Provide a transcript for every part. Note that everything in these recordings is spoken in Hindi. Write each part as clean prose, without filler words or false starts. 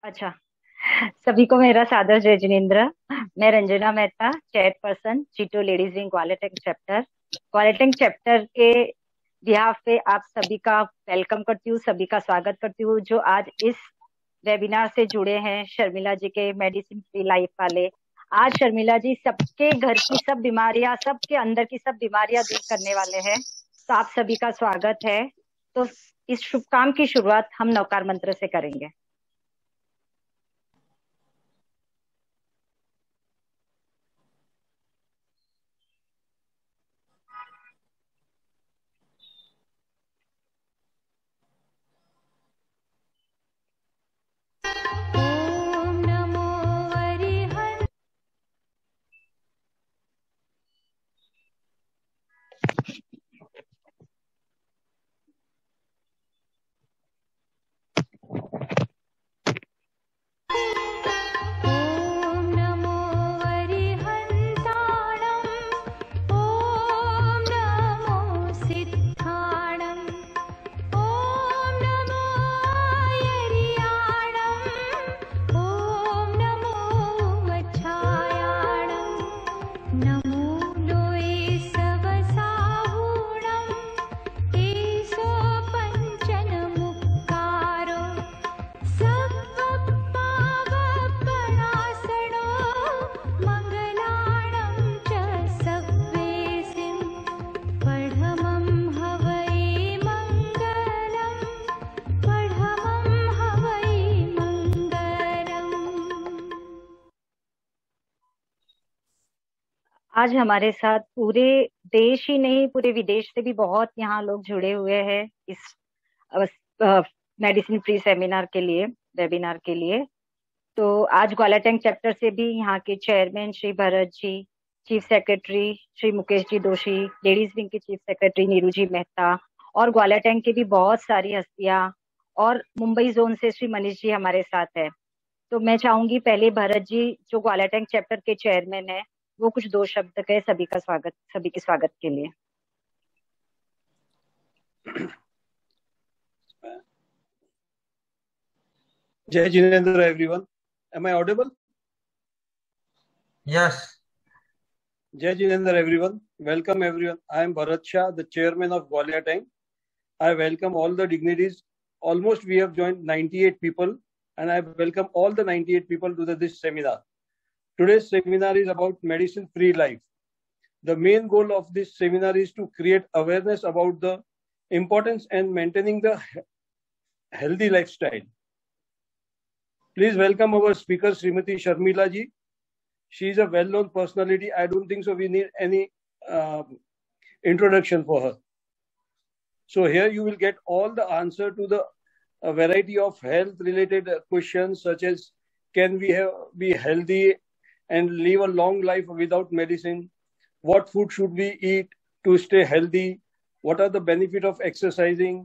अच्छा। सभी को मेरा सादर जय जिनेन्द्र। मैं रंजना मेहता, चेयरपर्सन चीटो ladies wing quality chapter. Quality chapter के बिहाफ पे आप सभी का वेलकम करती हूँ, सभी का स्वागत करती हूँ जो आज इस वेबिनार से जुड़े हैं। शर्मिला जी के मेडिसिन फ्री लाइफ वाले। आज शर्मिला जी सबके घर की सब बीमारियां, सबके अंदर की सब बीमारियां दूर करने वाले हैं। तो आप सभी का स्वागत है। तो इस शुभ काम की शुरुआत हम नवकार मंत्र से करेंगे। ओम नमो हरिहर। ओम नमो हरिहंसाणं। ओम नमो सिद्धाणं। ओम नमो आयर्याणं। ओम नमो वच्छायाणं। नमो लोये सवसाहूणं। ईशो पञ्चनमुक्कारो। सत्त्वपावपणासनो। मङ्गलाणं च सव्वेसिं। पढमं हवै मङ्गलम्। पढमं हवै मङ्गलम्। आज हमारे साथ पूरे देश ही नहीं, पूरे विदेश से भी बहुत यहाँ लोग जुड़े हुए हैं इस मेडिसिन फ्री सेमिनार के लिए, वेबिनार के लिए। तो आज ग्वालाटैंग चैप्टर से भी यहाँ के chairman Shri Bharat ji, chief secretary Shri Mukesh ji दोषी, लेडीज विंग के चीफ सेक्रेटरी नीरू जी मेहता और ग्वालाटैंग के भी बहुत सारी हस्तियां, और मुंबई जोन से श्री मनीष जी हमारे साथ है। तो मैं चाहूंगी पहले भरत जी जो ग्वालाटैंग चैप्टर के चेयरमैन है, वो कुछ दो शब्द कहे सभी के स्वागत के लिए। Jai Jinendra, everyone. Am I audible? Yes. Jai Jinendra, everyone. Welcome, everyone. I am Bharat Shah, the chairman of Gwalior Tank. I welcome all the dignitaries. Almost we have joined 98 people, and I welcome all the 98 people to this seminar. Today's seminar is about medicine-free life. The main goal of this seminar is to create awareness about the importance and maintaining the healthy lifestyle. Please welcome our speaker, Srimati Sharmila ji. She is a well-known personality. I don't think so we need any introduction for her. So here you will get all the answer to the variety of health-related questions such as can we be healthy and live a long life without medicine? What food should we eat to stay healthy? What are the benefits of exercising?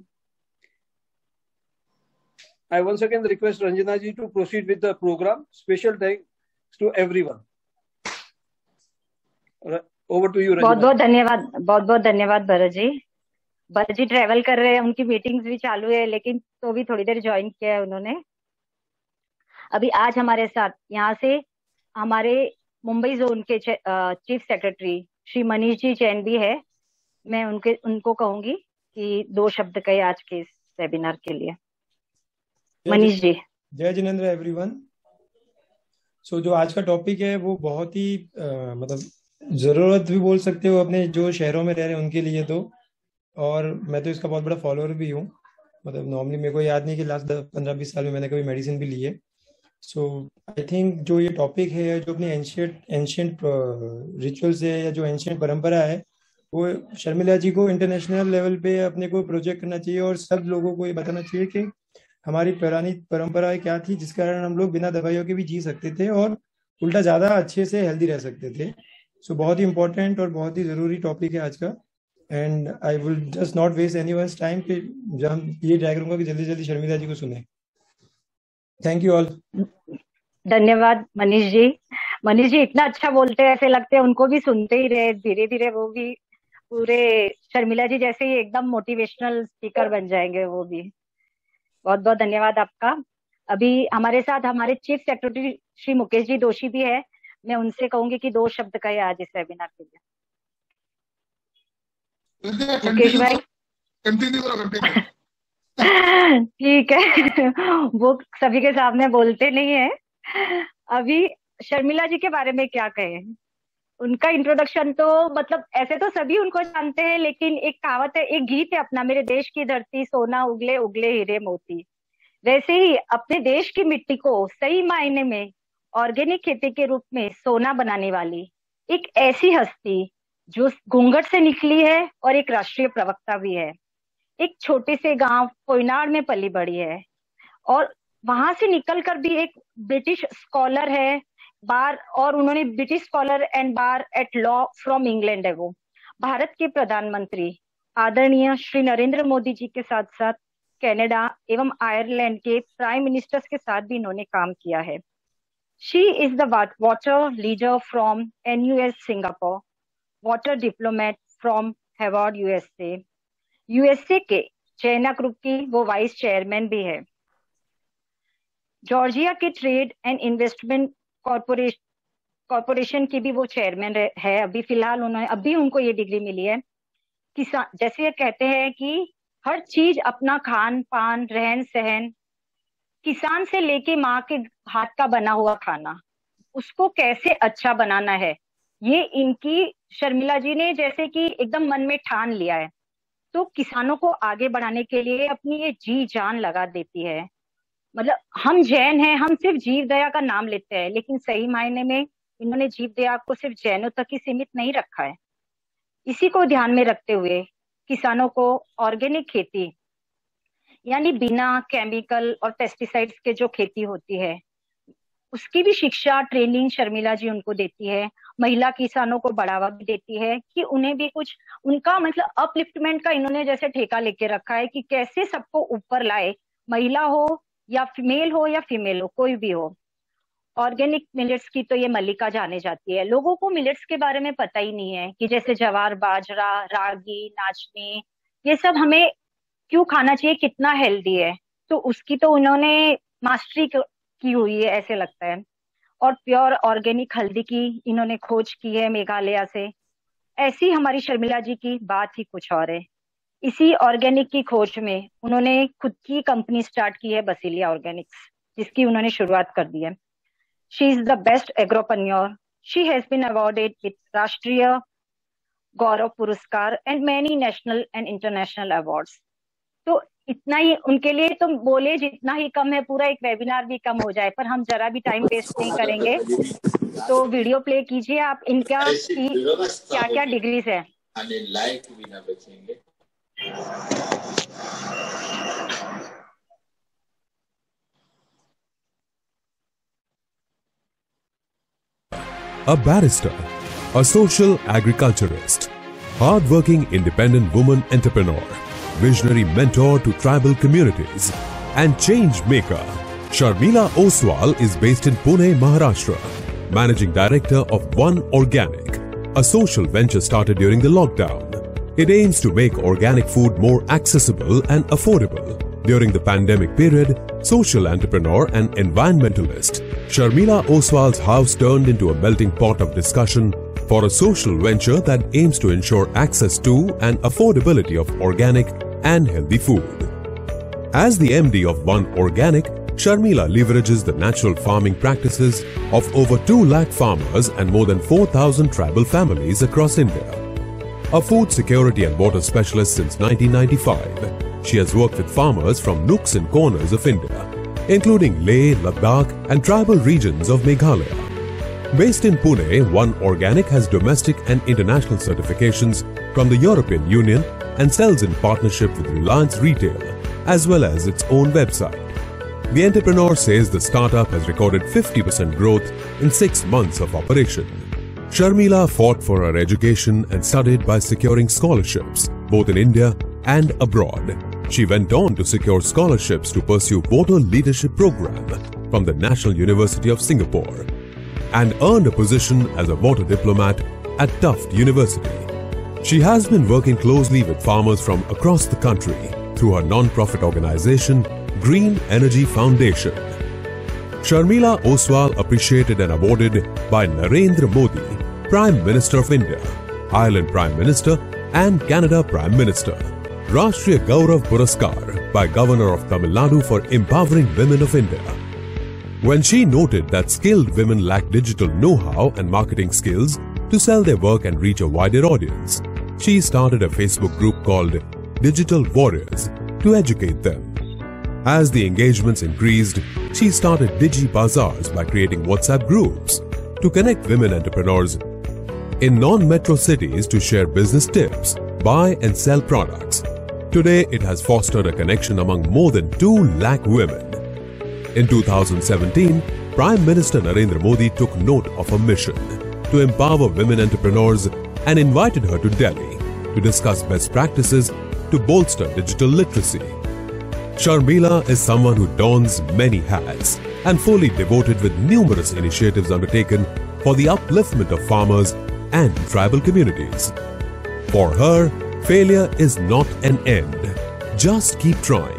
I once again request Ranjana ji to proceed with the program. Special thanks to everyone. Over to you, बहुत Ranjana. बहुत धन्यवाद, बहुत बहुत धन्यवाद भरत जी। भरत जी ट्रेवल कर रहे हैं, उनकी मीटिंग्स भी चालू है, लेकिन तो भी थोड़ी देर ज्वाइन किया है उन्होंने। अभी आज हमारे साथ यहाँ से हमारे मुंबई जोन के चीफ सेक्रेटरी श्री मनीष जी जैन भी है। मैं उनको कहूंगी कि दो शब्द कहे आज के इस वेबिनार के लिए। मनीष जी। जय जिनेंद्र एवरीवन। सो जो आज का टॉपिक है वो बहुत ही मतलब जरूरत भी बोल सकते हो अपने जो शहरों में रह रहे हैं उनके लिए। तो और मैं तो इसका बहुत बड़ा फॉलोअर भी हूँ। मतलब नॉर्मली मेरे को याद नहीं कि लास्ट 15-20 साल में मैंने कभी मेडिसिन भी ली है। सो आई थिंक जो ये टॉपिक है, जो अपनी एंशियंट रिचुअल्स है या जो एंशियंट परंपरा है, वो शर्मिला जी को इंटरनेशनल लेवल पे अपने को प्रोजेक्ट करना चाहिए और सब लोगों को ये बताना चाहिए कि हमारी पुरानी परंपराएं क्या थी जिस कारण हम लोग बिना दवाइयों के भी जी सकते थे और उल्टा ज्यादा अच्छे से हेल्दी रह सकते थे। सो बहुत ही इंपॉर्टेंट और बहुत ही जरूरी टॉपिक है आज का। And I will just not waste anyone's time कि जब हम ये ट्राई करूंगा कि जल्दी जल्दी शर्मिला जी को सुने। Thank you all. धन्यवाद मनीष जी। मनीष जी इतना अच्छा बोलते हैं, ऐसे लगते हैं उनको भी सुनते ही रहे। धीरे धीरे वो भी पूरे शर्मिला जी जैसे ही एकदम मोटिवेशनल स्पीकर बन जाएंगे वो भी। बहुत बहुत धन्यवाद आपका। अभी हमारे साथ हमारे चीफ सेक्रेटरी श्री मुकेश जी दोषी भी है। मैं उनसे कहूंगी कि 2 शब्द कहे आज इस वेबिनार के लिए। मुकेश भाई कंटिन्यू करो। ठीक है, वो सभी के सामने बोलते नहीं है। अभी शर्मिला जी के बारे में क्या कहें? उनका इंट्रोडक्शन तो मतलब ऐसे तो सभी उनको जानते हैं, लेकिन एक कहावत है, एक गीत है अपना, मेरे देश की धरती सोना उगले उगले हीरे मोती। वैसे ही अपने देश की मिट्टी को सही मायने में ऑर्गेनिक खेती के रूप में सोना बनाने वाली एक ऐसी हस्ती जो घूंघट से निकली है और एक राष्ट्रीय प्रवक्ता भी है। एक छोटे से गांव कोयनाड में पली बड़ी है और वहां से निकलकर भी एक ब्रिटिश स्कॉलर है बार, और उन्होंने British scholar and bar at law from England है। वो भारत के प्रधानमंत्री आदरणीय श्री नरेंद्र मोदी जी के साथ साथ कनाडा एवं आयरलैंड के प्राइम मिनिस्टर्स के साथ भी इन्होंने काम किया है। She is the water leader from NUS Singapore, water diplomat from Harvard USA के चाइना ग्रुप की वो वाइस चेयरमैन भी है। जॉर्जिया के ट्रेड एंड इन्वेस्टमेंट कॉरपोरेशन की भी वो चेयरमैन है। अभी फिलहाल अभी उनको ये डिग्री मिली है। किसान, जैसे ये कहते हैं कि हर चीज अपना खान पान रहन सहन, किसान से लेके माँ के हाथ का बना हुआ खाना, उसको कैसे अच्छा बनाना है, ये इनकी शर्मिला जी ने जैसे कि एकदम मन में ठान लिया है। तो किसानों को आगे बढ़ाने के लिए अपनी ये जी जान लगा देती है। मतलब हम जैन हैं, हम सिर्फ जीव दया का नाम लेते हैं, लेकिन सही मायने में इन्होंने जीव दया को सिर्फ जैनों तक ही सीमित नहीं रखा है। इसी को ध्यान में रखते हुए किसानों को ऑर्गेनिक खेती यानी बिना केमिकल और पेस्टिसाइड्स के जो खेती होती है उसकी भी शिक्षा ट्रेनिंग शर्मिला जी उनको देती है। महिला किसानों को बढ़ावा भी देती है कि उन्हें भी कुछ उनका मतलब अपलिफ्टमेंट का इन्होंने जैसे ठेका लेके रखा है कि कैसे सबको ऊपर लाए, महिला हो या मेल हो या फीमेल हो, कोई भी हो। ऑर्गेनिक मिलेट्स की तो ये मल्लिका जाने जाती है। लोगों को मिलेट्स के बारे में पता ही नहीं है कि जैसे ज्वार, बाजरा, रागी, नाचनी, ये सब हमें क्यों खाना चाहिए, कितना हेल्दी है। तो उसकी तो उन्होंने मास्टरी की हुई है ऐसे लगता है। और प्योर ऑर्गेनिक हल्दी की इन्होंने खोज की है मेघालय से। ऐसी हमारी शर्मिला जी की बात ही कुछ और है। इसी ऑर्गेनिक की खोज में उन्होंने खुद की कंपनी स्टार्ट की है, बसिलिया ऑर्गेनिक्स, जिसकी उन्होंने शुरुआत कर दी है। She is the best agropreneur. She has been awarded with Rashtriya Gaurav Puraskar and many national and international awards. तो इतना ही उनके लिए तो बोले जितना ही कम है, पूरा एक वेबिनार भी कम हो जाए, पर हम जरा भी टाइम वेस्ट नहीं करेंगे। तो वीडियो प्ले कीजिए आप इनका कि क्या क्या डिग्रीज है। A barrister, a social agriculturist, hard-working independent woman entrepreneur, visionary mentor to tribal communities, and change maker. Sharmila Oswal is based in Pune, Maharashtra, managing director of One Organic, a social venture started during the lockdown. It aims to make organic food more accessible and affordable. During the pandemic period, social entrepreneur and environmentalist, Sharmila Oswal's house turned into a melting pot of discussion for a social venture that aims to ensure access to and affordability of organic and healthy food. As the MD of One Organic, Sharmila leverages the natural farming practices of over 2 lakh farmers and more than 4,000 tribal families across India. A food security and water specialist since 1995, she has worked with farmers from nooks and corners of India, including Leh, Ladakh and tribal regions of Meghalaya. Based in Pune, One Organic has domestic and international certifications from the European Union and sells in partnership with Reliance Retail, as well as its own website. The entrepreneur says the startup has recorded 50% growth in 6 months of operation. Sharmila fought for her education and studied by securing scholarships, both in India and abroad. She went on to secure scholarships to pursue Water Leadership Program from the National University of Singapore and earned a position as a water diplomat at Tufts University. She has been working closely with farmers from across the country through her non-profit organization, Green Energy Foundation. Sharmila Oswal appreciated and awarded by Narendra Modi, Prime Minister of India, Ireland Prime Minister and Canada Prime Minister. Rashtriya Gaurav Puraskar by Governor of Tamil Nadu for empowering women of India. When she noted that skilled women lack digital know-how and marketing skills to sell their work and reach a wider audience, she started a Facebook group called Digital Warriors to educate them. As the engagements increased, she started Digi Bazaars by creating WhatsApp groups to connect women entrepreneurs in non-metro cities to share business tips, buy and sell products. Today, it has fostered a connection among more than 2 lakh women. In 2017, Prime Minister Narendra Modi took note of her mission to empower women entrepreneurs and invited her to Delhi to discuss best practices to bolster digital literacy. Sharmila is someone who dons many hats and fully devoted with numerous initiatives undertaken for the upliftment of farmers and tribal communities. For her, failure is not an end. Just keep trying.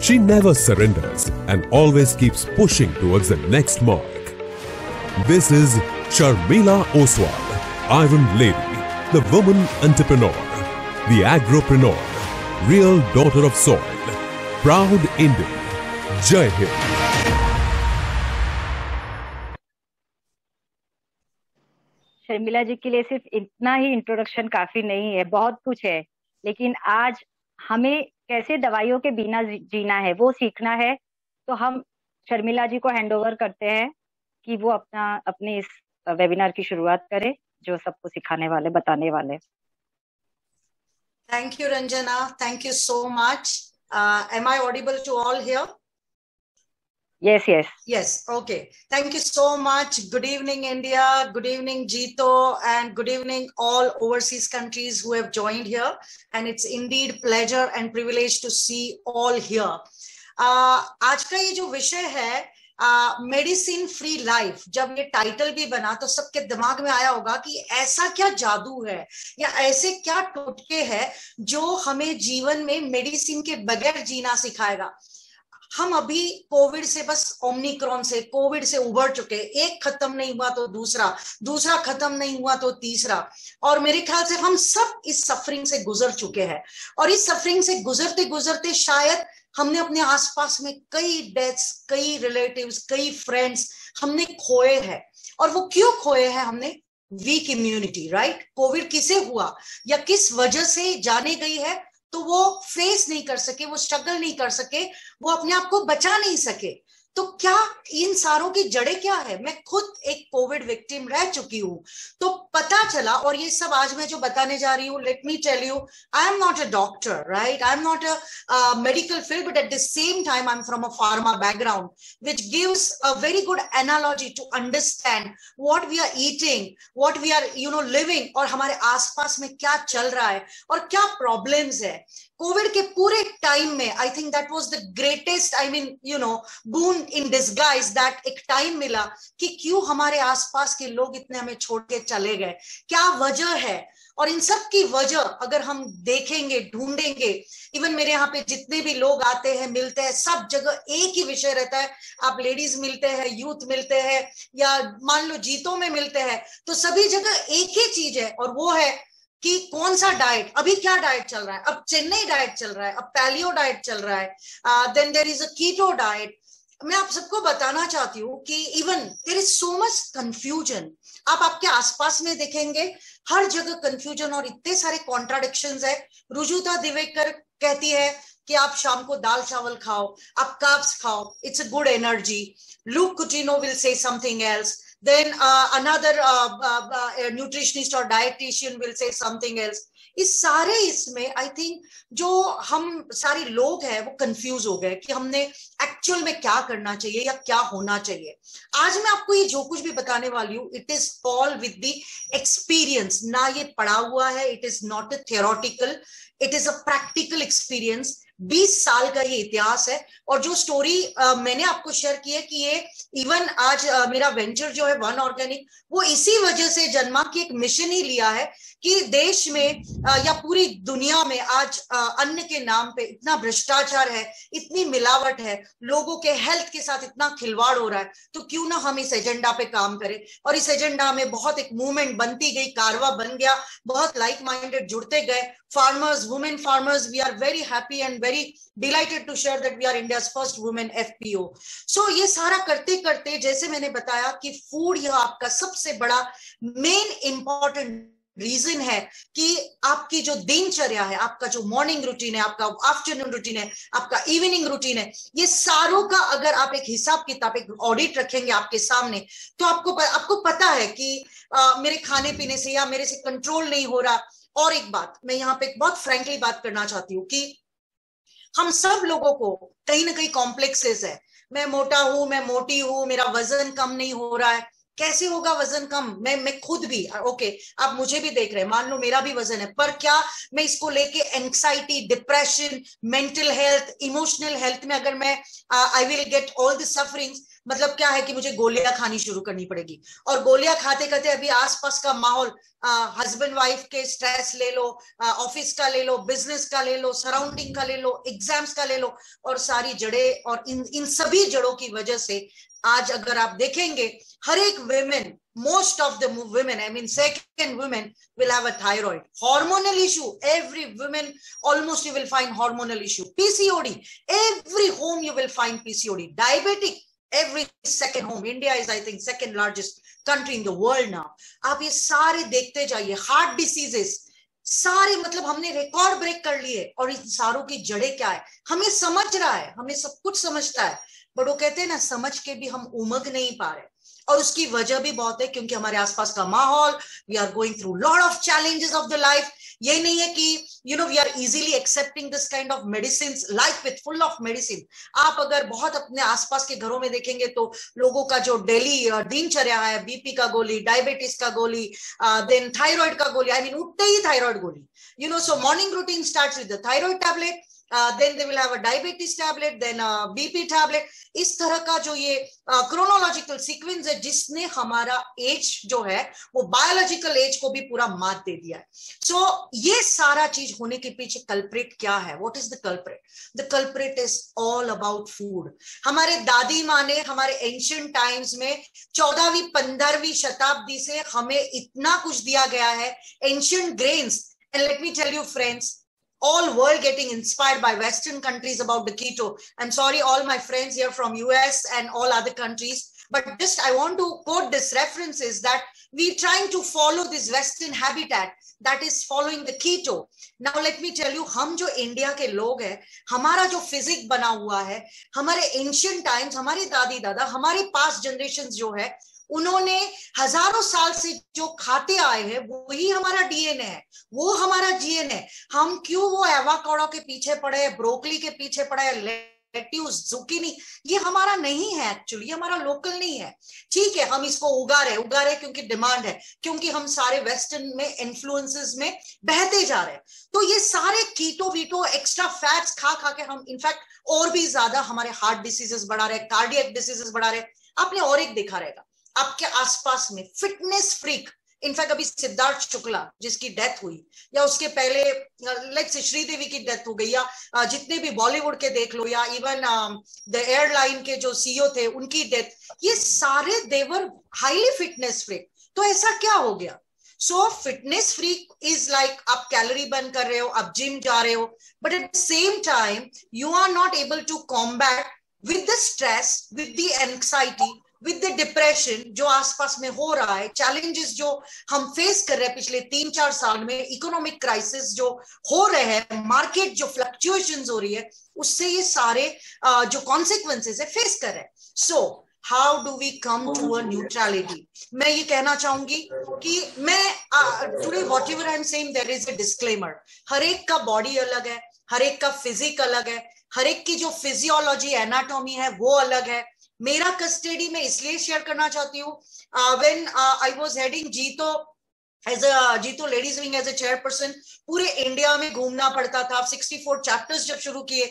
She never surrenders and always keeps pushing towards the next mark. This is Sharmila Oswal, Iron Lady, the woman entrepreneur, the agropreneur, real daughter of soil, proud Indian. Jai Hind. Sharmila जी के लिए सिर्फ इतना ही इंट्रोडक्शन काफी नहीं है, बहुत कुछ है, लेकिन आज हमें कैसे दवाइयों के बिना जीना है वो सीखना है। तो हम शर्मिला जी को हैंडओवर करते हैं कि वो अपने इस वेबिनार की शुरुआत करें, जो सबको सिखाने वाले, बताने वाले। Thank you, Ranjana. Thank you so much. Am I audible to all here? Yes, yes. Yes. Okay. Thank you so much. Good evening, India. Good evening, Jito, and good evening, all overseas countries who have joined here. And it's indeed pleasure and privilege to see all here. आज का ये जो विषय है, मेडिसिन फ्री लाइफ, जब ये टाइटल भी बना तो सबके दिमाग में आया होगा कि ऐसा क्या जादू है या ऐसे क्या टोटके हैं जो हमें जीवन में मेडिसिन के बगैर जीना सिखाएगा। हम अभी कोविड से, बस ओमिक्रॉन से, कोविड से उबर चुके, एक खत्म नहीं हुआ तो दूसरा खत्म नहीं हुआ तो तीसरा, और मेरे ख्याल से हम सब इस सफरिंग से गुजर चुके हैं। और इस सफरिंग से गुजरते गुजरते शायद हमने अपने आसपास में कई डेथ्स, कई रिलेटिव्स, कई फ्रेंड्स हमने खोए हैं। और वो क्यों खोए हैं हमने? Week immunity, right? कोविड किसे हुआ या किस वजह से जाने गई है, तो वो फेस नहीं कर सके, वो स्ट्रगल नहीं कर सके, वो अपने आप को बचा नहीं सके। तो क्या इन सारों की जड़ें क्या है? मैं खुद एक कोविड विक्टिम रह चुकी हूं, तो पता चला। और ये सब आज मैं जो बताने जा रही हूँ, let me tell you, I am not a doctor, right? I am not a medical field, but at the same time I am from a pharma background, which gives a very good analogy to understand what we are eating, what we are living, और हमारे आसपास में क्या चल रहा है और क्या प्रॉब्लम्स है। कोविड के पूरे टाइम में I think that was the greatest, I mean boon in disguise, that एक टाइम मिला कि क्यों हमारे आसपास के लोग इतने हमें छोड़ के चले गए, क्या वजह है। और इन सब की वजह अगर हम देखेंगे, ढूंढेंगे, इवन मेरे यहाँ पे जितने भी लोग आते हैं, मिलते हैं, सब जगह एक ही विषय रहता है। आप लेडीज मिलते हैं, यूथ मिलते हैं, या मान लो जीतों में मिलते हैं, तो सभी जगह एक ही चीज है, और वो है कि कौन सा डाइट, अभी क्या डाइट चल रहा है। अब चेन्नई डाइट चल रहा है, अब पैलियो डाइट चल रहा है, then there is a keto diet. मैं आप सबको बताना चाहती हूँ कि even there is so much confusion. आप आपके आसपास में देखेंगे हर जगह कंफ्यूजन और इतने सारे कॉन्ट्राडिक्शंस है। रुजुता दिवेकर कहती है कि आप शाम को दाल चावल खाओ, आप कार्ब्स खाओ, it's a good energy. Look Coutinho will say something else, then another nutritionist or dietitian will say something else. इस सारे इसमें आई थिंक जो हम सारे लोग हैं वो कंफ्यूज हो गए कि हमने एक्चुअल में क्या करना चाहिए या क्या होना चाहिए। आज मैं आपको ये जो कुछ भी बताने वाली हूँ, it is all with the experience, ना ये पढ़ा हुआ है, it is not a theoretical, it is a practical experience. 20 साल का ये इतिहास है। और जो स्टोरी मैंने आपको शेयर की है कि ये इवन आज मेरा वेंचर जो है वन ऑर्गेनिक, वो इसी वजह से जन्मा कि एक मिशन ही लिया है कि देश में या पूरी दुनिया में आज अन्न के नाम पे इतना भ्रष्टाचार है, इतनी मिलावट है, लोगों के हेल्थ के साथ इतना खिलवाड़ हो रहा है, तो क्यों ना हम इस एजेंडा पे काम करें। और इस एजेंडा में बहुत एक मूवमेंट बनती गई, कारवा बन गया, बहुत लाइक माइंडेड जुड़ते गए। Farmers, women farmers, we are very happy and very delighted to share that we are India's first women FPO. So ये सारा करते करते जैसे मैंने बताया कि फूड यह आपका सबसे बड़ा मेन इंपॉर्टेंट रीजन है कि आपकी जो दिनचर्या है, आपका जो मॉर्निंग रूटीन है, आपका आफ्टरनून रूटीन है, आपका इवनिंग रूटीन है, ये सारों का अगर आप एक हिसाब किताब, एक ऑडिट रखेंगे आपके सामने, तो आपको पता है कि मेरे खाने पीने से या मेरे से कंट्रोल नहीं हो रहा। और एक बात मैं यहाँ पे बहुत फ्रैंकली बात करना चाहती हूँ कि हम सब लोगों को कहीं ना कहीं कॉम्प्लेक्सेस है। मैं मोटा हूं, मैं मोटी हूं, मेरा वजन कम नहीं हो रहा है। कैसे होगा वजन कम? मैं खुद भी, ओके आप मुझे भी देख रहे हैं, मान लो मेरा भी वजन है, पर क्या मैं इसको लेके anxiety, depression, mental health, emotional health में अगर मैं I will get all the sufferings, मतलब क्या है कि मुझे गोलियां खानी शुरू करनी पड़ेगी। और गोलियां खाते खाते अभी आसपास का माहौल, हस्बैंड वाइफ के स्ट्रेस ले लो, ऑफिस का ले लो, बिजनेस का ले लो, सराउंडिंग का ले लो, एग्जाम्स का ले लो, और सारी जड़ें, और इन सभी जड़ों की वजह से आज अगर आप देखेंगे हर एक women, most of the women, I mean second women will have a thyroid, hormonal issue. Every woman almost you will find hormonal issue. PCOD, every home you will find PCOD. Diabetic, every second home. India is I think second largest country in the world now. आप ये सारे देखते जाइए, हार्ट डिसीजेस सारे, मतलब हमने रिकॉर्ड ब्रेक कर लिए। और इन सारों की जड़ें क्या है? हमें समझ रहा है, हमें सब कुछ समझता है, बट वो कहते हैं ना, समझ के भी हम उमग नहीं पा रहे। और उसकी वजह भी बहुत है क्योंकि हमारे आसपास का माहौल, we are going through lot of challenges of the life. ये नहीं है कि we are easily accepting this kind of medicine, life with full of medicine. आप अगर बहुत अपने आसपास के घरों में देखेंगे तो लोगों का जो डेली दिनचर्या है, बीपी का गोली, डायबिटीज का गोली, देन थायराइड का गोली, आई मीन उठते ही थायराइड गोली, सो morning routine starts with the thyroid tablet, then they will have a diabetes tablet, then a BP tablet। इस तरह का जो ये क्रोनोलॉजिकल सीक्वेंस है, जिसने हमारा एज जो है वो बायोलॉजिकल एज को भी पूरा मात दे दिया है। सो ये सारा चीज होने के पीछे कल्प्रिट क्या है? What is the culprit? The culprit is all about food. हमारे दादी माँ ने हमारे एंशिएंट टाइम्स में 14वीं 15वीं शताब्दी से हमें इतना कुछ दिया गया है, ancient grains. And let me tell you friends, all world getting inspired by Western countries about the keto. I'm sorry, all my friends here from US and all other countries, but just I want to quote this reference is that we're trying to follow this Western habitat that is following the keto. Now let me tell you, हम जो इंडिया के लोग हैं, हमारा जो फिजिक बना हुआ है, हमारे एंशिएंट टाइम्स, हमारे दादी दादा, हमारे पास्ट जनरेशन जो है, उन्होंने हजारों साल से जो खाते आए हैं वही हमारा डीएनए है, वो हमारा जीएन है। हम क्यों वो एवाकाडो के पीछे पड़े, ब्रोकली के पीछे पड़े, लेट्यूस, जुकीनी, ये हमारा नहीं है एक्चुअली, हमारा लोकल नहीं है। ठीक है, हम इसको उगा रहे क्योंकि डिमांड है, क्योंकि हम सारे वेस्टर्न में इन्फ्लुएंसेस में बहते जा रहे हैं। तो ये सारे कीटो वीटो एक्स्ट्रा फैट्स खा खा के हम इनफैक्ट और भी ज्यादा हमारे हार्ट डिसीजेस बढ़ा रहे, कार्डियक डिसीजेस बढ़ा रहे। आपने और एक देखा रहेगा आपके आसपास में, फिटनेस फ्रीक, इनफैक्ट अभी सिद्धार्थ शुक्ला जिसकी डेथ हुई, या उसके पहले लाइक श्रीदेवी की डेथ हो गई, या जितने भी बॉलीवुड के देख लो, या इवन द एयरलाइन के जो सीईओ थे उनकी डेथ, ये सारे देवर हाईली फिटनेस फ्रीक। तो ऐसा क्या हो गया? So fitness freak is like आप कैलोरी बर्न कर रहे हो, आप जिम जा रहे हो, but at the same time you are not able to combat with the stress, with the anxiety, with the depression जो आसपास में हो रहा है, चैलेंजेस जो हम फेस कर रहे हैं पिछले 3-4 साल में, इकोनॉमिक क्राइसिस जो हो रहे हैं, मार्केट जो फ्लक्चुएशंस हो रही है, उससे ये सारे जो कॉन्सिक्वेंसेस है फेस कर रहे हैं। So how do we come to a neutrality? मैं ये कहना चाहूंगी कि मैं today whatever I am saying, there is a disclaimer. हर एक का बॉडी अलग है, हर एक का फिजिक अलग है, हर एक की जो फिजियोलॉजी, एनाटॉमी है वो अलग है। मेरा कस्टडी में इसलिए शेयर करना चाहती हूँ, when I was heading JITO as a JITO ladies wing as a chairperson पूरे इंडिया में घूमना पड़ता था। 64 चैप्टर्स जब शुरू किए,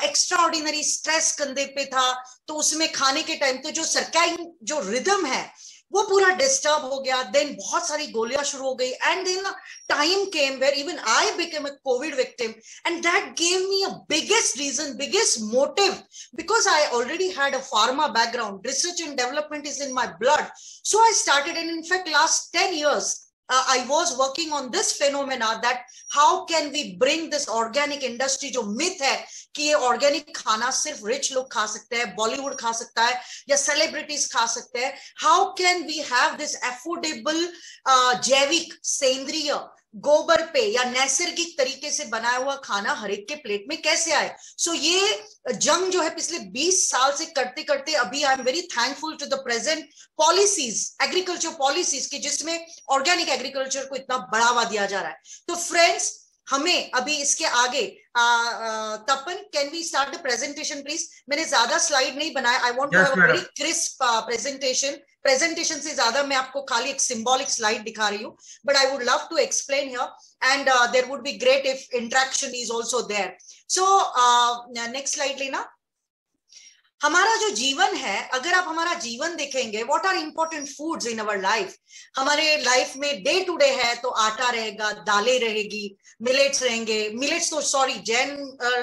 एक्स्ट्रा ऑर्डिनरी स्ट्रेस कंधे पे था, तो उसमें खाने के टाइम तो जो सर्काइन जो रिदम है वो पूरा डिस्टर्ब हो गया। देन बहुत सारी गोलियां शुरू हो गई, and then time came where even I became a covid victim, and that gave me a biggest reason, biggest motive, because I already had a pharma background, research and development is in my blood. So I started, and in fact last 10 years I was working on this phenomena, that how can we bring this organic industry, जो myth है कि ये ऑर्गेनिक खाना सिर्फ रिच लोग खा सकते हैं, बॉलीवुड खा सकता है या सेलिब्रिटीज खा सकते हैं. How can we have this affordable जैविक सेंद्रीय गोबर पे या नैसर्गिक तरीके से बनाया हुआ खाना हर एक के प्लेट में कैसे आए. सो ये जंग जो है पिछले 20 साल से करते करते अभी I am very thankful to the present policies, agriculture policies की, जिसमें ऑर्गेनिक एग्रीकल्चर को इतना बढ़ावा दिया जा रहा है. तो फ्रेंड्स, हमें अभी इसके आगे Tapan, can we start the presentation please. मैंने ज्यादा स्लाइड नहीं बनाया, I want to have a very crisp presentation से ज्यादा मैं आपको खाली एक सिंबॉलिक स्लाइड दिखा रही हूँ, but I would love to explain here, and there would be great if interaction is also there. So next slide लेना. हमारा जो जीवन है, अगर आप हमारा जीवन देखेंगे, what are important foods in our life. हमारे लाइफ में डे टू डे है तो आटा रहेगा, दालें रहेगी, मिलेट्स रहेंगे. मिलेट्स तो सॉरी जैन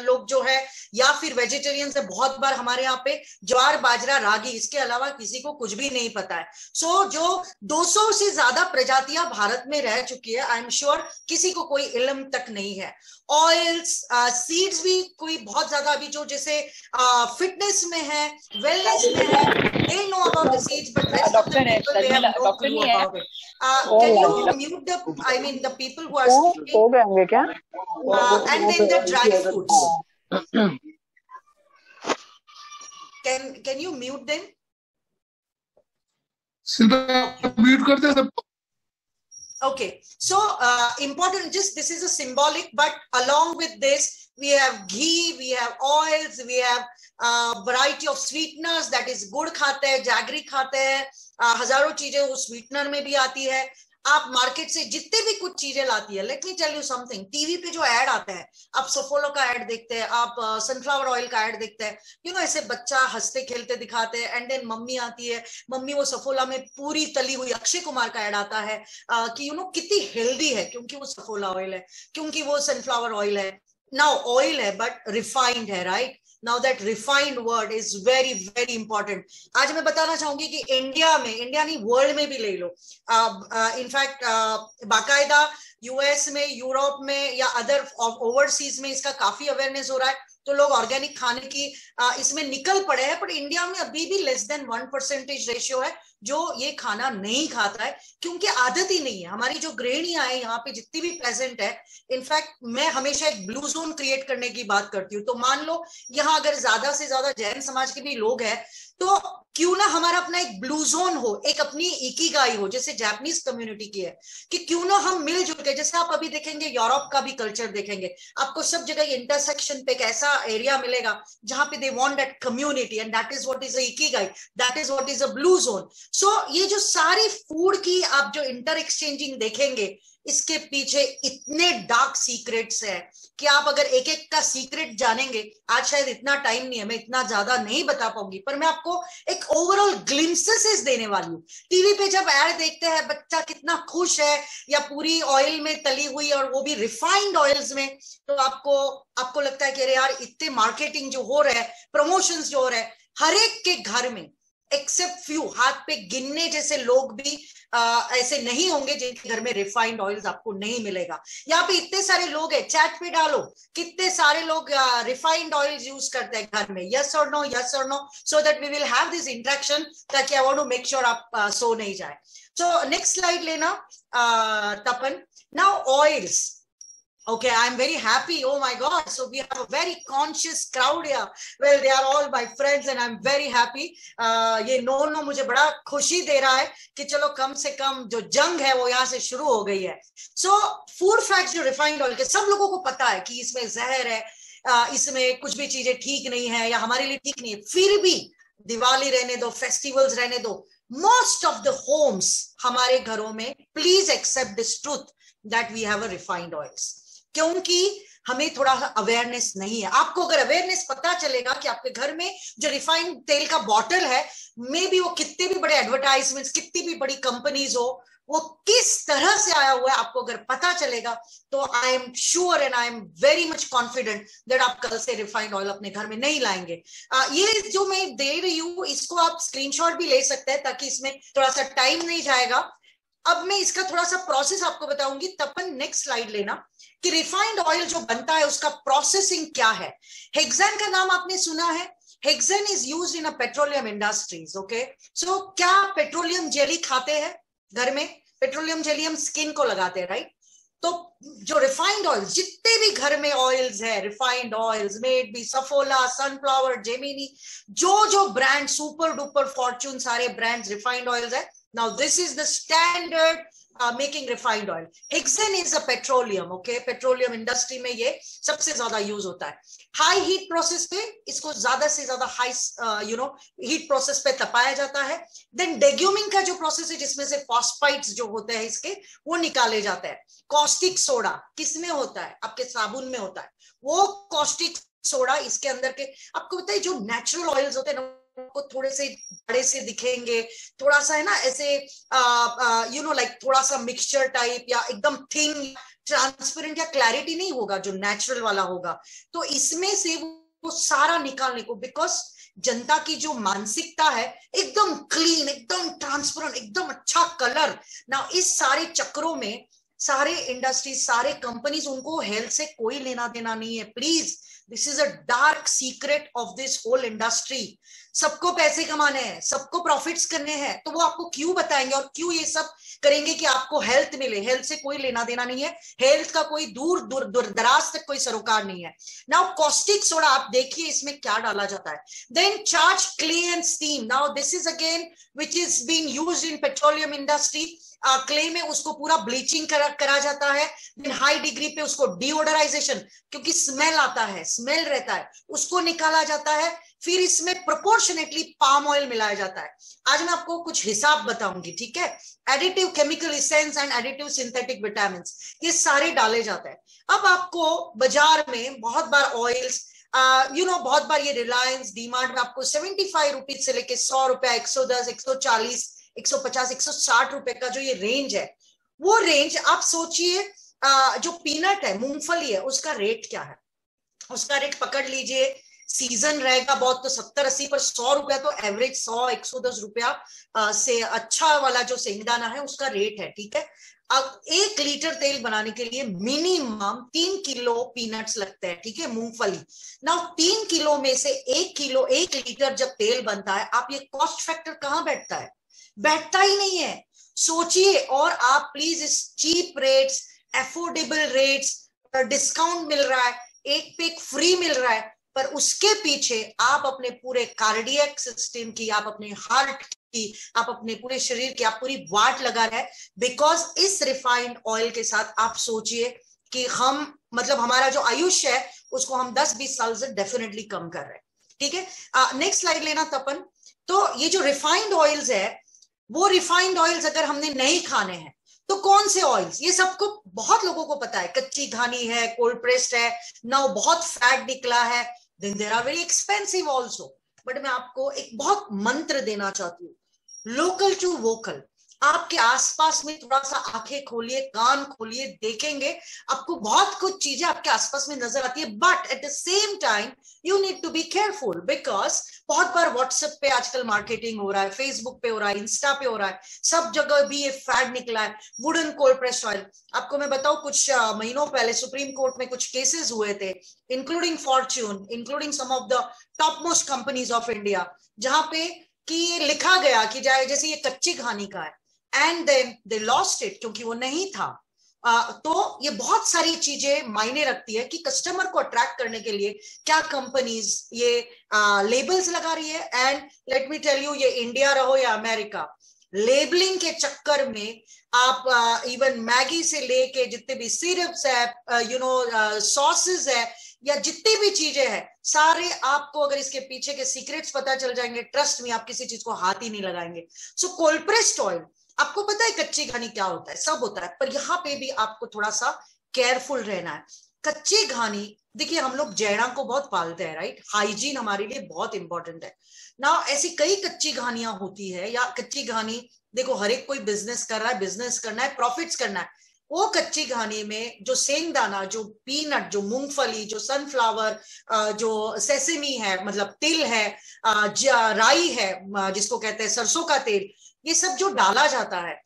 लोग जो है या फिर वेजिटेरियन है, बहुत बार हमारे यहाँ पे ज्वार, बाजरा, रागी, इसके अलावा किसी को कुछ भी नहीं पता है. सो जो 200 से ज्यादा प्रजातियां भारत में रह चुकी है, आई एम श्योर किसी को कोई इल्म तक नहीं है. ऑयल्स, सीड्स भी कोई बहुत ज्यादा अभी जो जैसे फिटनेस में है, वेलनेस में है, they know about the seeds, but rest of the people they have no clue about it. Can you mute the, I mean the people who are speaking? हो गए क्या? And then the dry fruits. Can you mute them? Mute करते हैं सबको. Okay, so important, just this is a symbolic, but along with this we have ghee, we have oils, we have variety of sweeteners, that is गुड़ खाते हैं, जैगरी खाते हैं, हजारों चीजें वो स्वीटनर में भी आती है. आप मार्केट से जितने भी कुछ चीजें लाती है, let me tell you something, TV पे जो ऐड आता है, आप सफोलो का ऐड देखते हैं, आप सनफ्लावर ऑयल का ऐड देखते हैं, यू नो ऐसे बच्चा हंसते खेलते दिखाते हैं, एंड देन मम्मी आती है, मम्मी वो सफोला में पूरी तली हुई, अक्षय कुमार का ऐड आता है कि यू नो कितनी हेल्दी है, क्योंकि वो सफोला ऑयल है, क्योंकि वो सनफ्लावर ऑयल है. नाउ ऑयल है बट रिफाइंड है, right. Now that refined word is very very important. आज मैं बताना चाहूंगी कि इंडिया में, इंडिया नहीं वर्ल्ड में भी ले लो, इनफैक्ट बाकायदा यूएस में, यूरोप में या अदर ओवरसीज में इसका काफी अवेयरनेस हो रहा है, तो लोग ऑर्गेनिक खाने की इसमें निकल पड़े हैं. पर इंडिया में अभी भी लेस देन 1% रेशियो है जो ये खाना नहीं खाता है, क्योंकि आदत ही नहीं है. हमारी जो गृहिणियां है यहाँ पे जितनी भी प्रेजेंट है, इनफैक्ट मैं हमेशा एक ब्लू जोन क्रिएट करने की बात करती हूँ. तो मान लो यहाँ अगर ज्यादा से ज्यादा जैन समाज के भी लोग हैं, तो क्यों ना हमारा अपना एक ब्लू जोन हो, एक अपनी इकिगाई हो, जैसे जापानीज कम्युनिटी की है, कि क्यों ना हम मिलजुल के, जैसे आप अभी देखेंगे यूरोप का भी कल्चर देखेंगे, आपको सब जगह इंटरसेक्शन पे एक ऐसा एरिया मिलेगा जहां पे they want that community, and that is what is a ikigai, that is what is a blue zone. So ये जो सारी फूड की आप जो इंटर एक्सचेंजिंग देखेंगे, इसके पीछे इतने डार्क सीक्रेट्स है कि आप अगर एक एक का सीक्रेट जानेंगे, आज शायद इतना टाइम नहीं है, मैं इतना ज्यादा नहीं बता पाऊंगी, पर मैं आपको एक ओवरऑल ग्लिम्पसेस देने वाली हूँ. टीवी पे जब ऐड देखते हैं, बच्चा कितना खुश है, या पूरी ऑयल में तली हुई और वो भी रिफाइंड ऑयल्स में, तो आपको लगता है कि अरे यार इतने मार्केटिंग जो हो रहा है, प्रमोशंस जो हो रहा है, हर एक के घर में एक्सेप्ट फ्यू, हाथ पे गिनने जैसे लोग भी ऐसे नहीं होंगे जिनके घर में रिफाइंड ऑयल्स आपको नहीं मिलेगा. यहाँ पे इतने सारे लोग हैं, चैट पे डालो कितने सारे लोग रिफाइंड ऑयल्स यूज करते हैं घर में. यस और नो, यस और no, so that we will have this interaction, ताकि I want to make sure आप सो नहीं जाए. सो नेक्स्ट स्लाइड लेना Tapan. Now oils. Okay, I'm very happy. Oh my God. So we have a very conscious crowd here. Well, they are all my friends and I'm very happy. ये नो मुझे बड़ा खुशी दे रहा है कि चलो कम से कम जो जंग है वो यहाँ से शुरू हो गई है. So फूड फैक्ट्स जो रिफाइंड ऑयल के, सब लोगों को पता है कि इसमें जहर है, इसमें कुछ भी चीजें ठीक नहीं है या हमारे लिए ठीक नहीं है, फिर भी दिवाली रहने दो, फेस्टिवल्स रहने दो, मोस्ट ऑफ द होम्स, हमारे घरों में, please accept this truth that we have a refined oils, क्योंकि हमें थोड़ा अवेयरनेस नहीं है। आपको अगर अवेयरनेस पता चलेगा कि आपके घर में जो रिफाइंड तेल का बॉटल है, मे बी वो कितने भी बड़े एडवर्टाइजमेंट्स, कितनी भी बड़ी कंपनीज हो, वो किस तरह से आया हुआ है, आपको अगर पता चलेगा तो आई am sure and I am very much confident that आप कल से रिफाइंड ऑयल अपने घर में नहीं लाएंगे। ये जो मैं दे रही हूँ, इसको आप स्क्रीनशॉट भी ले सकते हैं, ताकि इसमें थोड़ा सा टाइम नहीं जाएगा। अब मैं इसका थोड़ा सा प्रोसेस आपको बताऊंगी। तपन नेक्स्ट स्लाइड लेना, कि रिफाइंड ऑयल जो बनता है उसका प्रोसेसिंग क्या है। हेक्सेन का नाम आपने सुना है। Hexane is used in a petroleum industries. Okay, so क्या पेट्रोलियम जेली खाते हैं घर में? पेट्रोलियम जेली हम स्किन को लगाते हैं, राइट? तो जो रिफाइंड ऑयल, जितने भी घर में ऑयल्स है, refined oils, maybe, Saffola, sunflower, Gemini, जो ब्रांड, सुपर डुपर, फॉर्च्यून, सारे ब्रांड्स रिफाइंड ऑयल्स है। Now this is the standard making refined oil. Hexane is a petroleum, okay? Petroleum industry में ये सबसे ज्यादा यूज होता है। हाई हीट प्रोसेस पे इसको ज्यादा से ज्यादा हाई हीट प्रोसेस पे तपाया जाता है। देन डेग्यूमिंग का जो प्रोसेस है, जिसमें से फॉस्फाइड्स जो होते हैं इसके, वो निकाले जाते हैं। कॉस्टिक सोडा किसमें होता है? आपके साबुन में होता है। वो कॉस्टिक सोडा इसके अंदर के, आपको पता है जो नेचुरल ऑयल्स होते हैं ना, को थोड़े से बड़े से दिखेंगे, थोड़ा सा है ना ऐसे लाइक थोड़ा सा मिक्सचर टाइप, या एकदम थिन, ट्रांसपेरेंट या क्लैरिटी नहीं होगा जो नेचुरल वाला होगा। तो इसमें से वो सारा निकालने को, बिकॉज जनता की जो मानसिकता है एकदम क्लीन, एकदम ट्रांसपेरेंट, एकदम अच्छा कलर ना, इस सारे चक्रों में सारे इंडस्ट्रीज, सारे कंपनीज, उनको हेल्थ से कोई लेना देना नहीं है। Please, this is a dark secret of this whole industry. सबको पैसे कमाने हैं, सबको प्रॉफिट्स करने हैं, तो वो आपको क्यों बताएंगे और क्यों ये सब करेंगे कि आपको हेल्थ मिले? हेल्थ से कोई लेना देना नहीं है। हेल्थ का कोई दूर दराज तक कोई सरोकार नहीं है। नाउ कॉस्टिक सोडा, आप देखिए इसमें क्या डाला जाता है। Then charge clay and steam. Now this is again which is being used in petroleum industry. Clay में उसको पूरा ब्लीचिंग करा जाता है। देन हाई डिग्री पे उसको डिओडराइजेशन, क्योंकि स्मेल आता है, स्मेल रहता है, उसको निकाला जाता है। फिर इसमें प्रोपोर्शनेटली पाम ऑयल मिलाया जाता है। आज मैं आपको कुछ हिसाब बताऊंगी, ठीक है? Additive chemical essence and additive synthetic vitamin, ये सारे डाले जाते हैं। अब आपको बाजार में बहुत बार ऑयल्स, बहुत बार ये रिलायंस, डीमार्ट में आपको 75 रुपीज से लेके 100 रुपया, 110, 140, 150, 160 रुपए का जो ये रेंज है, वो रेंज आप सोचिए। जो पीनट है, मूंगफली है, उसका रेट क्या है? उसका रेट पकड़ लीजिए, सीजन रहेगा बहुत तो 70-80, पर 100 रुपया तो एवरेज 100-110 रुपया से अच्छा वाला जो सेंगदाना है उसका रेट है, ठीक है? अब 1 लीटर तेल बनाने के लिए मिनिमम 3 किलो पीनट्स लगते हैं, ठीक है, मूंगफली। ना 3 किलो में से 1 लीटर जब तेल बनता है, आप ये कॉस्ट फैक्टर कहाँ बैठता है? बैठता ही नहीं है। सोचिए, और आप प्लीज इस cheap rates, affordable rates, discount मिल रहा है, एक पे एक फ्री मिल रहा है, पर उसके पीछे आप अपने पूरे कार्डियक सिस्टम की, आप अपने हार्ट की, आप अपने पूरे शरीर की, आप पूरी वाट लगा रहे हैं। बिकॉज इस रिफाइंड ऑयल के साथ आप सोचिए कि हम, मतलब हमारा जो आयुष्य है उसको हम 10-20 साल से डेफिनेटली कम कर रहे हैं, ठीक है? नेक्स्ट स्लाइड लेना तपन। तो ये जो रिफाइंड ऑयल्स है, वो रिफाइंड ऑयल्स अगर हमने नहीं खाने हैं तो कौन से ऑयल्स? ये सबको बहुत लोगों को पता है, कच्ची घानी है, कोल्ड प्रेस्ड है, ना बहुत फैट निकला है, then there are very expensive also. But मैं आपको एक बहुत मंत्र देना चाहती हूँ, लोकल टू वोकल। आपके आसपास में थोड़ा सा आंखें खोलिए, कान खोलिए, देखेंगे आपको बहुत कुछ चीजें आपके आसपास में नजर आती है। But at the same time you need to be careful, because बहुत बार व्हाट्सएप पे आजकल मार्केटिंग हो रहा है, फेसबुक पे हो रहा है, इंस्टा पे हो रहा है, सब जगह भी ये फैड निकला है, वुडन कोल्ड प्रेस्ड ऑयल। आपको मैं बताऊं, कुछ महीनों पहले सुप्रीम कोर्ट में कुछ केसेस हुए थे, including Fortune, including some of the top most companies of India, जहां पे कि लिखा गया कि जैसे ये कच्ची घानी का है, and then they lost it, क्योंकि वो नहीं था। तो ये बहुत सारी चीजें मायने रखती है कि कस्टमर को अट्रैक्ट करने के लिए क्या कंपनीज ये लेबल्स लगा रही है। And let me tell you, ये इंडिया रहो या अमेरिका, लेबलिंग के चक्कर में आप इवन मैगी से लेके जितने भी सिरप्स है, सॉसेस है, या जितनी भी चीजें हैं, सारे आपको अगर इसके पीछे के सीक्रेट्स पता चल जाएंगे, ट्रस्ट में आप किसी चीज को हाथ ही नहीं लगाएंगे। सो कोल्ड प्रेस्ड ऑयल, आपको पता है कच्ची घानी क्या होता है, सब होता है, पर यहाँ पे भी आपको थोड़ा सा केयरफुल रहना है। कच्ची घानी, देखिए हम लोग जैड़ा को बहुत पालते हैं, राइट, हाइजीन हमारे लिए बहुत इंपॉर्टेंट है ना। ऐसी कई कच्ची घानियां होती है, या कच्ची घानी, देखो हर एक कोई बिजनेस कर रहा है, बिजनेस करना है, प्रॉफिट्स करना है। वो कच्ची घानी में जो सेंगदाना, जो पीनट, जो मूंगफली, जो सनफ्लावर, जो सेसेमी है, मतलब तिल है, राई है जिसको कहते हैं सरसों का तेल, ये सब जो डाला जाता है,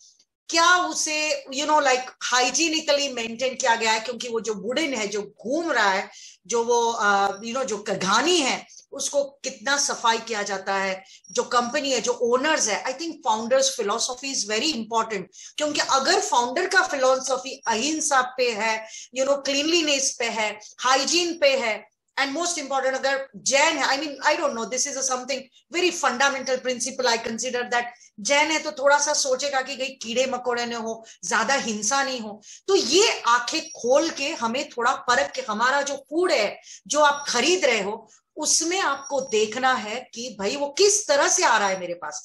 क्या उसे लाइक हाइजीनिकली मेंटेन किया गया है? क्योंकि वो जो वुडन है, जो घूम रहा है, जो वो जो घानी है, उसको कितना सफाई किया जाता है, जो कंपनी है, जो ओनर्स है। I think founders philosophy is very important, क्योंकि अगर फाउंडर का फिलोसॉफी अहिंसा पे है, क्लीनलीनेस पे है, हाइजीन पे है, एंड मोस्ट इंपॉर्टेंट अगर जैन है, I don't know, this is something very fundamental principle, I consider that Jain है तो थोड़ा सा सोचेगा कि कहीं कीड़े मकोड़े न हो, ज्यादा हिंसा नहीं हो। तो ये आंखें खोल के हमें थोड़ा परख के, हमारा जो फूड है जो आप खरीद रहे हो, उसमें आपको देखना है कि भाई वो किस तरह से आ रहा है मेरे पास।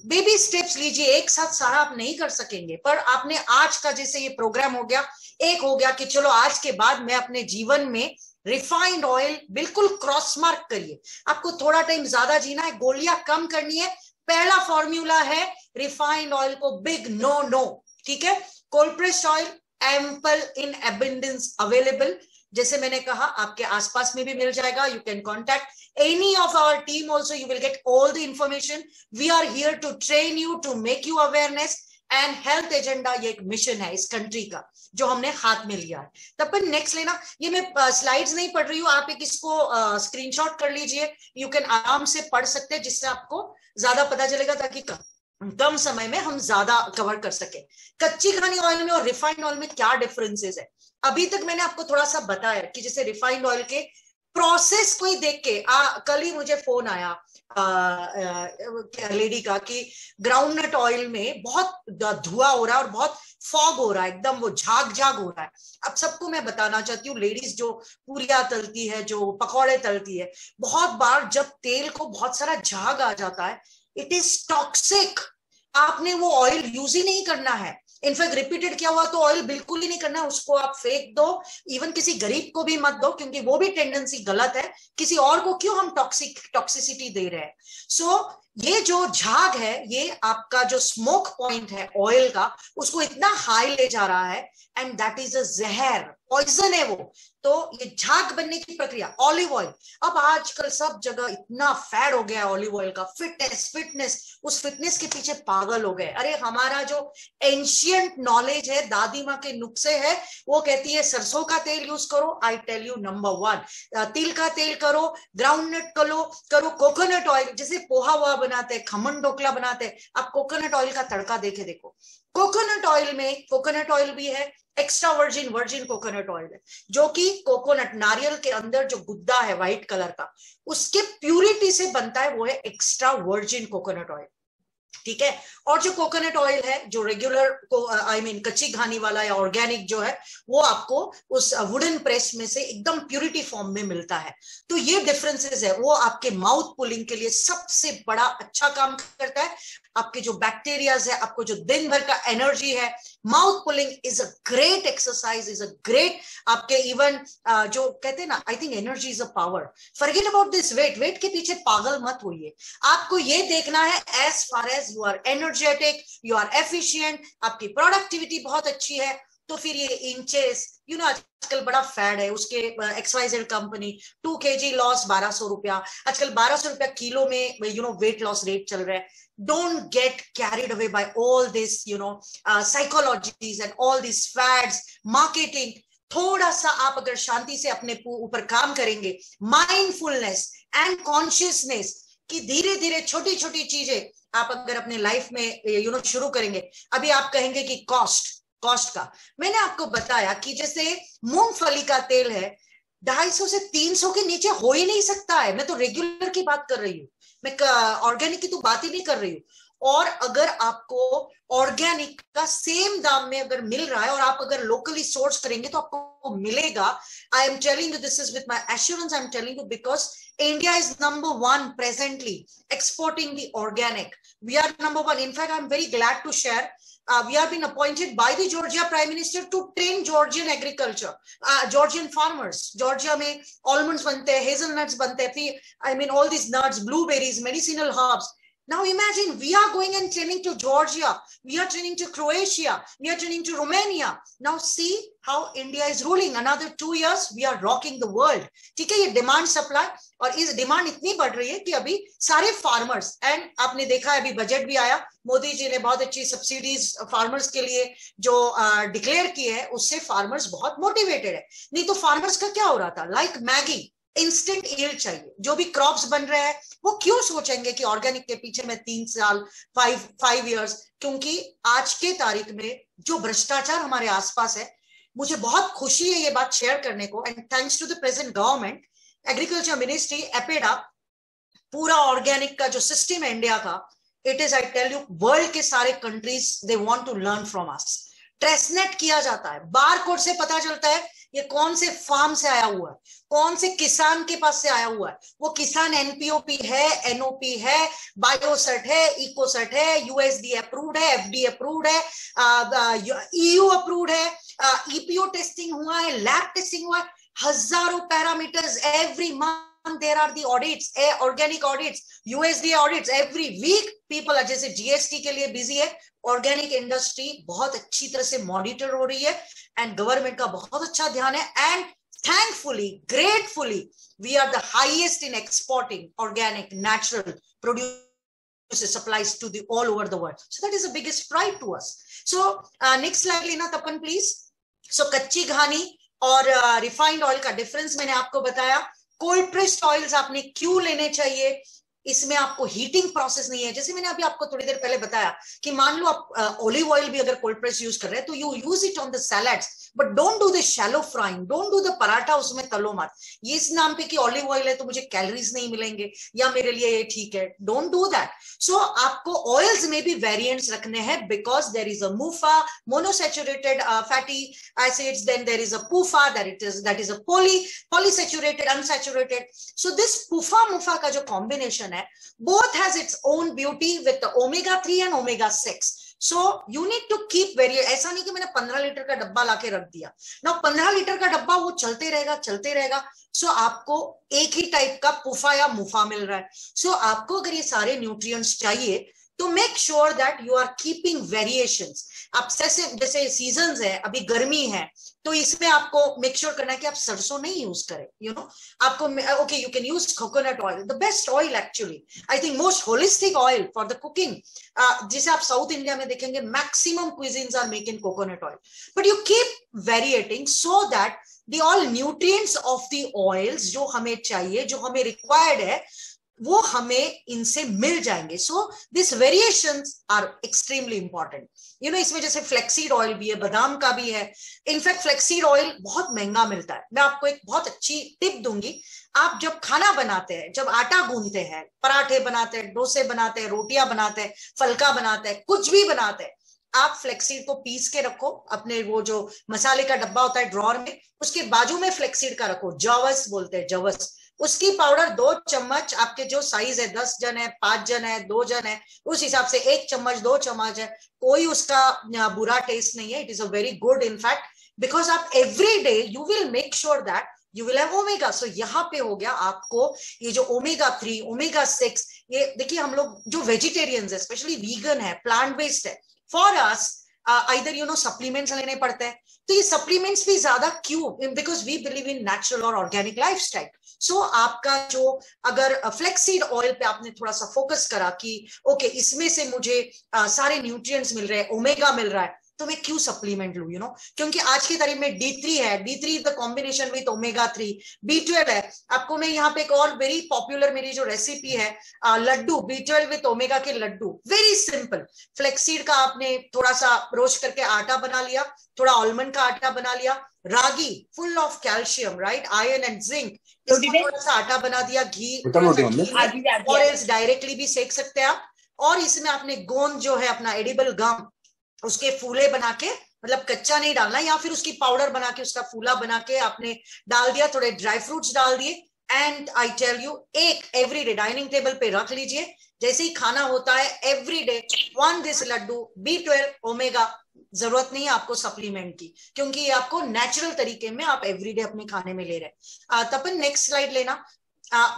बेबी स्टेप्स लीजिए, एक साथ सारा आप नहीं कर सकेंगे, पर आपने आज का जैसे ये प्रोग्राम हो गया, एक हो गया कि चलो आज के बाद मैं अपने जीवन में रिफाइंड ऑयल बिल्कुल क्रॉस मार्क करिए। आपको थोड़ा टाइम ज्यादा जीना है, गोलियां कम करनी है। पहला फॉर्मूला है रिफाइंड ऑयल को बिग नो नो, ठीक है। Cold pressed oil ample in abundance available, जैसे मैंने कहा आपके आसपास में भी मिल जाएगा। You can contact any of our team also, you will get all the information. We are here to train you, to make you awareness, and health agenda ये एक मिशन है इस कंट्री का जो हमने हाथ में लिया है। तब पर नेक्स्ट लेना, ये मैं स्लाइड्स नहीं पढ़ रही हूँ, आप एक इसको स्क्रीनशॉट कर लीजिए, यू कैन आराम से पढ़ सकते हैं, जिससे आपको ज्यादा पता चलेगा, ताकि कम समय में हम ज्यादा कवर कर सके। कच्ची घानी ऑयल में और रिफाइंड ऑयल में क्या डिफरेंसेस है, अभी तक मैंने आपको थोड़ा सा बताया कि जैसे रिफाइंड ऑयल के प्रोसेस को ही देख के, कल ही मुझे फोन आया लेडी का कि ग्राउंडनट ऑयल में बहुत धुआं हो रहा है और बहुत फॉग हो रहा है, एकदम वो झाग हो रहा है। अब सबको मैं बताना चाहती हूँ, लेडीज जो पूरियां तलती है, जो पकौड़े तलती है, बहुत बार जब तेल को बहुत सारा झाग आ जाता है, इट इज टॉक्सिक। आपने वो ऑयल यूज ही नहीं करना है। इनफैक्ट रिपीटेड किया हुआ तो ऑयल बिल्कुल ही नहीं करना है, उसको आप फेंक दो, इवन किसी गरीब को भी मत दो, क्योंकि वो भी टेंडेंसी गलत है। किसी और को क्यों हम टॉक्सिसिटी दे रहे हैं। सो ये जो झाग है, ये आपका जो स्मोक पॉइंट है ऑयल का, उसको इतना हाई ले जा रहा है, एंड दैट इज अ जहर, पॉइजन है वो। तो ये झाग बनने की प्रक्रिया, ऑलिव ऑयल, अब आजकल सब जगह इतना फैड हो गया है ऑलिव ऑयल का, फिटनेस, उस फिटनेस के पीछे पागल हो गए। अरे हमारा जो एंशियंट नॉलेज है, दादी माँ के नुस्खे है, वो कहती है सरसों का तेल यूज करो, आई टेल यू नंबर 1, तिल का तेल करो, ग्राउंडनट करो, कोकोनट ऑयल, जैसे पोहा वोहा बनाते हैं, खमन ढोकला बनाते हैं, आप कोकोनट ऑयल का तड़का देखो। कोकोनट ऑयल में कोकोनट ऑयल भी है, एक्स्ट्रा वर्जिन कोकोनट ऑयल है, जो कि कोकोनट, नारियल के अंदर जो गुद्दा है व्हाइट कलर का, उसके प्यूरिटी से बनता है, वो है एक्स्ट्रा वर्जिन कोकोनट ऑयल, ठीक है। और जो कोकोनट ऑयल है, जो रेगुलर कच्ची घानी वाला या ऑर्गेनिक जो है, वो आपको उस वुडन प्रेस में से एकदम प्यूरिटी फॉर्म में मिलता है। तो ये डिफरेंसेस है, वो आपके माउथ पुलिंग के लिए सबसे बड़ा अच्छा काम करता है। आपके जो बैक्टीरियाज है, आपको जो दिन भर का एनर्जी है, mouth pulling is a great exercise, is a great, आपके इवन जो कहते हैं ना, I think energy is a power. Forget about this weight के पीछे पागल मत होइए। आपको ये देखना है, as far as you are energetic, you are efficient, आपकी प्रोडक्टिविटी बहुत अच्छी है, तो फिर ये इंचेस, आजकल बड़ा फैड है उसके, XYZ कंपनी 2 kg लॉस 1200 रुपया, आजकल 1200 रुपया किलो में वेट लॉस रेट चल रहा है। Don't get carried away by all this, psychologies and all these fads, marketing. थोड़ा सा आप अगर शांति से अपने ऊपर काम करेंगे, माइंडफुलनेस एंड कॉन्शियसनेस की धीरे धीरे छोटी छोटी चीजें आप अगर अपने लाइफ में शुरू करेंगे। अभी आप कहेंगे कि कॉस्ट का मैंने आपको बताया कि जैसे मूंगफली का तेल है, 250 से 300 के नीचे हो ही नहीं सकता है। मैं तो रेगुलर की बात कर रही हूँ, मैं ऑर्गेनिक की तो बात ही नहीं कर रही हूँ। और अगर आपको ऑर्गेनिक का सेम दाम में अगर मिल रहा है और आप अगर लोकली सोर्स करेंगे तो आपको को मिलेगा. I am telling you, this is with my assurance, I am telling you, because India is number one presently exporting the organic. We are number one. In fact, I am very glad to share. We have been appointed by the Georgia Prime Minister to train Georgian agriculture, Georgian farmers. Georgia में almonds बनते हैं, hazelnuts बनते हैं, I mean all these nuts, blueberries, medicinal herbs. Now imagine we are going and training to Georgia, we are training to Croatia, we are training to Romania. Now see how India is ruling. Another 2 years, we are rocking the world. ठीक है, ये demand supply और इस demand इतनी बढ़ रही है कि अभी सारे farmers, and आपने देखा है अभी बजट भी आया, मोदी जी ने बहुत अच्छी सब्सिडीज फार्मर्स के लिए जो डिक्लेयर की है, उससे फार्मर्स बहुत मोटिवेटेड है. नहीं तो फार्मर्स का क्या हो रहा था, लाइक मैगी, इंस्टेंट यील्ड चाहिए. जो भी क्रॉप्स बन रहे हैं वो क्यों सोचेंगे कि ऑर्गेनिक के पीछे मैं 3 साल 5 इयर्स, क्योंकि आज के तारीख में जो भ्रष्टाचार हमारे आसपास है, मुझे बहुत खुशी है ये बात शेयर करने को. And thanks to the present government, agriculture ministry, APEDA, पूरा ऑर्गेनिक का जो सिस्टम है इंडिया का, it is, I tell you, world के सारे countries they want to learn from us. Tracenet किया जाता है, बार कोड से पता चलता है ये कौन से फार्म से आया हुआ है, कौन से किसान के पास से आया हुआ है. वो किसान एनपीओपी है, एनओपी है, बायोसर्ट है, इकोसर्ट है, यूएसडी अप्रूव्ड है, एफडी अप्रूव्ड है, ईयू अप्रूव्ड है, ईपीओ टेस्टिंग हुआ है, लैब टेस्टिंग हुआ है, हजारों parameters. Every month there are the audits, organic audits, USDA audits every week. People are, जैसे GST के लिए बिजी है, ऑर्गेनिक इंडस्ट्री बहुत अच्छी तरह से मॉनिटर हो रही है एंड गवर्नमेंट का बहुत अच्छा ध्यान है. And thankfully, gratefully, we are the highest in exporting organic, natural produce supplies to the all over the world. So that is the biggest pride to us. So next slide लेना तपन please. So कच्ची घानी और रिफाइंड ऑयल का डिफरेंस मैंने आपको बताया. कोल्ड प्रेस्ड ऑयल्स आपने क्यों लेने चाहिए, इसमें आपको हीटिंग प्रोसेस नहीं है. जैसे मैंने अभी आपको थोड़ी देर पहले बताया कि मान लो आप ऑलिव ऑयल भी अगर कोल्ड प्रेस यूज कर रहे हैं तो you use it on the salads, but don't do the shallow frying, don't do the paratha उसमें तलो मत. ये इस नाम पे कि ऑलिव ऑयल है तो मुझे कैलोरीज नहीं मिलेंगे या मेरे लिए ये ठीक है, डोंट डू दैट. सो आपको ऑयल्स में भी वेरिएंट्स रखने हैं, because there is a MUFA, monounsaturated fatty acids, then there is a PUFA, that is a polyunsaturated, unsaturated. So this PUFA MUFA का जो कॉम्बिनेशन है, both has its own beauty with the omega-3 and omega-6. So you need to keep very, ऐसा नहीं कि मैंने 15 लीटर का डब्बा लाके रख दिया ना, 15 लीटर का डब्बा वो चलते रहेगा. सो आपको एक ही टाइप का पुफा या मुफा मिल रहा है. सो आपको अगर ये सारे न्यूट्रिएंट्स चाहिए तो make sure that you are keeping variations. आप जैसे सीजन्स है, अभी गर्मी है, तो इसमें आपको मेक श्योर करना है कि आप सरसों नहीं यूज करें. यू नो, आपको okay, you can use coconut oil, the best oil actually, I think most holistic oil for the cooking. जिसे आप साउथ इंडिया में देखेंगे maximum cuisines are make in coconut oil, but you keep variating so that the all nutrients of the oils जो हमें चाहिए, जो हमें रिक्वायर्ड है, वो हमें इनसे मिल जाएंगे. So this variations are extremely important. You know, इसमें जैसे फ्लेक्सीड ऑयल भी है, बादाम का भी है. इनफैक्ट फ्लेक्सीड ऑयल बहुत महंगा मिलता है. मैं आपको एक बहुत अच्छी टिप दूंगी. आप जब खाना बनाते हैं, जब आटा गूंथते हैं, पराठे बनाते हैं, डोसे बनाते हैं, रोटियां बनाते हैं, फलका बनाते हैं, कुछ भी बनाते हैं, आप फ्लेक्सीड को पीस के रखो अपने वो जो मसाले का डब्बा होता है ड्रॉर में, उसके बाजू में फ्लेक्सीड का रखो. जवस बोलते हैं, जवस. उसकी पाउडर 2 चम्मच, आपके जो साइज है, 10 जन है, 5 जन है, 2 जन है, उस हिसाब से 1 चम्मच 2 चम्मच है. कोई उसका बुरा टेस्ट नहीं है. It is a very good in fact, because आप every day you will make sure that you will have omega. So यहाँ पे हो गया आपको ये जो omega-3, omega-6. ये देखिए, हम लोग जो वेजिटेरियंस है, स्पेशली वीगन है, प्लांट बेस्ड है, for us either you know supplements लेने पड़ते हैं. तो ये सप्लीमेंट्स भी ज्यादा क्यों? Because we believe in natural और ऑर्गेनिक लाइफस्टाइल. सो आपका जो अगर फ्लेक्सीड ऑयल पे आपने थोड़ा सा फोकस करा कि ओके, इसमें से मुझे सारे न्यूट्रिएंट्स मिल रहे हैं, ओमेगा मिल रहा है, तो मैं क्यों सप्लीमेंट लूं, यू नो? क्योंकि आज की तारीख में D3 है, D3 the combination with omega-3, B12 है. आपको मैं यहाँ पे एक और वेरी पॉपुलर मेरी जो रेसिपी है, लड्डू, B12 विद ओमेगा के लड्डू, वेरी सिंपल. फ्लेक्सीड का आपने थोड़ा सा रोस्ट करके आटा बना लिया, थोड़ा आलमंड का आटा बना लिया, ragi full of calcium, right, iron and zinc, थोड़ा सा आटा बना दिया, घी, और डायरेक्टली भी सेक सकते हैं आप. और इसमें आपने गोंद जो है अपना एडिबल गम, उसके फूले बना के मतलब कच्चा नहीं डालना, या फिर उसकी पाउडर बना के उसका फूला बना के आपने डाल दिया, थोड़े ड्राई फ्रूट्स डाल दिए, एंड आई टेल यू एक एवरीडे डाइनिंग टेबल पे रख लीजिए। जैसे ही खाना होता है everyday 1 this Laddu, B12 omega, जरूरत नहीं है आपको सप्लीमेंट की, क्योंकि ये आपको नेचुरल तरीके में आप एवरीडे अपने खाने में ले रहे। तपन नेक्स्ट स्लाइड लेना।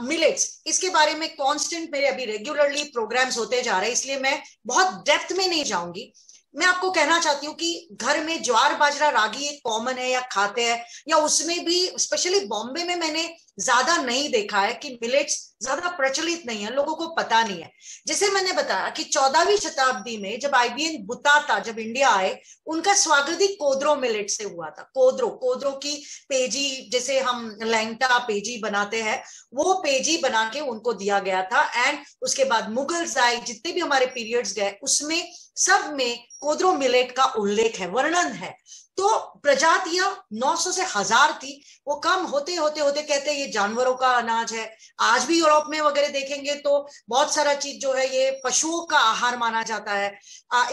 मिलेट्स, इसके बारे में कांस्टेंट मेरे अभी रेगुलरली प्रोग्राम्स होते जा रहे हैं, इसलिए मैं बहुत डेप्थ में नहीं जाऊंगी। मैं आपको कहना चाहती हूँ कि घर में ज्वार बाजरा रागी एक कॉमन है या खाते हैं, या उसमें भी स्पेशली बॉम्बे में मैंने ज्यादा नहीं देखा है कि मिलेट्स ज्यादा प्रचलित नहीं है, लोगों को पता नहीं है। जैसे मैंने बताया कि 14वीं शताब्दी में जब IBN बुताता जब इंडिया आए, उनका स्वागत ही कोदरो मिलेट से हुआ था। कोदरो की पेजी, जैसे हम लैंगटा पेजी बनाते हैं, वो पेजी बना के उनको दिया गया था। एंड उसके बाद मुगल्स आए, जितने भी हमारे पीरियड्स गए उसमें सब में कोदरो मिलेट का उल्लेख है, वर्णन है। तो प्रजातियां 900 से 1000 थी, वो कम होते होते होते कहते हैं ये जानवरों का अनाज है। आज भी यूरोप में वगैरह देखेंगे तो बहुत सारा चीज जो है ये पशुओं का आहार माना जाता है।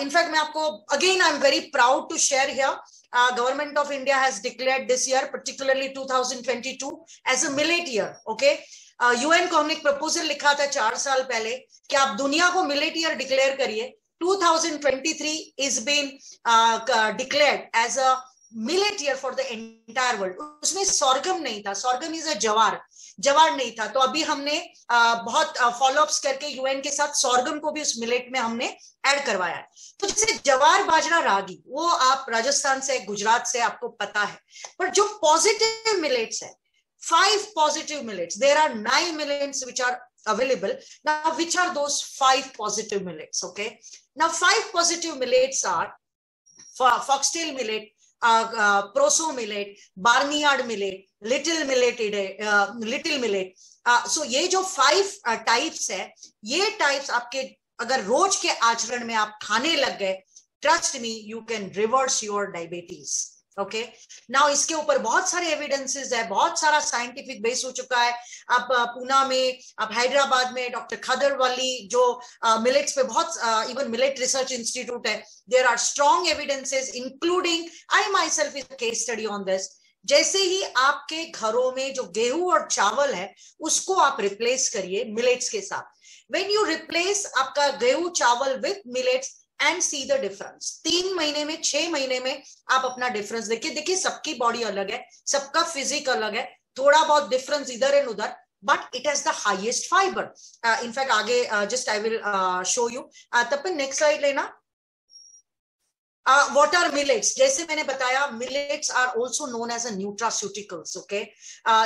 इनफैक्ट मैं आपको again I am very proud to share here, government of India has declared this year particularly 2022 as a millet year. Okay, UN को हमने एक प्रपोजल लिखा था 4 साल पहले कि आप दुनिया को मिलेट ईयर डिक्लेयर करिए। 2023 is been declared as a millet year for the entire world। उसमें sorghum नहीं था, sorghum is a जवार नहीं था। तो अभी हमने बहुत फॉलोअप्स करके UN के साथ sorghum को भी उस मिलेट में हमने ऐड करवाया है। तो जैसे जवार बाजरा रागी, वो आप राजस्थान से गुजरात से आपको पता है, पर जो पॉजिटिव मिलेट्स है, 5 positive millets, there are 9 millets which are available. Now which are those 5 positive millets? Okay, now 5 positive millets are foxtail millet, proso millet, barnyard millet, little millet। So ये जो 5 types है, ये types आपके अगर रोज के आचरण में आप खाने लग गए, trust me, you can reverse your diabetes। Okay, now इसके ऊपर बहुत सारे एविडेंसेस है, बहुत सारा साइंटिफिक बेस हो चुका है। आप पूना में, आप हैदराबाद में डॉक्टर खदर वाली जो मिलेट्स पे बहुत इवन मिलेट रिसर्च इंस्टीट्यूट है, there are strong evidences including I myself is case study on this. जैसे ही आपके घरों में जो गेहूं और चावल है उसको आप रिप्लेस करिए मिलेट्स के साथ। व्हेन यू रिप्लेस आपका गेहूं चावल with millets and see the difference, 3 महीने में 6 महीने में आप अपना डिफरेंस देखिए सबकी बॉडी अलग है, सबका फिजिक अलग है, थोड़ा बहुत डिफरेंस इधर एंड उधर, but it has the highest fibre. In fact आगे just I will show you. तब नेक्स्ट स्लाइड लेना। What are millets? जैसे मैंने बताया, millets are also known as a nutraceuticals। Okay,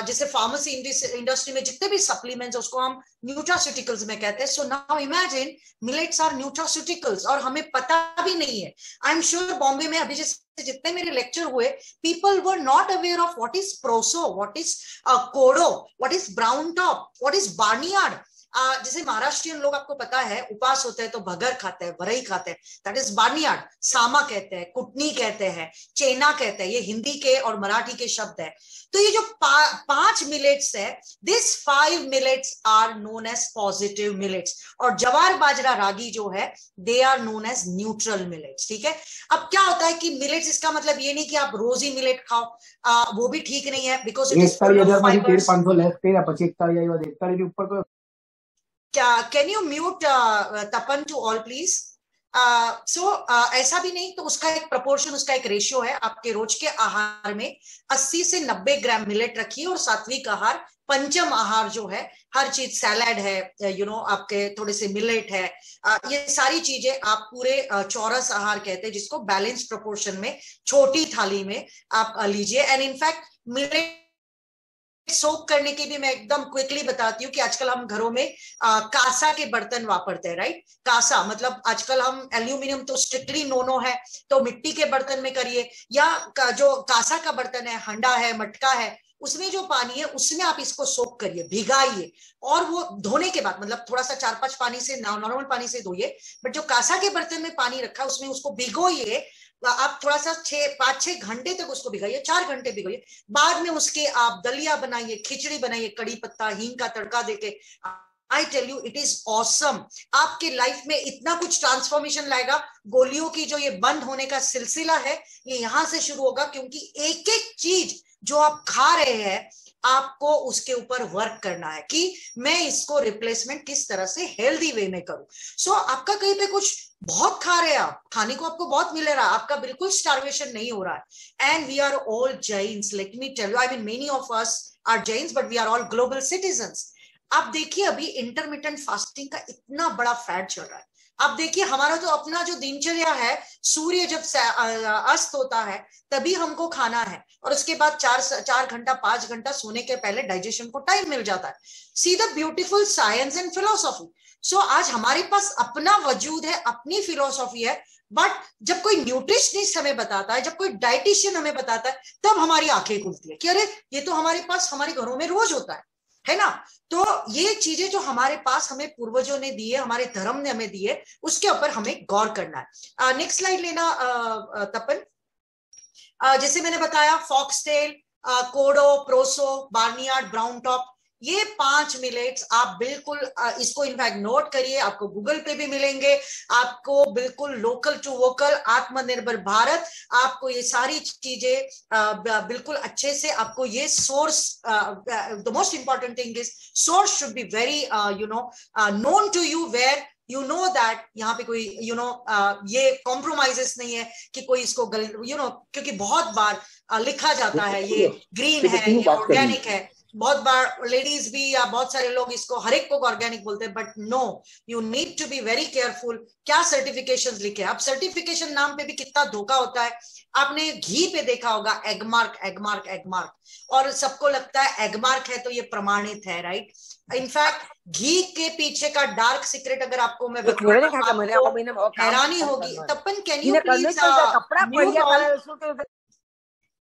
जैसे फार्मेसी इंडस्ट्री में जितने भी सप्लीमेंट्स उसको हम न्यूट्रास्यूटिकल्स में कहते हैं। So now imagine millets are nutraceuticals और हमें पता भी नहीं है। आई एम श्योर बॉम्बे में अभी जैसे जितने मेरे लेक्चर हुए, people were not aware of what is proso, what is kodo, what is brown top, what is barnyard. जैसे महाराष्ट्रियन लोग आपको पता है उपास होते हैं तो भगर खाते हैं, वरई खाते हैं, दैट इज बार्नियार्ड। सामा कहते हैं, कुटनी कहते हैं, चेना कहते हैं, ये हिंदी के और मराठी के शब्द है। तो ये जो 5 मिलेट्स है, this 5 millets are known as positive millets, और जवार बाजरा रागी जो है they are known as neutral millets. ठीक है, अब क्या होता है कि मिलेट्स, इसका मतलब ये नहीं कि आप रोज ही मिलेट खाओ, वो भी ठीक नहीं है, because it is full of fibres. Can you mute Tapan to all please? ऐसा भी नहीं तो उसका एक प्रपोर्शन, उसका एक रेशियो है। आपके रोज के आहार में 80 से 90 ग्राम मिलेट रखिए, और सात्विक आहार, पंचम आहार जो है, हर चीज सैलड है, आपके थोड़े से मिलेट है, ये सारी चीजें आप पूरे चौरस आहार कहते हैं, जिसको बैलेंस प्रोपोर्शन में छोटी थाली में आप लीजिए। एंड इनफैक्ट मिलेट सोक करने की भी मैं एकदम क्विकली बताती हूँ कि आजकल हम घरों में कासा के बर्तन वापरते हैं, राइट। कासा मतलब आजकल हम एल्यूमिनियम तो स्ट्रिक्टली नो है, तो मिट्टी के बर्तन में करिए, या जो कासा का बर्तन है, हंडा है, मटका है, उसमें जो पानी है उसमें आप इसको सोक करिए, भिगाइए, और वो धोने के बाद मतलब थोड़ा सा 4-5 पानी से, नॉर्मल पानी से धोइए, बट जो कासा के बर्तन में पानी रखा है उसमें उसको भिगोइए। आप थोड़ा सा 5-6 घंटे तक उसको भिगाइए, 4 घंटे भिगोइए। बाद में उसके आप दलिया बनाइए, खिचड़ी बनाइए, कड़ी पत्ता हींग का तड़का देके I tell you it is awesome. आपके लाइफ में इतना कुछ ट्रांसफॉर्मेशन लाएगा। गोलियों की जो ये बंद होने का सिलसिला है ये यहां से शुरू होगा, क्योंकि एक एक चीज जो आप खा रहे हैं आपको उसके ऊपर वर्क करना है कि मैं इसको रिप्लेसमेंट किस तरह से हेल्दी वे में करूं। सो आपका कहीं पे कुछ बहुत खा रहे हैं, आप खाने को आपको बहुत मिल रहा है, आपका बिल्कुल स्टार्वेशन नहीं हो रहा है। And we are all Jains, let me tell you, I mean many of us are Jains but we are all global citizens. आप देखिए अभी इंटरमिटेंट फास्टिंग का इतना बड़ा फैड चल रहा है। आप देखिए हमारा तो अपना जो दिनचर्या है, सूर्य जब अस्त होता है तभी हमको खाना है और उसके बाद 4 घंटा 5 घंटा सोने के पहले डाइजेशन को टाइम मिल जाता है। See the beautiful science and philosophy. So आज हमारे पास अपना वजूद है, अपनी फिलोसॉफी है, बट जब कोई न्यूट्रिशनिस्ट हमें बताता है, जब कोई डाइटिशियन हमें बताता है, तब हमारी आंखें खुलती है कि अरे ये तो हमारे पास हमारे घरों में रोज होता है ना। तो ये चीजें जो हमारे पास हमें पूर्वजों ने दी है, हमारे धर्म ने हमें दी है, उसके ऊपर हमें गौर करना है। नेक्स्ट स्लाइड लेना तपन। जैसे मैंने बताया फॉक्सटेल, कोडो, प्रोसो, बार्नियार्ड, ब्राउन टॉप, ये 5 मिलेट्स आप बिल्कुल इसको इनफैक्ट नोट करिए, आपको गूगल पे भी मिलेंगे। आपको बिल्कुल लोकल टू वोकल, आत्मनिर्भर भारत, आपको ये सारी चीजें बिल्कुल अच्छे से आपको ये source, the most important thing is source should be very known to you, where you know that यहाँ पे कोई ये कॉम्प्रोमाइजेस नहीं है कि कोई इसको क्योंकि बहुत बार लिखा जाता है ये ग्रीन है, ये ऑर्गेनिक है। बहुत बार लेडीज भी या बहुत सारे लोग इसको हर एक को ऑर्गेनिक बोलते हैं, but no, you need to be very careful क्या सर्टिफिकेशंस लिखे। अब सर्टिफिकेशन नाम पे भी कितना धोखा होता है। आपने घी पे देखा होगा एगमार्क एगमार्क एगमार्क, और सबको लगता है एगमार्क है तो ये प्रमाणित है, राइट। इनफैक्ट घी के पीछे का डार्क सीक्रेट अगर आपको मैं बताऊं, हैरानी होगी। Tapan can you please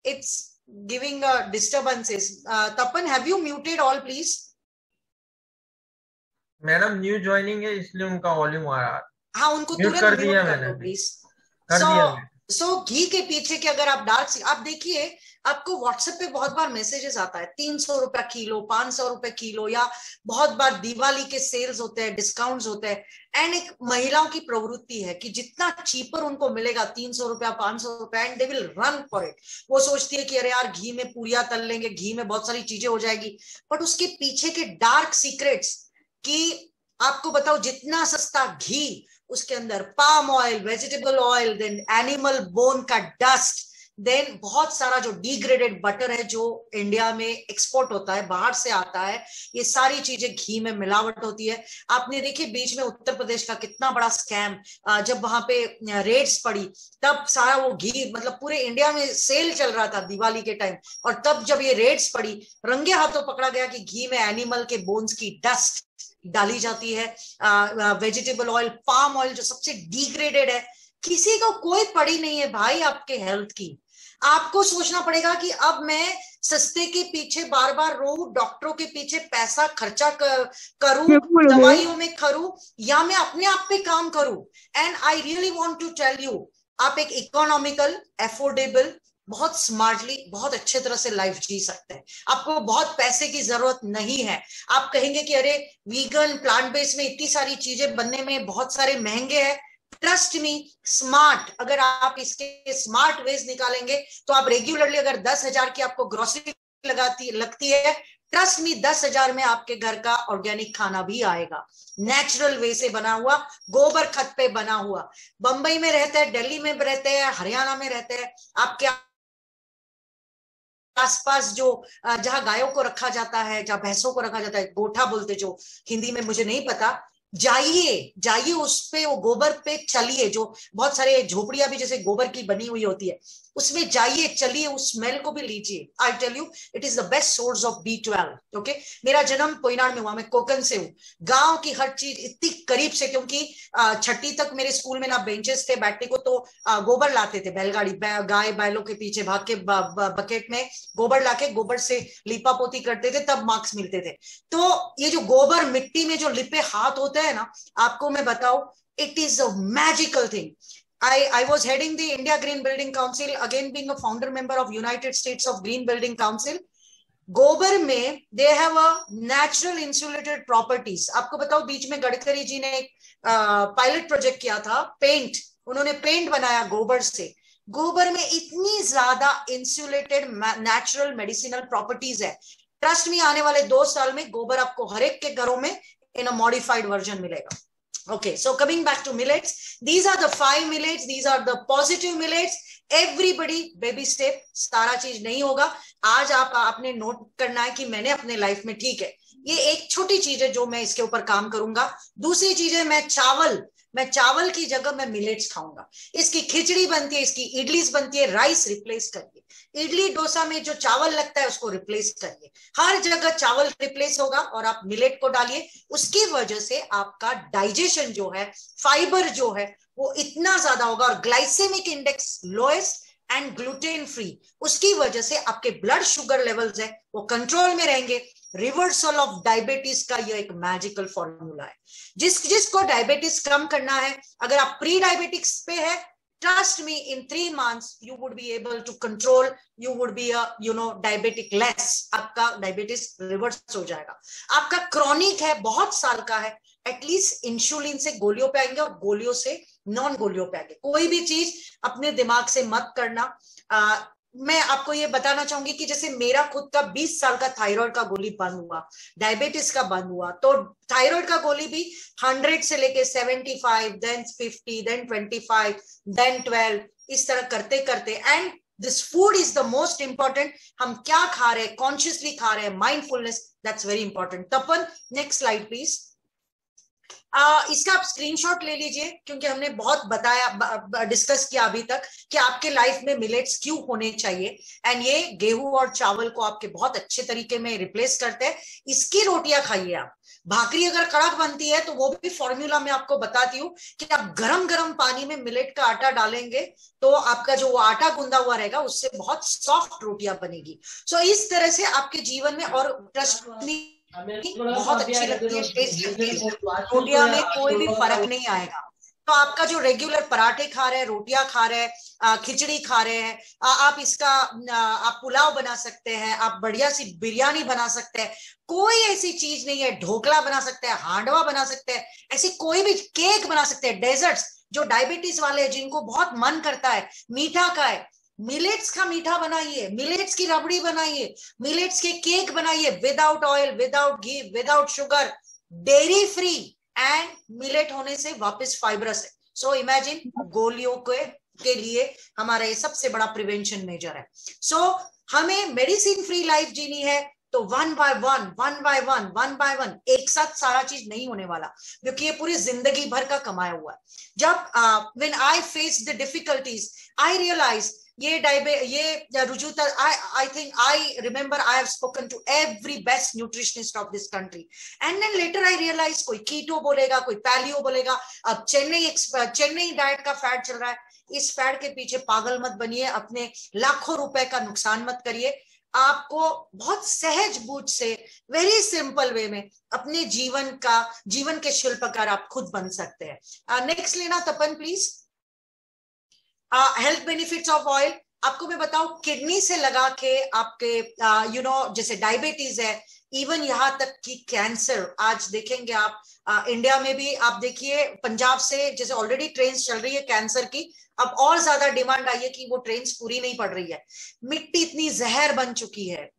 it's giving disturbances. Tapan, have you muted all please? Madam new joining है इसलिए उनका वॉल्यूम आ रहा है। हाँ, उनको तुरंत कर दिया कर मैंने दो प्लीज। कर दिया। सो घी के पीछे के अगर आप डार्क, आप देखिए आपको व्हाट्सएप पे बहुत बार मैसेजेस आता है 300 रुपया किलो, 500 रुपए किलो, या बहुत बार दिवाली के सेल्स होते हैं, डिस्काउंट्स होते हैं। एंड एक महिलाओं की प्रवृत्ति है कि जितना चीपर उनको मिलेगा 300 रुपया 500 रुपया, and they will run for it. वो सोचती है कि अरे यार घी में पूरियां तल लेंगे, घी में बहुत सारी चीजें हो जाएगी, बट उसके पीछे के डार्क सीक्रेट्स कि आपको बताओ जितना सस्ता घी, उसके अंदर palm oil, vegetable oil, then animal bone का डस्ट, देन बहुत सारा जो डिग्रेडेड बटर है जो इंडिया में एक्सपोर्ट होता है, बाहर से आता है, ये सारी चीजें घी में मिलावट होती है। आपने देखिए बीच में उत्तर प्रदेश का कितना बड़ा स्कैम, जब वहां पे रेड्स पड़ी तब सारा वो घी, मतलब पूरे इंडिया में सेल चल रहा था दिवाली के टाइम, और तब जब ये रेड्स पड़ी रंगे हाथों पकड़ा गया कि घी में एनिमल के बोन्स की डस्ट डाली जाती है, वेजिटेबल ऑयल, पाम ऑयल जो सबसे डिग्रेडेड है। किसी को कोई पड़ी नहीं है भाई आपके हेल्थ की। आपको सोचना पड़ेगा कि अब मैं सस्ते के पीछे बार बार रो, डॉक्टरों के पीछे पैसा खर्चा करूं, दवाइयों में करूं, या मैं अपने आप पे काम करूं। And I really want to tell you, आप एक इकोनॉमिकल, एफोर्डेबल, बहुत स्मार्टली, बहुत अच्छे तरह से लाइफ जी सकते हैं। आपको बहुत पैसे की जरूरत नहीं है। आप कहेंगे कि अरे वीगन, प्लांट बेस्ड में इतनी सारी चीजें बनने में बहुत सारे महंगे हैं। ट्रस्ट मी, स्मार्ट, अगर आप इसके स्मार्ट वेज निकालेंगे तो आप रेगुलरली अगर 10,000 की आपको ग्रोसरी लगती है, ट्रस्ट मी 10,000 में आपके घर का ऑर्गेनिक खाना भी आएगा, नेचुरल वे से बना हुआ, गोबर खत पे बना हुआ। बंबई में रहते हैं, दिल्ली में रहते हैं, हरियाणा में रहते हैं, आपके आसपास जो जहां गायों को रखा जाता है, जहां भैंसों को रखा जाता है, गोठा बोलते जो हिंदी में, मुझे नहीं पता, जाइए उस पे, वो गोबर पे चलिए। जो बहुत सारे झोपड़ियां भी जैसे गोबर की बनी हुई होती है, उसमें जाइए, चलिए, उस स्मेल को भी लीजिए। I tell you it is the best source of B12। Okay, मेरा जन्म कोयनाड में हुआ, मैं कोकन से हूँ। गांव की हर चीज इतनी करीब से, क्योंकि 6ठी तक मेरे स्कूल में ना बेंचेस थे बैठने को, तो गोबर लाते थे, बैलगाड़ी, गाय बैलों के पीछे भाग के बकेट में गोबर लाके गोबर से लिपा पोती करते थे, तब मार्क्स मिलते थे। तो ये जो गोबर मिट्टी में जो लिपे हाथ होते हैं ना, आपको मैं बताऊं, it is a magical thing. I was heading the India Green Building Council, again being a founder member of United States of Green Building Council. गोबर में they have a natural insulated properties. आपको बताओ, बीच में गडकरी जी ने एक पायलट प्रोजेक्ट किया था, पेंट, उन्होंने पेंट बनाया गोबर से। गोबर में इतनी ज्यादा इंसुलेटेड नेचुरल मेडिसिनल प्रॉपर्टीज है। ट्रस्ट में आने वाले 2 साल में गोबर आपको हर एक के घरों में इन अ मॉडिफाइड वर्जन मिलेगा। Okay, so coming back to millets, these are the 5 millets, these are the positive millets. Everybody baby step, सारा चीज नहीं होगा। आज आपने नोट करना है कि मैंने अपने लाइफ में, ठीक है, ये एक छोटी चीज है जो मैं इसके ऊपर काम करूंगा। दूसरी चीज है, मैं चावल की जगह मैं मिलेट्स खाऊंगा। इसकी खिचड़ी बनती है, इसकी इडलीस बनती है, राइस रिप्लेस करिए। इडली डोसा में जो चावल लगता है उसको रिप्लेस करिए। हर जगह चावल रिप्लेस होगा और आप मिलेट को डालिए। उसकी वजह से आपका डाइजेशन जो है, फाइबर जो है वो इतना ज्यादा होगा, और glycemic index lowest and gluten free. उसकी वजह से आपके ब्लड शुगर लेवल्स है वो कंट्रोल में रहेंगे। रिवर्सल ऑफ डायबिटीज का ये एक मैजिकल फॉर्मूला है। जिसको डायबिटीज कम करना है, अगर आप प्री डायबिटिक्स पे है, trust me, in 3 months you would be able to control, you would be a diabetic less, आपका डायबिटीज रिवर्स हो जाएगा। आपका क्रॉनिक है, बहुत साल का है, एटलीस्ट इंसुलिन से गोलियों पे आएंगे और गोलियों से नॉन गोलियों पे आएंगे। कोई भी चीज अपने दिमाग से मत करना। मैं आपको ये बताना चाहूंगी कि जैसे मेरा खुद का 20 साल का थायराइड का गोली बंद हुआ, डायबिटीज का बंद हुआ, तो थायराइड का गोली भी 100 से लेके 75, देन 50, देन 25, देन 12, इस तरह करते करते, and this food is the most important. हम क्या खा रहे हैं, कॉन्शियसली खा रहे हैं, mindfulness, that's very important. Tapan, next slide please. इसका आप स्क्रीनशॉट ले लीजिए, क्योंकि हमने बहुत बताया, डिस्कस किया अभी तक कि आपके लाइफ में मिलेट्स क्यों होने चाहिए, एंड ये गेहूं और चावल को आपके बहुत अच्छे तरीके में रिप्लेस करते हैं। इसकी रोटियां खाइए आप। भाकरी अगर कड़क बनती है तो वो भी फॉर्मूला मैं आपको बताती हूँ कि आप गरम गरम पानी में मिलेट का आटा डालेंगे तो आपका जो वो आटा गूंदा हुआ रहेगा उससे बहुत सॉफ्ट रोटियां बनेगी। सो इस तरह से आपके जीवन में, और ट्रस्ट बहुत अच्छी लगती है, टेस्ट लगती है, रोटियां में कोई भी फर्क नहीं आएगा। तो आपका जो रेगुलर पराठे खा रहे हैं, रोटियां खा रहे हैं, खिचड़ी खा रहे हैं, आप इसका आप पुलाव बना सकते हैं, आप बढ़िया सी बिरयानी बना सकते हैं। कोई ऐसी चीज नहीं है, ढोकला बना सकते हैं, हांडवा बना सकते हैं, ऐसी कोई भी केक बना सकते हैं। डेजर्ट्स, जो डायबिटीज वाले हैं जिनको बहुत मन करता है मीठा का है, मिलेट्स का मीठा बनाइए, मिलेट्स की रबड़ी बनाइए, मिलेट्स के केक बनाइए, without oil, without ghee, without sugar, dairy free, and millet होने से वापस फाइब्रस है। सो इमेजिन, गोलियों के लिए हमारा ये सबसे बड़ा प्रिवेंशन मेजर है। सो हमें मेडिसिन फ्री लाइफ जीनी है तो वन बाय वन, एक साथ सारा चीज नहीं होने वाला, क्योंकि ये पूरी जिंदगी भर का कमाया हुआ है। जब when I face the difficulties, I realise ये Rujuta, I think I remember I have spoken to every best nutritionist of this country, and then later I realized कोई कीटो बोलेगा, कोई पैलियो बोलेगा। अब चेन्नई डाइट का फैड चल रहा है। इस फैड के पीछे पागल मत बनिए, अपने लाखों रुपए का नुकसान मत करिए। आपको बहुत सहज बूझ से, वेरी सिंपल वे में अपने जीवन के शिल्पकार आप खुद बन सकते हैं। नेक्स्ट लेना Tapan please. Health benefits of oil, आपको मैं बताऊं, किडनी से लगा के आपके जैसे डायबिटीज है, इवन यहाँ तक कि कैंसर। आज देखेंगे आप इंडिया में भी, आप देखिए पंजाब से जैसे ऑलरेडी ट्रेन्स चल रही है कैंसर की, अब और ज्यादा डिमांड आई है कि वो ट्रेन्स पूरी नहीं पड़ रही है। मिट्टी इतनी जहर बन चुकी है,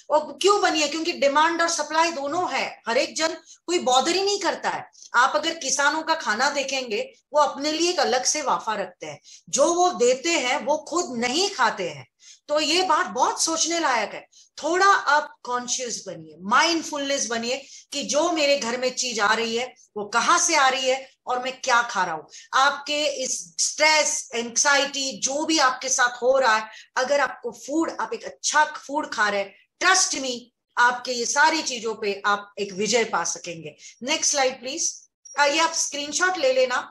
और क्यों बनी है? क्योंकि डिमांड और सप्लाई दोनों है, हर एक जन कोई बॉदर ही नहीं करता है। आप अगर किसानों का खाना देखेंगे, वो अपने लिए एक अलग से वाफा रखते हैं, जो वो देते हैं वो खुद नहीं खाते हैं। तो ये बात बहुत सोचने लायक है। थोड़ा आप कॉन्शियस बनिए, माइंडफुलनेस बनिए कि जो मेरे घर में चीज आ रही है वो कहाँ से आ रही है और मैं क्या खा रहा हूं। आपके इस स्ट्रेस, एंग्जाइटी, जो भी आपके साथ हो रहा है, अगर आपको आप एक अच्छा फूड खा रहे हैं, ट्रस्ट मी, आपके ये सारी चीजों पे आप एक विजय पा सकेंगे। Next slide please. ये आप स्क्रीनशॉट ले लेना।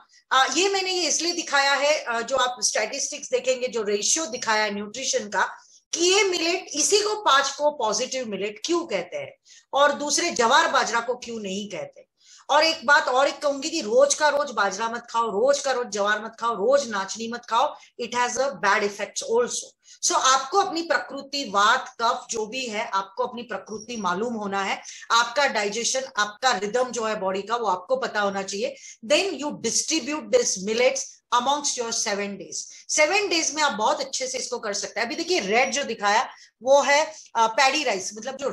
ये मैंने ये इसलिए दिखाया है, जो आप स्टैटिस्टिक्स देखेंगे, जो रेशियो दिखाया है न्यूट्रिशन का, कि ये मिलेट, इसी को 5 को पॉजिटिव मिलेट क्यों कहते हैं और दूसरे जवार बाजरा को क्यों नहीं कहते। और एक बात और एक कहूंगी कि रोज का रोज बाजरा मत खाओ, रोज का रोज जवार मत खाओ, रोज नाचनी मत खाओ, it has a bad effects also. So आपको अपनी प्रकृति, वात कफ जो भी है, आपको अपनी प्रकृति मालूम होना है, आपका डाइजेशन, आपका रिदम जो है बॉडी का वो आपको पता होना चाहिए। Then you distribute this millets amongst your 7 days। 7 days में आप बहुत अच्छे से इसको कर सकते हैं। अभी देखिए रेड जो दिखाया वो है पैडी राइस, मतलब जो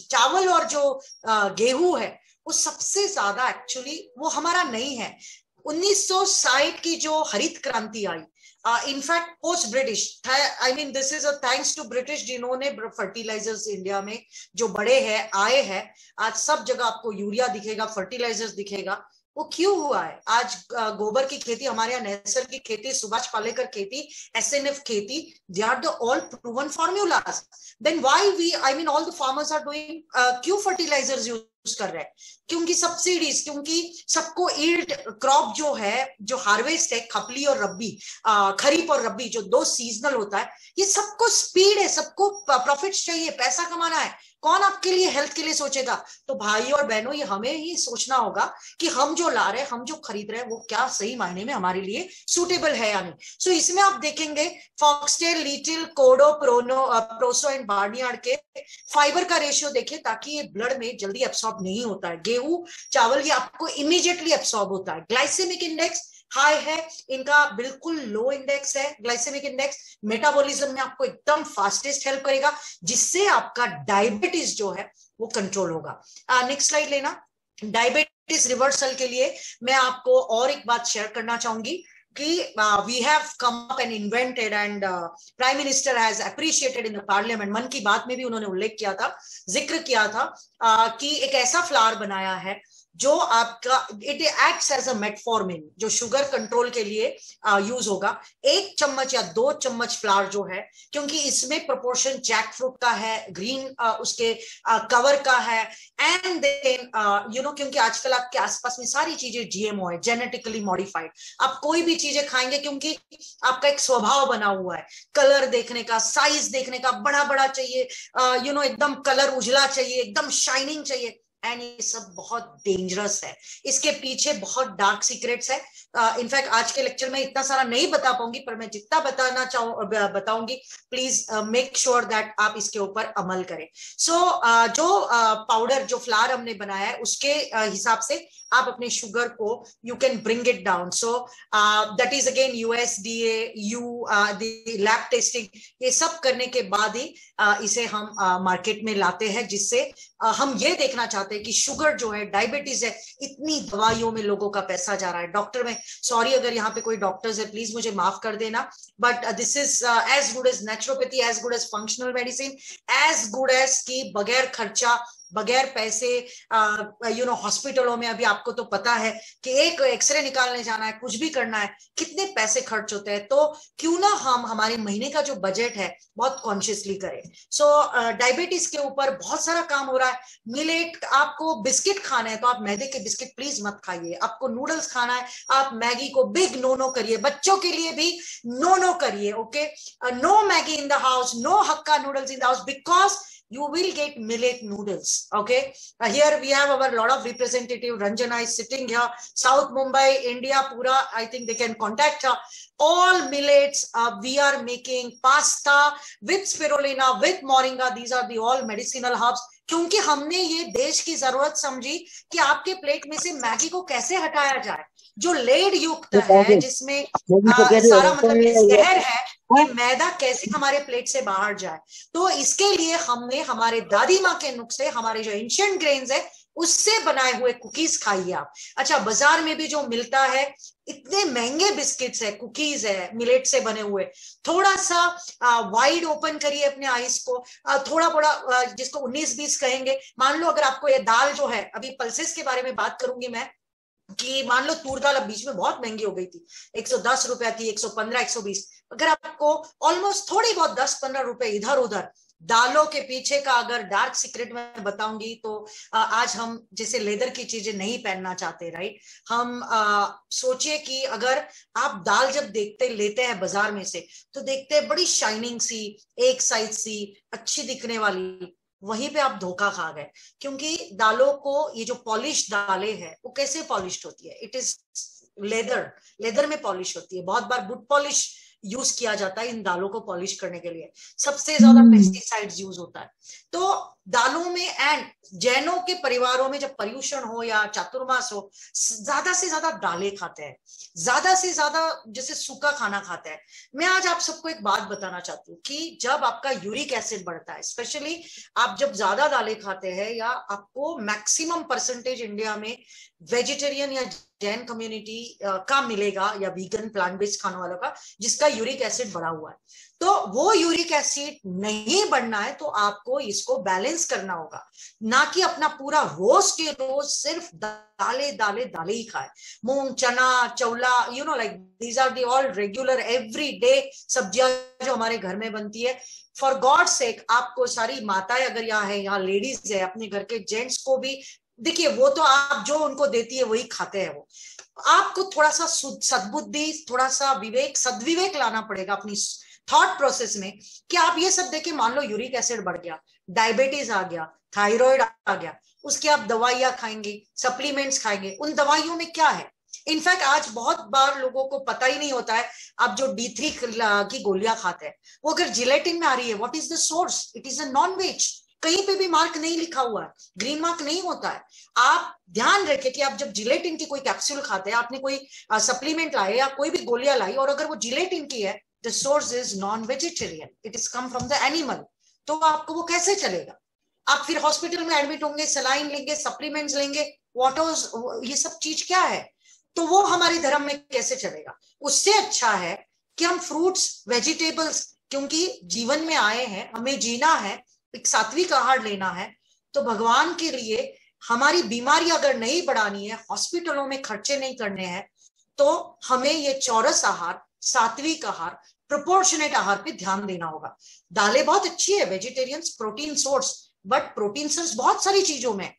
चावल और जो गेहूं है वो सबसे ज्यादा एक्चुअली वो हमारा नहीं है। 1960 की जो हरित क्रांति आई, in fact post British, I mean this is a thanks to British, जिन्होंने फर्टिलाइजर्स इंडिया में जो बड़े हैं आए हैं। आज सब जगह आपको यूरिया दिखेगा, फर्टिलाइजर्स दिखेगा। वो क्यों हुआ है? आज गोबर की खेती, हमारे यहाँ नैसर की खेती, सुभाष पालेकर खेती, SNF खेती, they are the all proven formulas. Then why we, I mean all the farmers are doing, क्यों फर्टिलाइजर्स यूज कर रहे हैं? क्योंकि सब्सिडीज, क्योंकि सबको ईल्ड क्रॉप जो है, जो हार्वेस्ट है, खपली और रब्बी, खरीफ और रब्बी जो 2 सीजनल होता है, ये सबको स्पीड है, सबको प्रॉफिट्स चाहिए, पैसा कमाना है। कौन आपके लिए हेल्थ के लिए सोचेगा? तो भाई और बहनों, ये हमें ही सोचना होगा कि हम जो ला रहे हैं, हम जो खरीद रहे हैं, वो क्या सही मायने में हमारे लिए सूटेबल है या नहीं। सो इसमें आप देखेंगे foxtail, लीटिल, kodo, proso and barnyard के फाइबर का रेशियो देखिए, ताकि ये ब्लड में जल्दी एब्सॉर्ब नहीं होता है। गेहूं, चावल, ये आपको इमीडिएटली एब्सॉर्ब होता है। ग्लाइसेमिक इंडेक्स हाई है इनका, बिल्कुल लो इंडेक्स है ग्लाइसेमिक इंडेक्स। मेटाबॉलिज्म में आपको एकदम फास्टेस्ट हेल्प करेगा, जिससे आपका डायबिटीज जो है वो कंट्रोल होगा। नेक्स्ट स्लाइड लेना। डायबिटीज रिवर्सल के लिए मैं आपको और एक बात शेयर करना चाहूंगी कि we have come up and invented and Prime Minister has appreciated in the Parliament, मन की बात में भी उन्होंने उल्लेख किया था, जिक्र किया था कि एक ऐसा फ्लावर बनाया है जो आपका it acts as a metformin, जो शुगर कंट्रोल के लिए यूज होगा। 1 चम्मच या 2 चम्मच फ्लावर जो है, क्योंकि इसमें प्रोपोर्शन जैक फ्रूट का है, ग्रीन उसके कवर का है, एंड देन क्योंकि आजकल आपके आसपास में सारी चीजें GMO है, जेनेटिकली मॉडिफाइड। आप कोई भी चीजें खाएंगे क्योंकि आपका एक स्वभाव बना हुआ है, कलर देखने का, साइज देखने का, बड़ा बड़ा चाहिए, एकदम कलर उजला चाहिए, एकदम शाइनिंग चाहिए, एंड ये सब बहुत डेंजरस है। इसके पीछे बहुत डार्क सीक्रेट्स है। इनफैक्ट आज के लेक्चर में इतना सारा नहीं बता पाऊंगी, पर मैं जितना बताऊंगी, प्लीज मेक श्योर दैट आप इसके ऊपर अमल करें। सो जो पाउडर, जो फ्लावर हमने बनाया है, उसके हिसाब से आप अपने शुगर को you can bring it down. So that is again USDA, lab testing, ये सब करने के बाद ही इसे हम मार्केट में लाते हैं, जिससे हम ये देखना चाहते हैं कि शुगर जो है, डायबिटीज है, इतनी दवाइयों में लोगों का पैसा जा रहा है। डॉक्टर में, सॉरी अगर यहाँ पे कोई डॉक्टर्स है, प्लीज मुझे माफ कर देना, but this is as good as naturopathy, as good as functional medicine, as good as की बगैर खर्चा, बगैर पैसे, हॉस्पिटलों में अभी आपको तो पता है कि एक एक्सरे निकालने जाना है, कुछ भी करना है, कितने पैसे खर्च होते हैं। तो क्यों ना हम हमारे महीने का जो बजट है बहुत कॉन्शियसली करें। सो डायबिटीज के ऊपर बहुत सारा काम हो रहा है। मिलेट, आपको बिस्किट खाना है तो आप मैदे के बिस्किट प्लीज मत खाइए। आपको नूडल्स खाना है, आप मैगी को बिग नो करिए। बच्चों के लिए भी नो करिए, okay? No Maggi in the house, no hakka noodles in the house, because you will get millet noodles. Okay, here we have our lot of representative. Ranjana is sitting here, South Mumbai, India, pura. I think they can contact her. All millets, we are making pasta with spirulina, with moringa. These are the all medicinal herbs. क्योंकि हमने ये देश की जरूरत समझी कि आपके प्लेट में से मैगी को कैसे हटाया जाए, जो लेड युक्त है, जिसमें सारा मतलब जहर है, ये मैदा कैसे हमारे प्लेट से बाहर जाए। तो इसके लिए हमने हमारे दादी माँ के नुस्खे, हमारे जो एंशिएंट ग्रेन्स है, उससे बनाए हुए कुकीज खाइए आप। अच्छा, बाजार में भी जो मिलता है, इतने महंगे बिस्किट्स है, कुकीज है मिलेट से बने हुए, थोड़ा सा वाइड ओपन करिए अपने आईज को, थोड़ा बड़ा, जिसको 19-20 कहेंगे। मान लो अगर आपको ये दाल जो है, अभी पल्सेस के बारे में बात करूंगी मैं, कि मान लो तूर दाल अब बीच में बहुत महंगी हो गई थी, 110 रुपया थी, 115, 120। अगर आपको ऑलमोस्ट थोड़ी बहुत 10-15 रुपए इधर उधर, दालों के पीछे का अगर डार्क सीक्रेट में बताऊंगी तो आज हम जैसे लेदर की चीजें नहीं पहनना चाहते, राइट? हम सोचिए कि अगर आप दाल जब लेते हैं बाजार में से, तो देखते हैं बड़ी शाइनिंग सी, एक साइज सी, अच्छी दिखने वाली, वहीं पे आप धोखा खा गए। क्योंकि दालों को, ये जो पॉलिश दालें हैं, वो कैसे पॉलिश होती है? इट इज लेदर में पॉलिश होती है। बहुत बार वुड पॉलिश यूज किया जाता है इन दालों को पॉलिश करने के लिए, सबसे ज्यादा पेस्टिसाइड्स यूज होता है। तो दालों में, एंड जैनों के परिवारों में जब पर्यूषण हो या चातुर्मास हो, ज्यादा से ज्यादा दालें खाते हैं, ज्यादा से ज्यादा जैसे सूखा खाना खाते हैं। मैं आज आप सबको एक बात बताना चाहती हूँ कि जब आपका यूरिक एसिड बढ़ता है, स्पेशली आप जब ज्यादा दालें खाते हैं, या आपको मैक्सिमम परसेंटेज इंडिया में वेजिटेरियन या जैन कम्युनिटी का मिलेगा, या वीगन प्लांट बेस्ड खाने वालों का, जिसका यूरिक एसिड बढ़ा हुआ है, तो वो यूरिक एसिड नहीं बढ़ना है तो आपको इसको बैलेंस करना होगा, ना कि अपना पूरा रोज के रोज सिर्फ दाले दाले दाले ही खाए। मूंग, चना, चौला, you know, like these are the all regular every day सब्जियां जो हमारे घर में बनती है। फॉर गॉड सेक, आपको सारी माताएं अगर यहाँ है, यहाँ लेडीज है, अपने घर के जेंट्स को भी देखिए, वो तो आप जो उनको देती है वही खाते हैं। वो आपको थोड़ा सा सद्बुद्धि, थोड़ा सा विवेक, सद्विवेक लाना पड़ेगा अपनी थॉट प्रोसेस में, कि आप ये सब देखे, मान लो यूरिक एसिड बढ़ गया, डायबिटीज आ गया, थायराइड आ गया, उसके आप दवाइयां खाएंगे, सप्लीमेंट्स खाएंगे, उन दवाइयों में क्या है? इनफैक्ट आज बहुत बार लोगों को पता ही नहीं होता है, आप जो D3 की गोलियां खाते हैं, वो अगर जिलेटिन में आ रही है, what is the source? It is a non veg, कहीं पे भी मार्क नहीं लिखा हुआ है, ग्रीन मार्क नहीं होता है। आप ध्यान रखें कि आप जब जिलेटिन की कोई कैप्सूल खाते हैं, आपने कोई सप्लीमेंट लाए या कोई भी गोलियां लाई, और अगर वो जिलेटिन की है, the source is non vegetarian, it is come from the animal, तो आपको वो कैसे चलेगा? आप फिर हॉस्पिटल में एडमिट होंगे, सलाइन लेंगे, सप्लीमेंट्स लेंगे, वाटर्स, ये सब चीज क्या है? तो वो हमारे धर्म में कैसे चलेगा? उससे अच्छा है कि हम फ्रूट्स, वेजिटेबल्स, क्योंकि जीवन में आए हैं, हमें जीना है, एक सात्विक आहार लेना है, तो भगवान के लिए हमारी बीमारी अगर नहीं बढ़ानी है, हॉस्पिटलों में खर्चे नहीं करने हैं, तो हमें ये चौरस आहार, सात्विक आहार, प्रोपोर्शनेट आहार पे ध्यान देना होगा। दालें बहुत अच्छी है, vegetarian protein source, but protein source बहुत सारी चीजों में।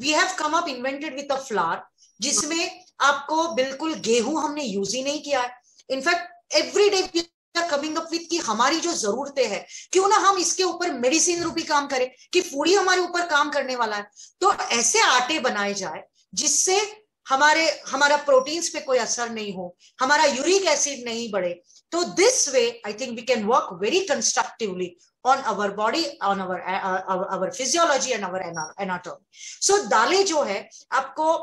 We have come up invented with a flour, जिसमें आपको बिल्कुल गेहूं हमने यूज ही नहीं किया है। In fact every day coming up with कि हमारी जो जरूरतें हैं, क्यों ना हम इसके ऊपर मेडिसिन रूपी काम करें, कि फूड ही हमारे ऊपर काम करने वाला है। तो ऐसे आटे बनाए जाए जिससे हमारा प्रोटीन्स पे कोई असर नहीं हो, हमारा यूरिक एसिड नहीं बढ़े। तो this way I think we can work very constructively on our body, on our physiology and our anatomy. So दालें जो है, आपको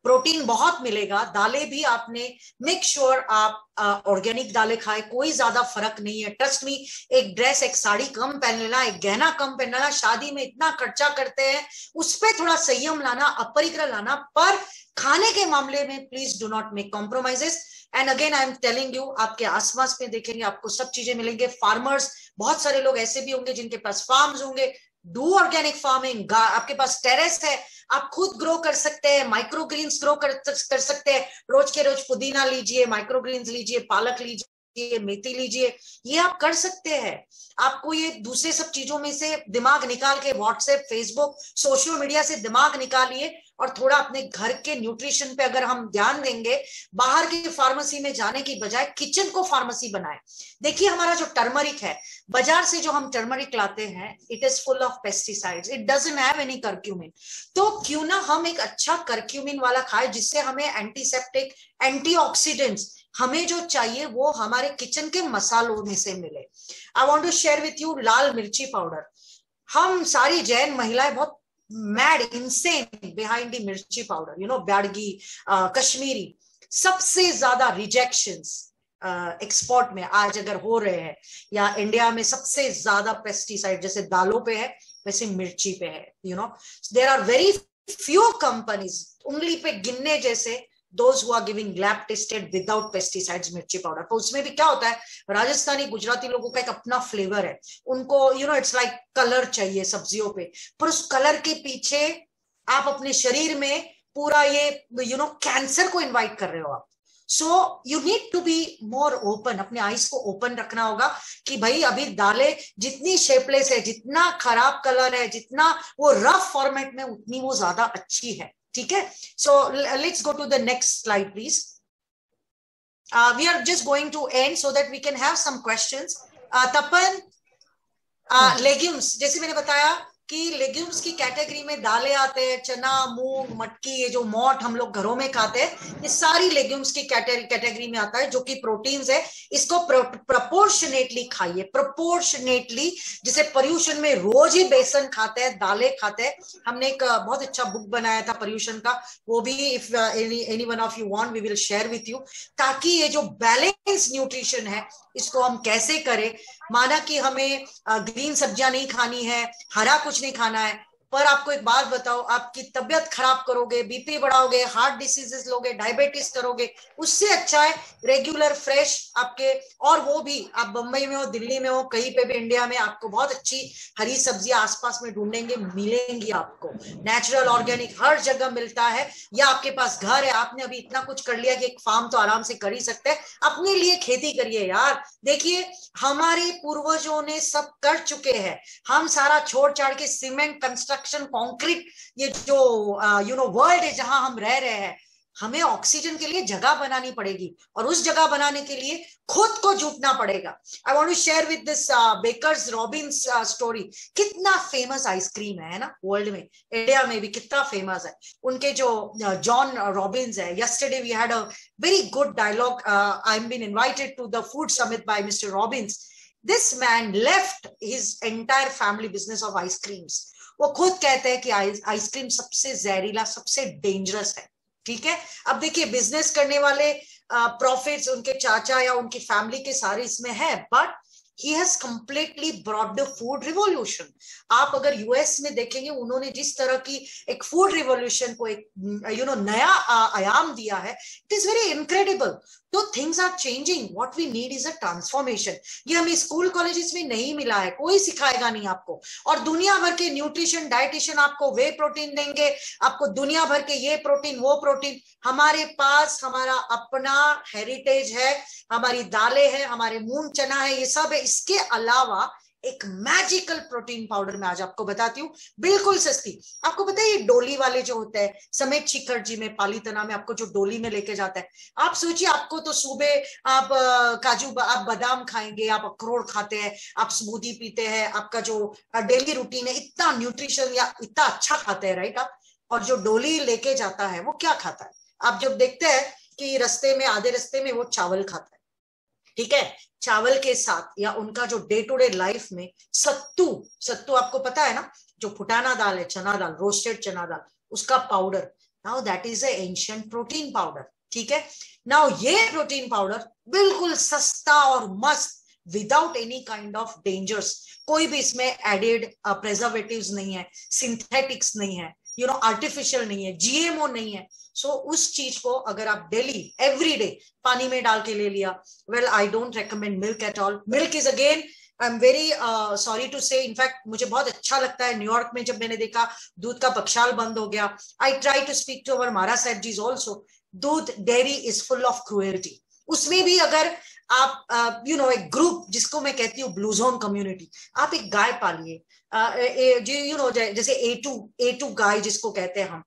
प्रोटीन बहुत मिलेगा। दालें भी आपने मेक श्योर आप ऑर्गेनिक दालें खाए, कोई ज्यादा फर्क नहीं है, ट्रस्ट मी। एक ड्रेस, एक साड़ी कम पहन लेना, एक गहना कम पहन लेना, शादी में इतना खर्चा करते हैं, उस पर थोड़ा संयम लाना, अपरिग्रह लाना, पर खाने के मामले में please do not make compromises. And again I am telling you, आपके आसपास में देखेंगे आपको सब चीजें मिलेंगे। फार्मर्स, बहुत सारे लोग ऐसे भी होंगे जिनके पास फार्म्स होंगे, डू ऑर्गेनिक फार्मिंग। आपके पास टेरेस है, आप खुद ग्रो कर सकते हैं, माइक्रो ग्रीन्स ग्रो कर सकते हैं। रोज के रोज पुदीना लीजिए, माइक्रो ग्रीन्स लीजिए, पालक लीजिए, मेथी लीजिए, ये आप कर सकते हैं। आपको ये दूसरे सब चीजों में से दिमाग निकाल के, व्हाट्सएप, फेसबुक, सोशल मीडिया से दिमाग निकालिए, और थोड़ा अपने घर के न्यूट्रिशन पे अगर हम ध्यान देंगे, बाहर की फार्मेसी में जाने की बजाय किचन को फार्मेसी बनाए। देखिए, हमारा जो टर्मरिक है, बाजार से जो हम टर्मरिक लाते हैं, it is full of pesticides, it doesn't have any curcumin. तो क्यों ना हम एक अच्छा करक्यूमिन वाला खाए, जिससे हमें एंटीसेप्टिक, एंटीऑक्सीडेंट्स, हमें जो चाहिए वो हमारे किचन के मसालों में से मिले। I want to share with you लाल मिर्ची पाउडर। हम सारी जैन महिलाएं बहुत mad, insane behind the mirchi powder, you know, Byadgi, Kashmiri. सबसे ज्यादा रिजेक्शंस एक्सपोर्ट में आज अगर हो रहे हैं, या इंडिया में सबसे ज्यादा पेस्टिसाइड जैसे दालों पे है, वैसे मिर्ची पे है। You know, there are very few companies, उंगली पे गिनने जैसे, those who are giving lab tested without pesticides मिर्ची पाउडर। तो उसमें भी क्या होता है, राजस्थानी, गुजराती लोगों का एक अपना फ्लेवर है, उनको you know it's like colour चाहिए सब्जियों पे, पर उस कलर के पीछे आप अपने शरीर में पूरा ये यू नो कैंसर को इनवाइट कर रहे हो आप। So you need to be more open, अपने आईज को ओपन रखना होगा कि भाई अभी दालें जितनी शेपलेस है, जितना खराब कलर है, जितना वो रफ फॉर्मेट में, उतनी वो ज्यादा अच्छी है। ठीक है, so let's go to the next slide please. We are just going to end so that we can have some questions. Tapan, legumes, जैसे मैंने बताया, कि लेग्यूम्स की कैटेगरी में दालें आते हैं, चना, मूंग, मटकी, ये जो मोठ हम लोग घरों में खाते हैं, ये सारी लेग्यूम्स की कैटेगरी में आता है, जो कि प्रोटीन्स है। इसको प्रोपोर्शनेटली खाइए, प्रोपोर्शनेटली। जैसे पर्यूषण में रोज ही बेसन खाते हैं, दालें खाते हैं। हमने एक बहुत अच्छा बुक बनाया था पर्यूषण का, वो भी if any one of you want we will share with you, ताकि ये जो बैलेंस न्यूट्रिशन है इसको हम कैसे करें। माना कि हमें ग्रीन सब्जियां नहीं खानी है, हरा कुछ नहीं खाना है, पर आपको एक बात बताओ, आपकी तबियत खराब करोगे, बीपी बढ़ाओगे, हार्ट डिसीजेस लोगे, डायबिटीज करोगे, उससे अच्छा है रेगुलर फ्रेश आपके। और वो भी आप बंबई में हो, दिल्ली में हो, कहीं पे भी इंडिया में आपको बहुत अच्छी हरी सब्जियां आसपास में ढूंढेंगे, मिलेंगी आपको। नेचुरल ऑर्गेनिक हर जगह मिलता है, या आपके पास घर है, आपने अभी इतना कुछ कर लिया कि एक फार्म तो आराम से कर ही सकते हैं, अपने लिए खेती करिए यार। देखिए हमारे पूर्वजों ने सब कर चुके हैं, हम सारा छोड़ छाड़ के सीमेंट, कंस्ट्रक्शन, कंक्रीट, ये जो वर्ल्ड है जहां हम रह रहे हैं, हमें ऑक्सीजन के लिए जगह बनानी पड़ेगी, और उस जगह बनाने के लिए खुद को जुटना पड़ेगा। I want to share with this बेकर्स रॉबिन्स स्टोरी। कितना फेमस आइसक्रीम है ना वर्ल्ड में, इंडिया में भी कितना फेमस है। उनके जो जॉन रॉबिन्स है, yesterday we had a very good dialogue. I've been invited to the food summit by Mr. Robbins. This man left his entire family business of ice creams. वो खुद कहते हैं कि आइसक्रीम सबसे जहरीला, सबसे डेंजरस है। ठीक है, अब देखिए बिजनेस करने वाले प्रॉफिट्स उनके चाचा या उनकी फैमिली के सारे इसमें है, but he has completely brought the food revolution. आप अगर यूएस में देखेंगे, उन्होंने जिस तरह की एक फूड रिवॉल्यूशन को एक नया आयाम दिया है, इट इज वेरी इनक्रेडिबल। तो things are changing, what we need is a transformation. ये हमें स्कूल कॉलेजेस में नहीं मिला है, कोई सिखाएगा नहीं आपको। और दुनिया भर के न्यूट्रिशन डाइटिशियन आपको वे प्रोटीन देंगे, आपको दुनिया भर के ये प्रोटीन वो प्रोटीन। हमारे पास हमारा अपना हेरिटेज है, हमारी दालें हैं, हमारे मूंग चना है, ये सब है। इसके अलावा एक मैजिकल प्रोटीन पाउडर मैं आज आपको बताती हूँ, बिल्कुल सस्ती। आपको पता है ये डोली वाले जो होते हैं, समेत शिखर जी में, पालीतना में, आपको जो डोली में लेके जाता है। आप सोचिए, आपको तो सुबह आप काजू, आप बादाम खाएंगे, आप अखरोट खाते हैं, आप स्मूदी पीते हैं, आपका जो डेली रूटीन है, इतना न्यूट्रिशन या इतना अच्छा खाते हैं, राइट आप। और जो डोली लेके जाता है वो क्या खाता है? आप जब देखते हैं कि रास्ते में, आधे रास्ते में वो चावल खाता है, ठीक है, चावल के साथ या उनका जो डे टू डे लाइफ में सत्तू आपको पता है ना, जो फुटाना दाल है, चना दाल, रोस्टेड चना दाल, उसका powder, now that is a ancient protein powder. ठीक है, नाउ ये प्रोटीन पाउडर बिल्कुल सस्ता और मस्त, without any kind of dangers. कोई भी इसमें एडेड प्रिजर्वेटिव्स नहीं है, सिंथेटिक्स नहीं है, आर्टिफिशियल नहीं है, जीएमओ नहीं है। सो उस चीज को अगर आप डेली एवरीडे पानी में डाल के ले लिया, well I don't recommend milk at all. Milk is again, I am very sorry to say, in fact मुझे बहुत अच्छा लगता है न्यूयॉर्क में जब मैंने देखा दूध का बख्शाल बंद हो गया। I try to speak to our Maharaj Sahab ji also, दूध dairy is full of cruelty. उसमें भी अगर आप एक ग्रुप जिसको मैं कहती हूँ ब्लू जोन कम्युनिटी, आप एक गाय पालिए, जैसे A2 गाय जिसको कहते हैं हम,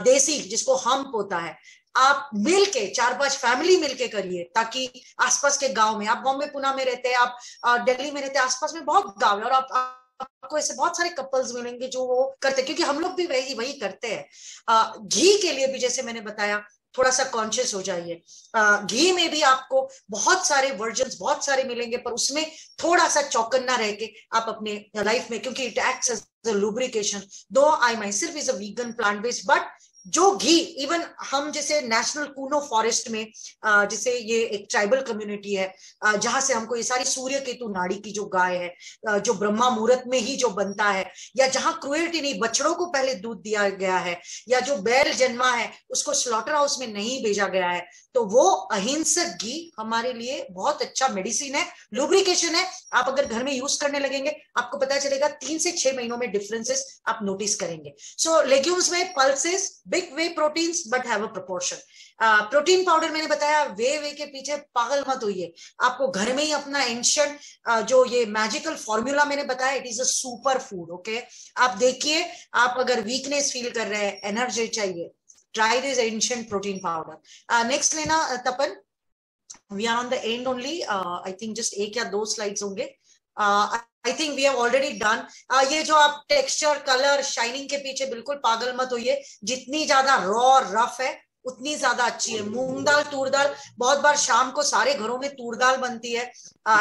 देसी जिसको हम्प होता है, आप मिलके 4-5 फैमिली मिलके करिए, ताकि आसपास के गांव में, आप बॉम्बे पुणे में रहते हैं, आप दिल्ली में रहते हैं, आसपास में बहुत गांव है, और आपको ऐसे बहुत सारे कपल्स मिलेंगे जो वो करते हैं, क्योंकि हम लोग भी वही करते हैं। घी के लिए भी जैसे मैंने बताया, थोड़ा सा कॉन्शियस हो जाइए। घी में भी आपको बहुत सारे वर्जन्स बहुत सारे मिलेंगे, पर उसमें थोड़ा सा चौकन्ना रह के आप अपने लाइफ में, क्योंकि it acts as a lubrication. Though I myself is a vegan plant based, but जो घी, इवन हम जैसे नेशनल कूनो फॉरेस्ट में, जैसे ये एक ट्राइबल कम्युनिटी है, जहां से हमको ये सारी सूर्य केतु नाड़ी की जो गाय है, जो ब्रह्मा मुहूर्त में ही जो बनता है, या जहां क्रुएल्टी नहीं, बछड़ों को पहले दूध दिया गया है, या जो बैल जन्मा है उसको स्लॉटर हाउस में नहीं भेजा गया है, तो वो अहिंसक घी हमारे लिए बहुत अच्छा मेडिसिन है, लुब्रिकेशन है। आप अगर घर में यूज करने लगेंगे, आपको पता चलेगा 3 से 6 महीनों में डिफरेंसेस आप नोटिस करेंगे। सो लेग्यूम्स में pulses, big way proteins, but have a proportion. Protein powder मैंने बताया, वे के पीछे पागल मत होइए, आपको घर में ही अपना एंशिएंट जो ये मैजिकल फॉर्मूला मैंने बताया, it is a super food. Okay, आप देखिए, आप अगर वीकनेस फील कर रहे हैं, एनर्जी चाहिए, try this ancient protein powder. Next लेना तपन, we are on the end only. I think just 1 या 2 slides होंगे. I think we have already done. ये जो आप टेक्सचर, कलर, शाइनिंग के पीछे बिल्कुल पागल मत होइए, जितनी ज्यादा रॉ रफ है उतनी ज्यादा अच्छी है। मूंग दाल, तूर दाल, बहुत बार शाम को सारे घरों में तूर दाल बनती है।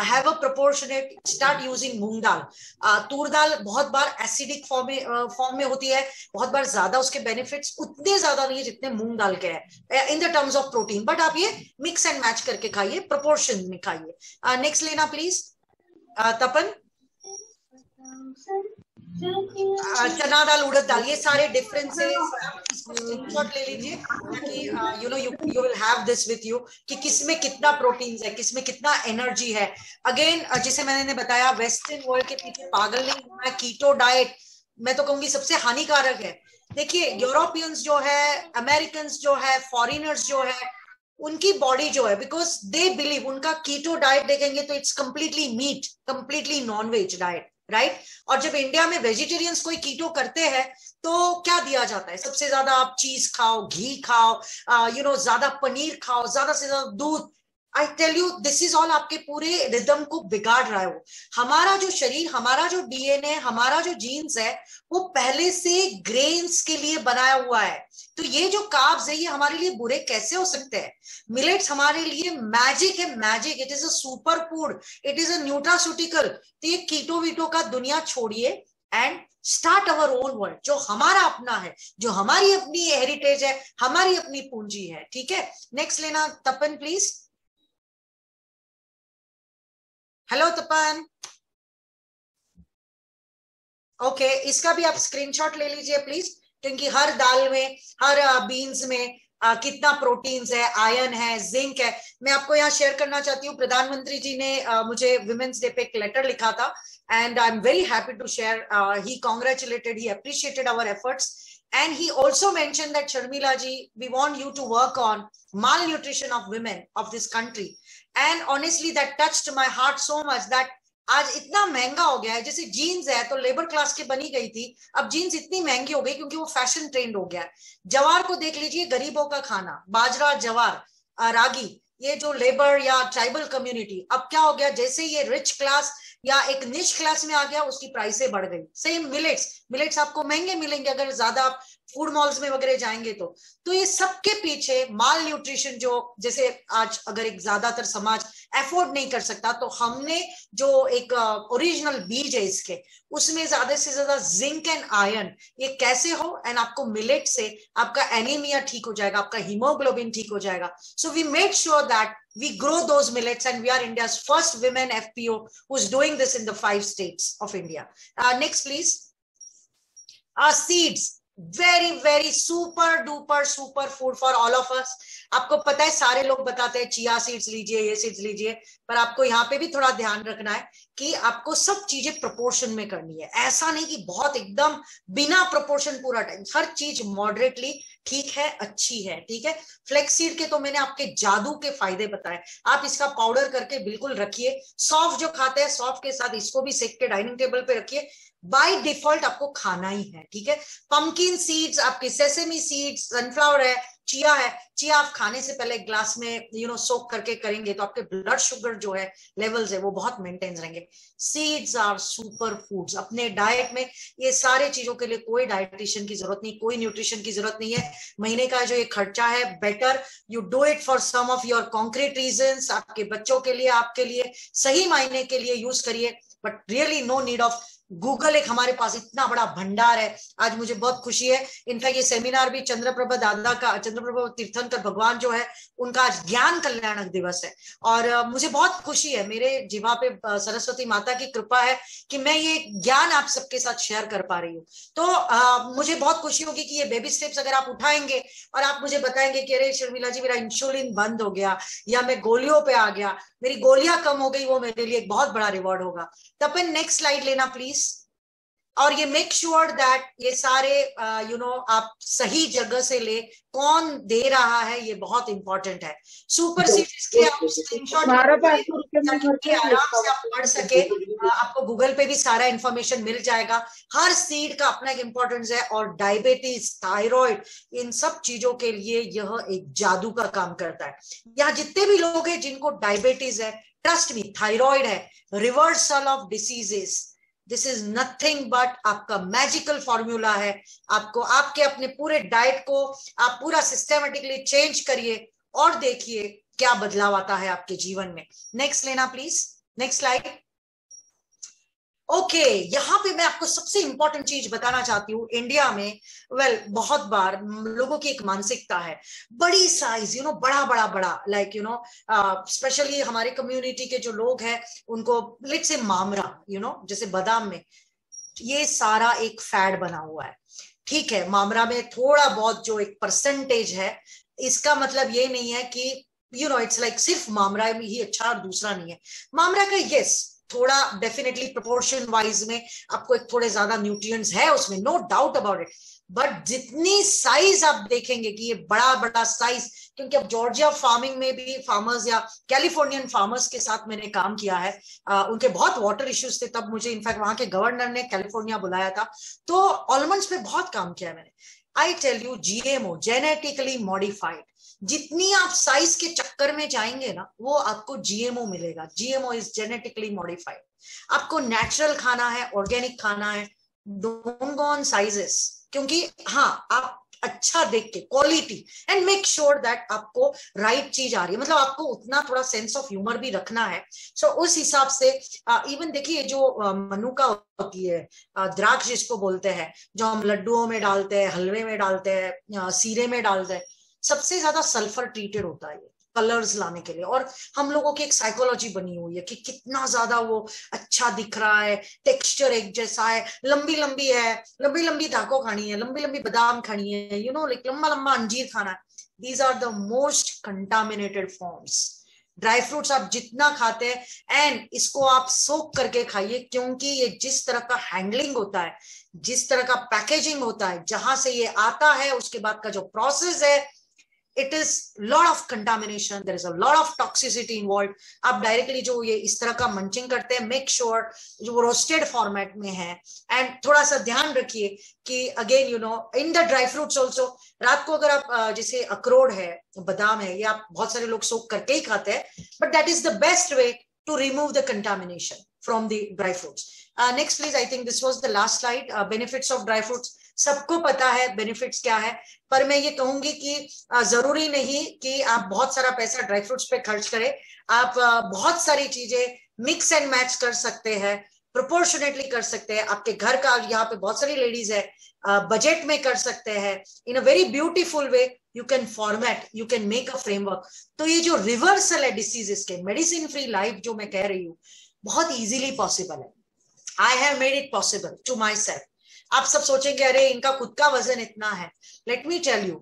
Have a proportionate, start using moong dal. तूर दाल बहुत बार एसिडिक फॉर्म में होती है, बहुत बार ज्यादा उसके बेनिफिट्स उतने ज्यादा नहीं है जितने मूंग दाल के हैं इन the terms of protein, but आप ये मिक्स एंड मैच करके खाइए, प्रोपोर्शन में खाइए। नेक्स्ट लेना प्लीज तपन। चना दाल, उड़द दाल, ये सारे डिफरेंसेस इसको स्क्रीनशॉट ले लीजिए ताकि you know you will have this with you कि किसमें कितना प्रोटीन्स है, किसमें कितना एनर्जी है। अगेन जिसे मैंने बताया, वेस्टर्न वर्ल्ड के पीछे पागल नहीं होना है। कीटो डाइट मैं तो कहूंगी सबसे हानिकारक है। देखिए यूरोपियंस जो है, अमेरिकन जो है, फॉरेनर्स जो है, उनकी बॉडी जो है, बिकॉज दे बिलीव, उनका कीटो डाइट देखेंगे तो it's completely meat, completely non veg diet, right. और जब इंडिया में वेजिटेरियंस कोई कीटो करते हैं तो क्या दिया जाता है? सबसे ज्यादा आप चीज खाओ, घी खाओ, ज्यादा पनीर खाओ, ज्यादा से ज्यादा दूध। I tell you this is all आपके पूरे रिदम को बिगाड़ रहा है। वो हमारा जो शरीर, हमारा जो डीएनए, हमारा जो जीन्स है, वो पहले से ग्रेन्स के लिए बनाया हुआ है। तो ये जो कार्ब्स है ये हमारे लिए बुरे कैसे हो सकते हैं? मिलेट्स हमारे लिए मैजिक है, magic. It is a super food, it is a nutraceutical. तो ये कीटो वीटो का दुनिया छोड़िए and start our own world, जो हमारा अपना है, जो हमारी अपनी हेरिटेज है, हमारी अपनी पूंजी है। ठीक है, नेक्स्ट लेना Tapan please. Hello Tapan. Okay, इसका भी आप स्क्रीनशॉट ले लीजिए प्लीज, क्योंकि हर दाल में, हर बीन्स में कितना प्रोटीन्स है, आयरन है, जिंक है। मैं आपको यहाँ शेयर करना चाहती हूँ, प्रधानमंत्री जी ने मुझे विमेंस डे पे एक लेटर लिखा था and I am very happy to share. He congratulated, he appreciated our efforts and he also mentioned that Sharmila ji, we want you to work on malnutrition of women of this country, and honestly that touched my heart so much that आज इतना महंगा हो गया है। जैसे जीन्स है तो लेबर क्लास की बनी गई थी, अब जीन्स इतनी महंगी हो गई क्योंकि वो फैशन ट्रेंड हो गया है। जवार को देख लीजिए, गरीबों का खाना, बाजरा, जवार, रागी, ये जो लेबर या ट्राइबल कम्युनिटी, अब क्या हो गया, जैसे ये रिच क्लास या एक निच क्लास में आ गया, उसकी प्राइसें बढ़ गई। सेम मिलेट्स आपको महंगे मिलेंगे अगर ज्यादा आप फूड मॉल्स में वगैरह जाएंगे तो ये सबके पीछे माल न्यूट्रिशन, जो जैसे आज अगर एक ज्यादातर समाज एफोर्ड नहीं कर सकता, तो हमने जो एक ओरिजिनल बीज है इसके, उसमें ज्यादा से ज्यादा जिंक एंड आयरन, ये कैसे हो, एंड आपको मिलेट से आपका एनीमिया ठीक हो जाएगा, आपका हीमोग्लोबिन ठीक हो जाएगा। So we made sure that we grow those millets and we are India's first women FPO who's doing this in the 5 states of India. Next please. Seeds, very super duper food for all of us. आपको पता है सारे लोग बताते हैं चिया सीड्स लीजिए, ये सीड्स लीजिए, पर आपको यहाँ पे भी थोड़ा ध्यान रखना है कि आपको सब चीजें प्रोपोर्शन में करनी है। ऐसा नहीं कि बहुत एकदम बिना प्रोपोर्शन पूरा टाइम, हर चीज मॉडरेटली ठीक है, अच्छी है। ठीक है, फ्लेक्स सीड के तो मैंने आपके जादू के फायदे बताए, आप इसका पाउडर करके बिल्कुल रखिए। सौंफ जो खाते हैं, सौंफ के साथ इसको भी सेक के डाइनिंग टेबल पे रखिए, बाय डिफॉल्ट आपको खाना ही है। ठीक है, पंपकिन सीड्स, आपके सेसेमी सीड्स, सनफ्लावर है, चिया है। चिया आप खाने से पहले एक ग्लास में सोक करके करेंगे तो आपके ब्लड शुगर जो है लेवल्स है वो बहुत मेंटेन रहेंगे। Seeds are super foods. अपने डाइट में ये सारे चीजों के लिए कोई डाइटिशियन की जरूरत नहीं, कोई न्यूट्रिशन की जरूरत नहीं है। महीने का जो ये खर्चा है, better you do it for some of your concrete reasons, आपके बच्चों के लिए, आपके लिए सही मायने के लिए यूज करिए, but really no need of Google. एक हमारे पास इतना बड़ा भंडार है। आज मुझे बहुत खुशी है, इनफैक्ट ये सेमिनार भी चंद्रप्रभा दादा का, चंद्रप्रभा तीर्थंकर भगवान जो है उनका आज ज्ञान कल्याणक दिवस है, और मुझे बहुत खुशी है, मेरे जीवा पे सरस्वती माता की कृपा है कि मैं ये ज्ञान आप सबके साथ शेयर कर पा रही हूँ। तो मुझे बहुत खुशी होगी कि ये बेबी स्टेप्स अगर आप उठाएंगे और आप मुझे बताएंगे कि अरे शर्मिला जी मेरा इंसुलिन बंद हो गया या मैं गोलियों पे आ गया, मेरी गोलियां कम हो गई, वो मेरे लिए एक बहुत बड़ा रिवॉर्ड होगा। तब नेक्स्ट स्लाइड लेना प्लीज। और ये मेक श्योर दैट ये सारे आप सही जगह से ले, कौन दे रहा है ये बहुत इंपॉर्टेंट है। सुपर सीड्स के आप स्क्रीनशॉट ताकि आराम से आप पढ़ सके, आपको गूगल पे भी सारा इंफॉर्मेशन मिल जाएगा। हर सीड का अपना एक इंपॉर्टेंस है, और डायबिटीज, थायराइड, इन सब चीजों के लिए यह एक जादू का काम करता है। यहाँ जितने भी लोग हैं जिनको डायबिटीज है, ट्रस्ट मी, थायराइड है, reversal of diseases, this is nothing but आपका मैजिकल फॉर्मूला है। आपको आपके अपने पूरे डाइट को आप पूरा सिस्टमेटिकली चेंज करिए और देखिए क्या बदलाव आता है आपके जीवन में। नेक्स्ट लेना प्लीज, नेक्स्ट स्लाइड। ओके, यहाँ पे मैं आपको सबसे इंपॉर्टेंट चीज बताना चाहती हूँ। इंडिया में बहुत बार लोगों की एक मानसिकता है, बड़ी साइज, बड़ा बड़ा बड़ा, लाइक स्पेशली हमारे कम्युनिटी के जो लोग हैं उनको लेट्स से मामरा, जैसे बादाम में, ये सारा एक फैड बना हुआ है। ठीक है, मामरा में थोड़ा बहुत जो एक परसेंटेज है, इसका मतलब ये नहीं है कि इट्स लाइक सिर्फ मामरा में ही अच्छा और दूसरा नहीं है। मामरा का यस थोड़ा डेफिनेटली प्रोपोर्शन वाइज में आपको एक थोड़े ज्यादा न्यूट्रिएंट्स है उसमें, no doubt about it, but जितनी साइज आप देखेंगे कि ये बड़ा बड़ा साइज, क्योंकि अब जॉर्जिया फार्मिंग में भी फार्मर्स या कैलिफोर्नियन फार्मर्स के साथ मैंने काम किया है, उनके बहुत वाटर इश्यूज थे, तब मुझे इनफैक्ट वहां के गवर्नर ने कैलिफोर्निया बुलाया था, तो ऑलमंड्स पे बहुत काम किया है मैंने। I tell you, GMO, genetically modified, जितनी आप साइज के चक्कर में जाएंगे ना, वो आपको जीएमओ मिलेगा। GMO is genetically modified. आपको नेचुरल खाना है, ऑर्गेनिक खाना है, डोंट गो ऑन साइजेस, क्योंकि हाँ, आप अच्छा देख के quality and make sure that आपको राइट चीज आ रही है, मतलब आपको उतना थोड़ा सेंस ऑफ ह्यूमर भी रखना है। सो उस हिसाब से इवन देखिए जो मनुका होती है, द्राक्ष जिसको बोलते हैं, जो हम लड्डुओं में डालते हैं, हलवे में डालते हैं, सीरे में डालते हैं, सबसे ज्यादा सल्फर ट्रीटेड होता है कलर्स लाने के लिए, और हम लोगों की एक साइकोलॉजी बनी हुई है कि कितना ज्यादा वो अच्छा दिख रहा है, टेक्सचर एक जैसा है, लंबी लंबी है, लंबी लंबी दाको खानी है, लंबी लंबी बादाम खानी है, लाइक लंबा लंबा अंजीर खाना है। These are the most contaminated forms. Dry fruits आप जितना खाते हैं एंड इसको आप सोक करके खाइए, क्योंकि ये जिस तरह का हैंडलिंग होता है, जिस तरह का पैकेजिंग होता है, जहां से ये आता है, उसके बाद का जो प्रोसेस है, it is lot of contamination, there is a lot of toxicity involved। आप डायरेक्टली जो ये इस तरह का मंचिंग करते हैं, मेक श्योर जो रोस्टेड फॉर्मेट में है, एंड थोड़ा सा ध्यान रखिए कि again in the dry fruits also, रात को अगर आप जैसे अखरोट है, बादाम है, ये आप बहुत सारे लोग सोक करके ही खाते हैं, but that is the best way to remove the contamination from the dry fruits. Next please, I think this was the last slide. Benefits of dry fruits, सबको पता है बेनिफिट्स क्या है, पर मैं ये कहूंगी कि जरूरी नहीं कि आप बहुत सारा पैसा ड्राई फ्रूट्स पे खर्च करें। आप बहुत सारी चीजें मिक्स एंड मैच कर सकते हैं, प्रोपोर्शनेटली कर सकते हैं। आपके घर का, यहाँ पे बहुत सारी लेडीज है, बजट में कर सकते हैं, in a very beautiful way you can format, you can make a framework. तो ये जो रिवर्सल है डिसीजेस के, मेडिसिन फ्री लाइफ जो मैं कह रही हूँ, बहुत इजीली पॉसिबल है। I have made it possible to myself. आप सब सोचेंगे अरे इनका खुद का वजन इतना है, लेट मी टेल यू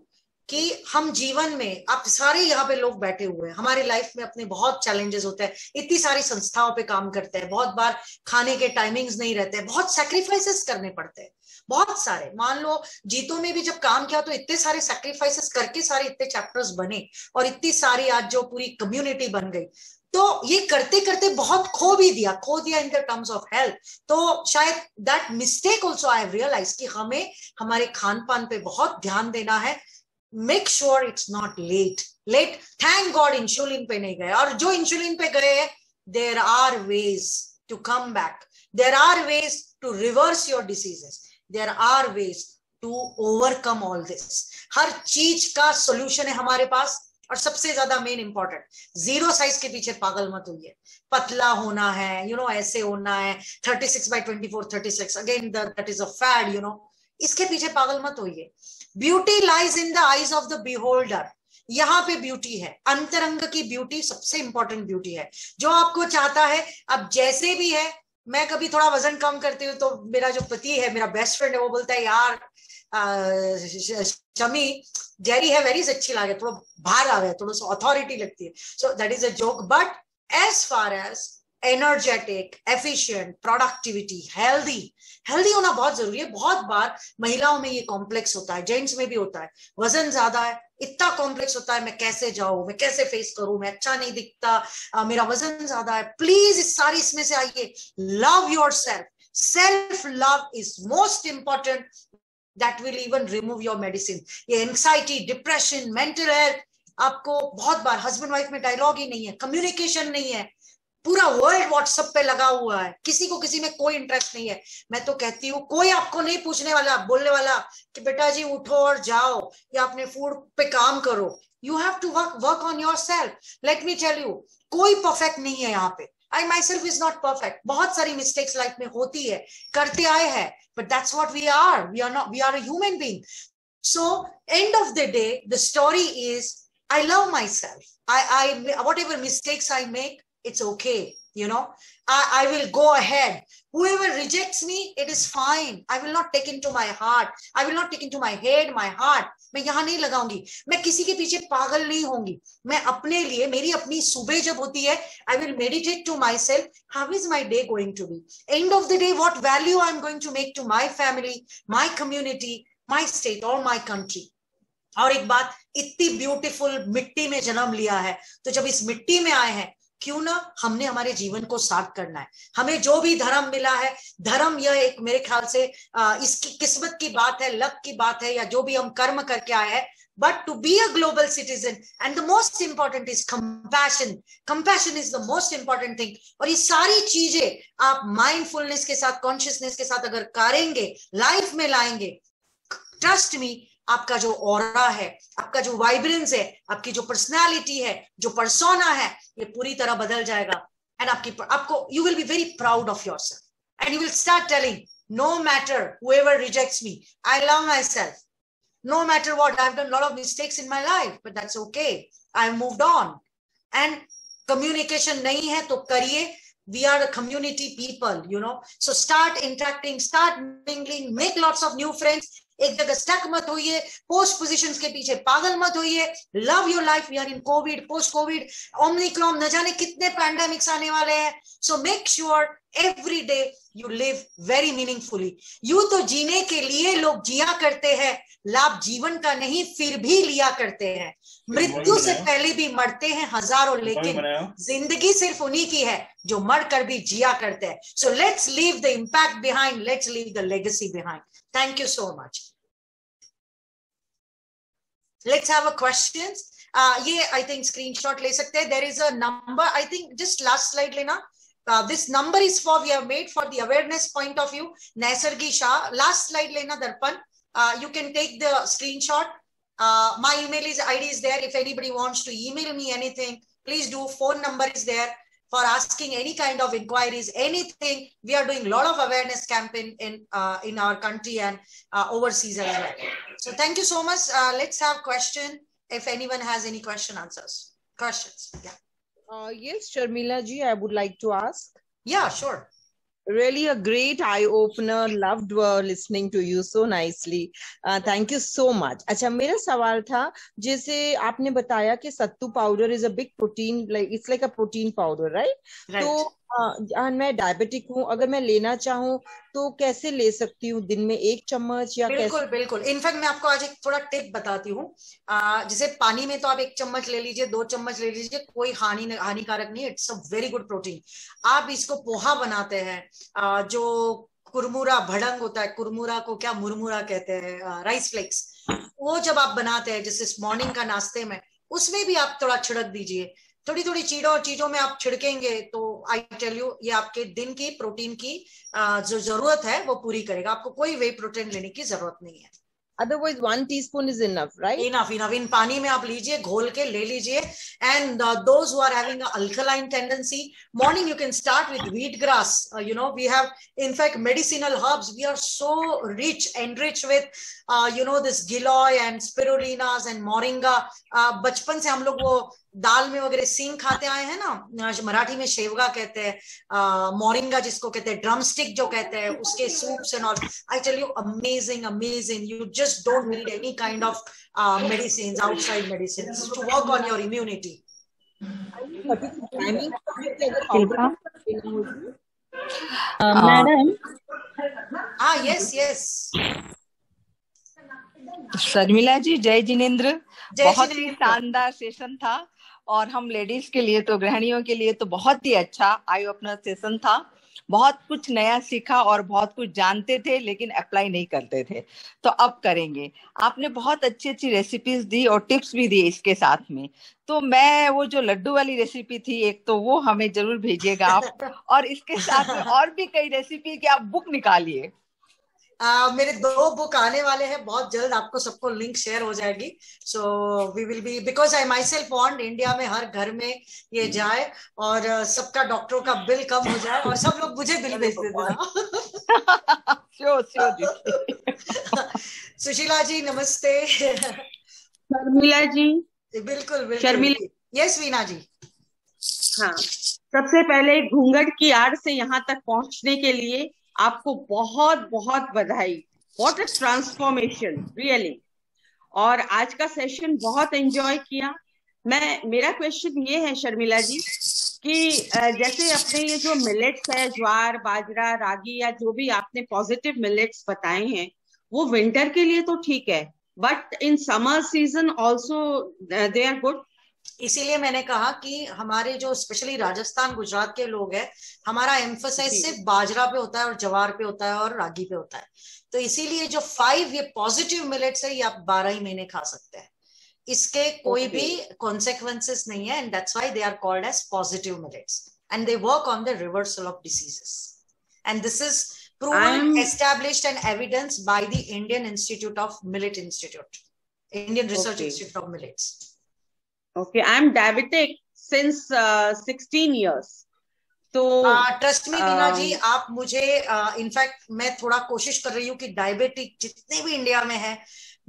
कि हम जीवन में, आप सारे यहाँ पे लोग बैठे हुए हैं, हमारी लाइफ में अपने बहुत चैलेंजेस होते हैं, इतनी सारी संस्थाओं पे काम करते हैं, बहुत बार खाने के टाइमिंग्स नहीं रहते हैं, बहुत सैक्रिफाइसेस करने पड़ते हैं, बहुत सारे। मान लो जीतो में भी जब काम किया तो इतने सारे सैक्रिफाइसेस करके सारे इतने चैप्टर्स बने, और इतनी सारी आज जो पूरी कम्युनिटी बन गई। तो ये करते करते बहुत खो दिया in the terms of health. तो शायद that mistake also I have realise कि हमें हमारे खान पान पे बहुत ध्यान देना है। Make sure it's not late. Thank God insulin पे नहीं गए, और जो इंसुलिन पे गए हैं, there are ways to come back, there are ways to reverse your diseases, there are ways to overcome all this. हर चीज का सोल्यूशन है हमारे पास। और सबसे ज्यादा मेन इंपॉर्टेंट, जीरो साइज के पीछे पागल मत होइए। पतला होना है, ऐसे होना है, 36/24, 36, again that is a fad, इसके पीछे पागल मत होइए। Beauty lies in the eyes of the beholder. यहाँ पे ब्यूटी है, अंतरंग की ब्यूटी सबसे इंपॉर्टेंट ब्यूटी है। जो आपको चाहता है, अब जैसे भी है, मैं कभी थोड़ा वजन कम करती हूँ तो मेरा जो पति है, मेरा बेस्ट फ्रेंड है, वो बोलता है यार शमी जेरी है वेरी अच्छी लागे, थोड़ा बाहर आ है, थोड़ा सा अथॉरिटी लगती है। So that is a joke, but as far as energetic, efficient, productivity, healthy होना बहुत जरूरी है। बहुत बार महिलाओं में ये कॉम्प्लेक्स होता है, जेंट्स में भी होता है, वजन ज्यादा है, इतना कॉम्प्लेक्स होता है, मैं कैसे जाऊं, मैं कैसे फेस करूं, मैं अच्छा नहीं दिखता, मेरा वजन ज्यादा है। प्लीज इस सारी इसमें से आइए। Love yourself, self love is most important, that will even remove your medicine. ये एंग्जाइटी, डिप्रेशन, मेंटल हेल्थ, आपको बहुत बार हस्बैंड वाइफ में डायलॉग ही नहीं है, कम्युनिकेशन नहीं है, पूरा वर्ल्ड व्हाट्सएप पे लगा हुआ है, किसी को किसी में कोई इंटरेस्ट नहीं है। मैं तो कहती हूँ कोई आपको नहीं पूछने वाला, बोलने वाला कि बेटा जी उठो और जाओ या अपने फूड पे काम करो। You have to work on yourself. Let me tell you, कोई परफेक्ट नहीं है यहाँ पे। I myself is not perfect, बहुत सारी मिस्टेक्स लाइफ में होती है, करते आए हैं, but that's what we are. We are not, we are a human being. So end of the day, the story is I love myself. I whatever mistakes I make, it's okay. You know, I will go ahead. Whoever rejects me, it is fine. I will not take into my heart. I will not take into my head, my heart. मैं यहाँ नहीं लगाऊंगी, मैं किसी के पीछे पागल नहीं होंगी। मैं अपने लिए, मेरी अपनी सुबह जब होती है, I will meditate to myself. How is my day going to be? End of the day, what value I'm going to make to my family, my community, my state or my country. और एक बात, इतनी ब्यूटीफुल मिट्टी में जन्म लिया है, तो जब इस मिट्टी में आए हैं, क्यों ना हमने हमारे जीवन को साथ करना है। हमें जो भी धर्म मिला है, धर्म यह एक मेरे ख्याल से इसकी किस्मत की बात है, लक की बात है, या जो भी हम कर्म करके आए हैं, but to be a global citizen and the most important is compassion. Compassion is the most important thing. और ये सारी चीजें आप माइंडफुलनेस के साथ, कॉन्शियसनेस के साथ अगर करेंगे, लाइफ में लाएंगे, ट्रस्ट मी, आपका जो ऑरा है, आपका जो वाइब्रेंस है, आपकी जो पर्सनालिटी है, जो पर्सोना है, ये पूरी तरह बदल जाएगा। एंड आपको you will be very proud of yourself and you will start telling, no matter whoever rejects me, I love myself. No matter what, I've done a lot of mistakes in my life, but that's okay. I've moved on. And communication nahi hai to kariye. We are a community people, you know. So start interacting, start mingling, make lots of new friends. एक जगह स्टक मत होइए, पोस्ट पोजीशंस के पीछे पागल मत होइए। Love your life. We are in COVID, post COVID, omicron, न जाने कितने पैंडेमिक्स आने वाले हैं। So make sure every day you live very meaningfully. यूं तो जीने के लिए लोग जिया करते हैं, लाभ जीवन का नहीं फिर भी लिया करते हैं। मृत्यु से पहले भी मरते हैं हजारों, लेकिन जिंदगी सिर्फ उन्हीं की है जो मर कर भी जिया करते हैं। So let's leave the impact behind, let's leave the legacy behind. Thank you so much. Let's have a questions. ये I think screenshot ले सकते हैं. There is a number. I think just last slide लेना. This number is for, we have made for the awareness point of view. Naisargi Shah. Last slide लेना दर्पण. You can take the screenshot. My email ID is there. If anybody wants to email me anything, please do. Phone number is there. For asking any kind of inquiries, anything, we are doing a lot of awareness campaign in our country and overseas as well. So thank you so much. Let's have question. If anyone has any questions. Yeah. Yes, Sharmila ji, I would like to ask. Yeah, sure. Really a great eye-opener. Loved listening to you so nicely. Thank you so much. अच्छा, मेरा सवाल था, जैसे आपने बताया कि सत्तू powder is a big protein, like it's like a protein powder, right? Right. तो मैं डायबिटिक हूँ, अगर मैं लेना चाहूँ तो कैसे ले सकती हूँ? दिन में 1 चम्मच या बिल्कुल कैसे? बिल्कुल। इनफैक्ट मैं आपको आज एक थोड़ा टिप बताती हूँ। जैसे पानी में तो आप 1 चम्मच ले लीजिए, 2 चम्मच ले लीजिए, कोई हानिकारक नहीं। It's a very good protein. आप इसको पोहा बनाते हैं, जो कुरमुरा भड़ंग होता है, कुरमुरा को क्या मुरमुरा कहते हैं, राइस फ्लेक्स, वो जब आप बनाते हैं जैसे मॉर्निंग का नाश्ते में, उसमें भी आप थोड़ा छिड़क दीजिए। थोड़ी थोड़ी चीजों में आप छिड़केंगे तो आई टेल यू, ये आपके दिन की प्रोटीन की जो जरूरत है वो पूरी करेगा। आपको कोई वे प्रोटीन लेने की जरूरत नहीं है। Otherwise 1 teaspoon is enough, right? Enough. इन पानी में आप लीजिए, घोल के ले लीजिए। And those who are having an alkaline tendency, morning you can start with wheatgrass. You know, we have, in fact, medicinal herbs. We are so enriched with, this giloy and spirulinas and moringa. बचपन से हम लोग वो दाल में वगैरह सींग खाते आए हैं ना, मराठी में शेवगा कहते हैं, मोरिंगा जिसको कहते हैं, ड्रम स्टिक जो कहते हैं, उसके soups and all. I tell you, amazing. You just don't need any kind of medicines, outside medicines, to work on your immunity. Madam, yes. Sharmila ji, जय जिनेंद्र। बहुत ही शानदार सेशन था और हम लेडीज के लिए तो, गृहिणियों के लिए तो बहुत ही अच्छा आई ओपनर सेशन था। बहुत कुछ नया सीखा और बहुत कुछ जानते थे लेकिन अप्लाई नहीं करते थे, तो अब करेंगे। आपने बहुत अच्छी अच्छी रेसिपीज दी और टिप्स भी दिए इसके साथ में। तो मैं वो जो लड्डू वाली रेसिपी थी एक, तो वो हमें जरूर भेजिएगा आप, और इसके साथ में और भी कई रेसिपी की आप बुक निकालिए। मेरे 2 बुक आने वाले हैं बहुत जल्द, आपको सबको लिंक शेयर हो जाएगी। So we will be, because I myself want India में हर घर में ये जाए और सबका डॉक्टरों का बिल कम हो जाए और सब लोग मुझे बिल भेज देना। Sure sure. सुशीला जी नमस्ते। शर्मिला जी। बिल्कुल बिल्कुल। शर्मिला। यस वीना जी। हाँ, सबसे पहले घूंघट की आड़ से यहाँ तक पहुंचने के लिए आपको बहुत बहुत बधाई। What a transformation really. और आज का सेशन बहुत एंजॉय किया। मेरा क्वेश्चन ये है शर्मिला जी कि जैसे अपने ये जो मिलेट्स है, ज्वार, बाजरा, रागी या जो भी आपने पॉजिटिव मिलेट्स बताए हैं, वो विंटर के लिए तो ठीक है, but in summer season also they are good. इसीलिए मैंने कहा कि हमारे जो स्पेशली राजस्थान गुजरात के लोग हैं, हमारा एम्फोसाइज सिर्फ बाजरा पे होता है और जवार पे होता है और रागी पे होता है। तो इसीलिए जो 5 ये पॉजिटिव मिलेट्स है, ये आप 12 ही महीने खा सकते हैं, इसके कोई भी कॉन्सिक्वेंसेस नहीं है। And that's why they are called as positive millets and they work on the reversal of diseases. And this is proven, established and evidenced by the Indian Institute of Millet Institute, Indian Research Institute of Millets. Okay, I am diabetic since 16 years. तो ट्रस्ट मी वीना जी, आप मुझे इनफैक्ट मैं थोड़ा कोशिश कर रही हूँ कि डायबिटिक जितने भी इंडिया में है,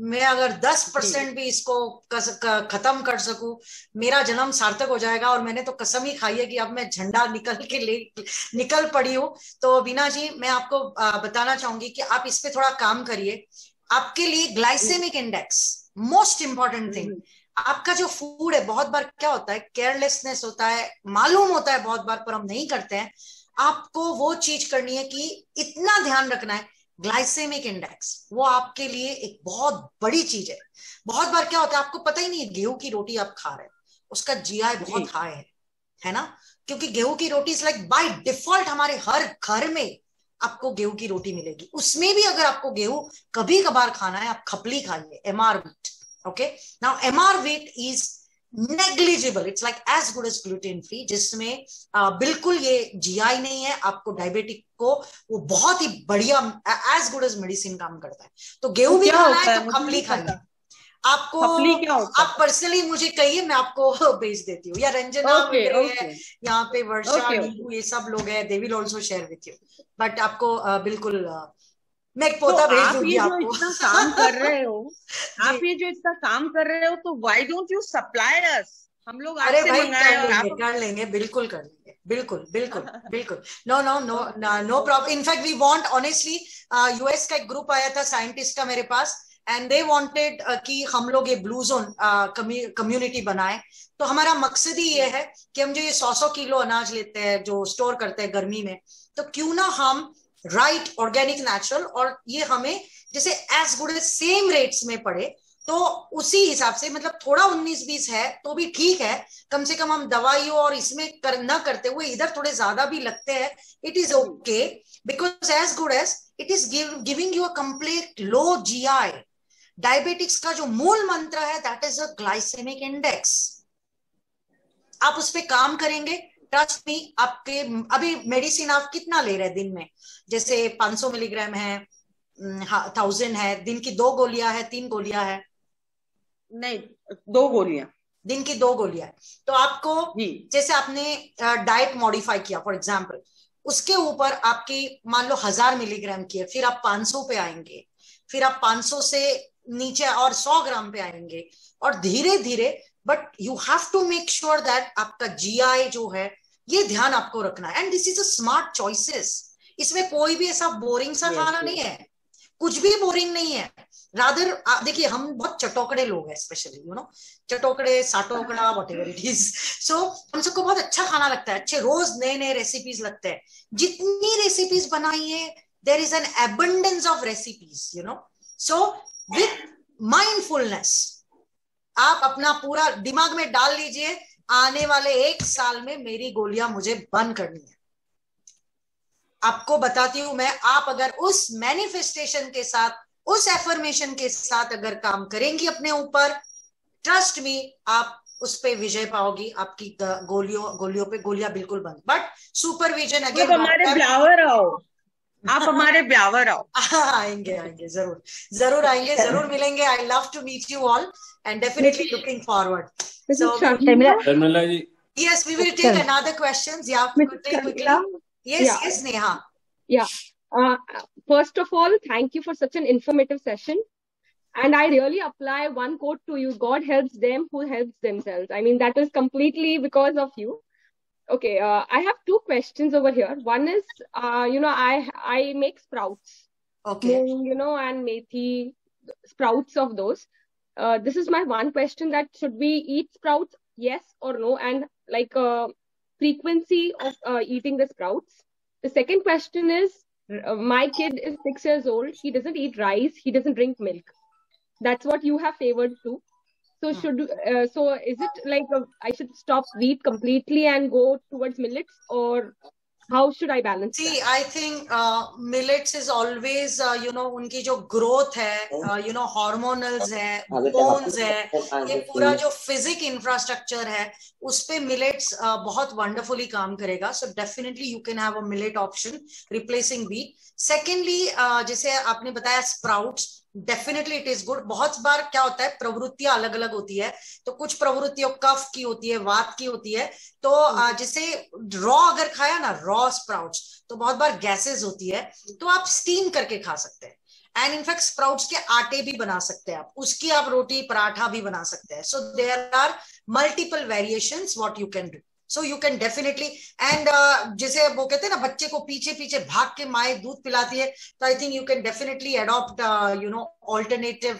मैं अगर 10% भी इसको खत्म कर सकूं, मेरा जन्म सार्थक हो जाएगा। और मैंने तो कसम ही खाई है कि अब मैं झंडा निकल पड़ी हूँ। तो वीना जी मैं आपको बताना चाहूंगी कि आप इस पे थोड़ा काम करिए। आपके लिए glycaemic index most important thing. आपका जो फूड है, बहुत बार क्या होता है, केयरलेसनेस होता है, मालूम होता है बहुत बार, पर हम नहीं करते हैं। आपको वो चीज करनी है कि इतना ध्यान रखना है, ग्लाइसेमिक इंडेक्स वो आपके लिए एक बहुत बड़ी चीज है। बहुत बार क्या होता है, आपको पता ही नहीं है गेहूं की रोटी आप खा रहे हैं, उसका जीआई बहुत हाई है ना, क्योंकि गेहूं की रोटी इज लाइक बाय डिफॉल्ट हमारे हर घर में आपको गेहूं की रोटी मिलेगी। उसमें भी अगर आपको गेहूं कभी कभार खाना है, आप खपली खाइए, MR wheat। Okay, now MR wheat is negligible, it's like as good as gluten free, जिसमें बिल्कुल ये GI नहीं है। आपको डायबिटिक को वो बहुत ही बढ़िया as good as मेडिसिन काम करता है। तो गेहूं भी खाना है तो खपली खाइए। आपको आप पर्सनली मुझे कहिए, मैं आपको भेज देती हूँ, या रंजना है यहाँ पे, वर्षा, नीलू, ये सब लोग हैं, they will also share with you. But आपको बिल्कुल मैं एक पोता भेज दूंगी आपको। इतना काम कर रहे हो आप ये जो इतना काम कर रहे हो, तो व्हाई डोंट यू सप्लाई अस? हम लोग आपसे मंगाएं। कर लेंगे, बिल्कुल कर लेंगे, बिल्कुल बिल्कुल बिल्कुल। No no no no problem. In fact we want, honestly US का एक ग्रुप आया था साइंटिस्ट का मेरे पास, एंड दे वांटेड कि हम लोग ये ब्लू जोन कम्युनिटी बनाए। तो हमारा मकसद ही ये है कि हम जो ये 100 किलो अनाज लेते हैं, जो स्टोर करते हैं गर्मी में, तो क्यों ना हम राइट ऑर्गेनिक नेचुरल, और ये हमें जैसे as good as same rates में पड़े, तो उसी हिसाब से, मतलब थोड़ा 19-20 है तो भी ठीक है, कम से कम हम दवाइयों और इसमें न करते हुए इधर थोड़े ज्यादा भी लगते हैं, it is okay, because as good as it is giving you a complete low GI। Diabetics का जो मूल मंत्र है, that is a glycaemic index. आप उस पर काम करेंगे, ट्रस्ट मी। आपके अभी मेडिसिन आप कितना ले रहे हैं दिन में? जैसे 500 मिलीग्राम है, 1000 है, दिन की 2 गोलियां है, 3 गोलियां है? नहीं, 2 गोलियां, दिन की 2 गोलियां है। तो आपको जैसे आपने डाइट मॉडिफाई किया फॉर एग्जांपल, उसके ऊपर आपकी मान लो 1000 मिलीग्राम की है, फिर आप 500 पे आएंगे, फिर आप 500 से नीचे और 100 ग्राम पे आएंगे, और धीरे धीरे, but you have to make sure that आपका GI जो है, ये ध्यान आपको रखना है। And this is a smart choices. इसमें कोई भी ऐसा बोरिंग सा खाना नहीं है, कुछ भी बोरिंग नहीं है। रादर देखिए, हम बहुत चटोकड़े लोग हैं, स्पेशली चटोकड़े, साटोकड़ा, व्हाटएवर इट इज। सो हम सबको बहुत अच्छा खाना लगता है, अच्छे रोज नए नए रेसिपीज लगते हैं। जितनी रेसिपीज बनाइए, there is an abundance of recipes, so with mindfulness आप अपना पूरा दिमाग में डाल लीजिए, आने वाले 1 साल में मेरी गोलियां मुझे बंद करनी है। आपको बताती हूँ मैं, आप अगर उस मैनिफेस्टेशन के साथ, उस एफर्मेशन के साथ अगर काम करेंगी अपने ऊपर, ट्रस्ट मी, आप उस पे विजय पाओगी। आपकी गोलियों पे गोलियां बिल्कुल बंद। बट सुपरविजन आप अगेन, हमारे ब्यावर आओ, आप हमारे ब्यावर आओ। आएंगे आएंगे, जरूर जरूर आएंगे, जरूर मिलेंगे। I love to meet you all and definitely looking forward. So Sharmila ji, yes, we will take another questions. Yeah, quickly. Yes, Neha. Yeah. First of all, thank you for such an informative session. And I really apply one quote to you: God helps them who helps themselves. I mean, that is completely because of you. Okay, I have two questions over here. One is, I make sprouts. Okay. Moong, and methi, sprouts of those. This is my one question: that should we eat sprouts? Yes or no? And like frequency of eating the sprouts. The second question is, my kid is 6 years old. He doesn't eat rice. He doesn't drink milk. That's what you have favored too. So so is it like I should stop wheat completely and go towards millets, or how should I balance See, that? I think millets is always, उनकी जो growth है, hormonals है, bones है, ये पूरा जो physic infrastructure है, उस पे millets बहुत wonderfully काम करेगा. So definitely you can have a millet option replacing wheat. Secondly, जैसे आपने बताया sprouts, definitely it is good. बहुत बार क्या होता है, प्रवृत्तियां अलग अलग होती है. तो कुछ प्रवृत्तियों कफ की होती है, वात की होती है. तो जैसे रॉ अगर खाया ना, रॉ स्प्राउट्स, तो बहुत बार गैसेस होती है. तो आप स्टीम करके खा सकते हैं. एंड इनफैक्ट स्प्राउट्स के आटे भी बना सकते हैं आप, उसकी आप रोटी पराठा भी बना सकते हैं. So there are multiple variations what you can do. So you can definitely, and जैसे वो कहते हैं ना, बच्चे को पीछे पीछे भाग के माए दूध पिलाती है. तो I think you can definitely adopt alternative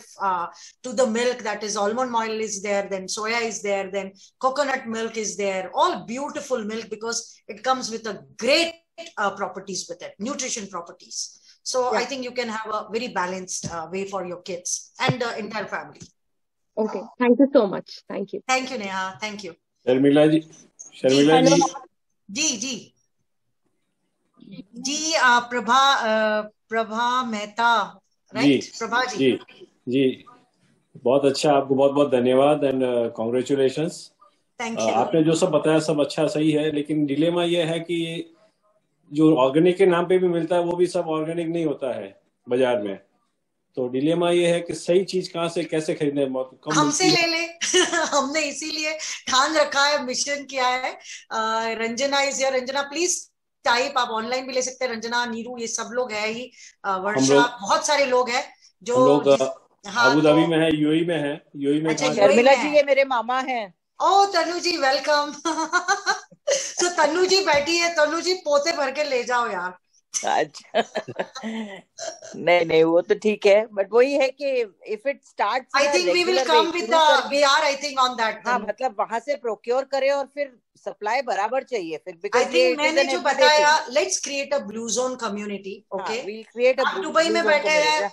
to the milk. That is, almond oil is there, then soya is there, then coconut milk is there. All beautiful milk because it comes with a great properties with it, nutrition properties. So I think you can have a very balanced way for your kids and the entire family. Okay, thank you so much. Thank you. Thank you, Neha. Thank you. Sharmila ji, जी प्रभा मेहता, राइट? प्रभा जी, बहुत अच्छा, आपको बहुत बहुत धन्यवाद एंड कॉन्ग्रेचुलेशंस. Thank you. आपने जो सब बताया सब अच्छा सही है, लेकिन डिलेमा ये है कि जो ऑर्गेनिक के नाम पे भी मिलता है वो भी सब ऑर्गेनिक नहीं होता है बाजार में. तो डिलेमा ये है कि सही चीज कहाँ से कैसे खरीदने, हमसे ले ले. हमने इसीलिए ठान रखा है, मिशन किया है. Ranjana is here. Ranjana please type, आप ऑनलाइन भी ले सकते हैं. रंजना, नीरू, ये सब लोग है ही. वर्षा, बहुत सारे लोग हैं जो अबू धाबी में है, यूएई में है. यूएई में शर्मिला जी ये मेरे मामा हैं. ओ तनु जी, वेलकम. तो तनु जी बैठी है. तनु जी पोते भर के ले जाओ यार. अच्छा. नहीं वो तो ठीक है, बट वही है कि if it starts, I think we will come with we are I think on that. हाँ, मतलब वहां से प्रोक्योर करे और फिर सप्लाई बराबर चाहिए फिर. आई थिंक मैंने जो बताया, let's create a blue zone community. Okay, we will create a. आप दुबई में बैठे हैं,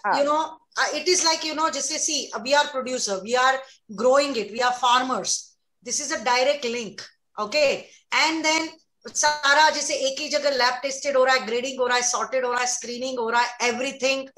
it is like, जैसे see, we are producer, we are growing it, we are farmers. This is a direct link. Okay, and then सारा जैसे एक ही जगह लैब टेस्टेड हो रहा है, ग्रेडिंग हो रहा है, सॉर्टेड हो रहा है, स्क्रीनिंग हो रहा है, एवरीथिंग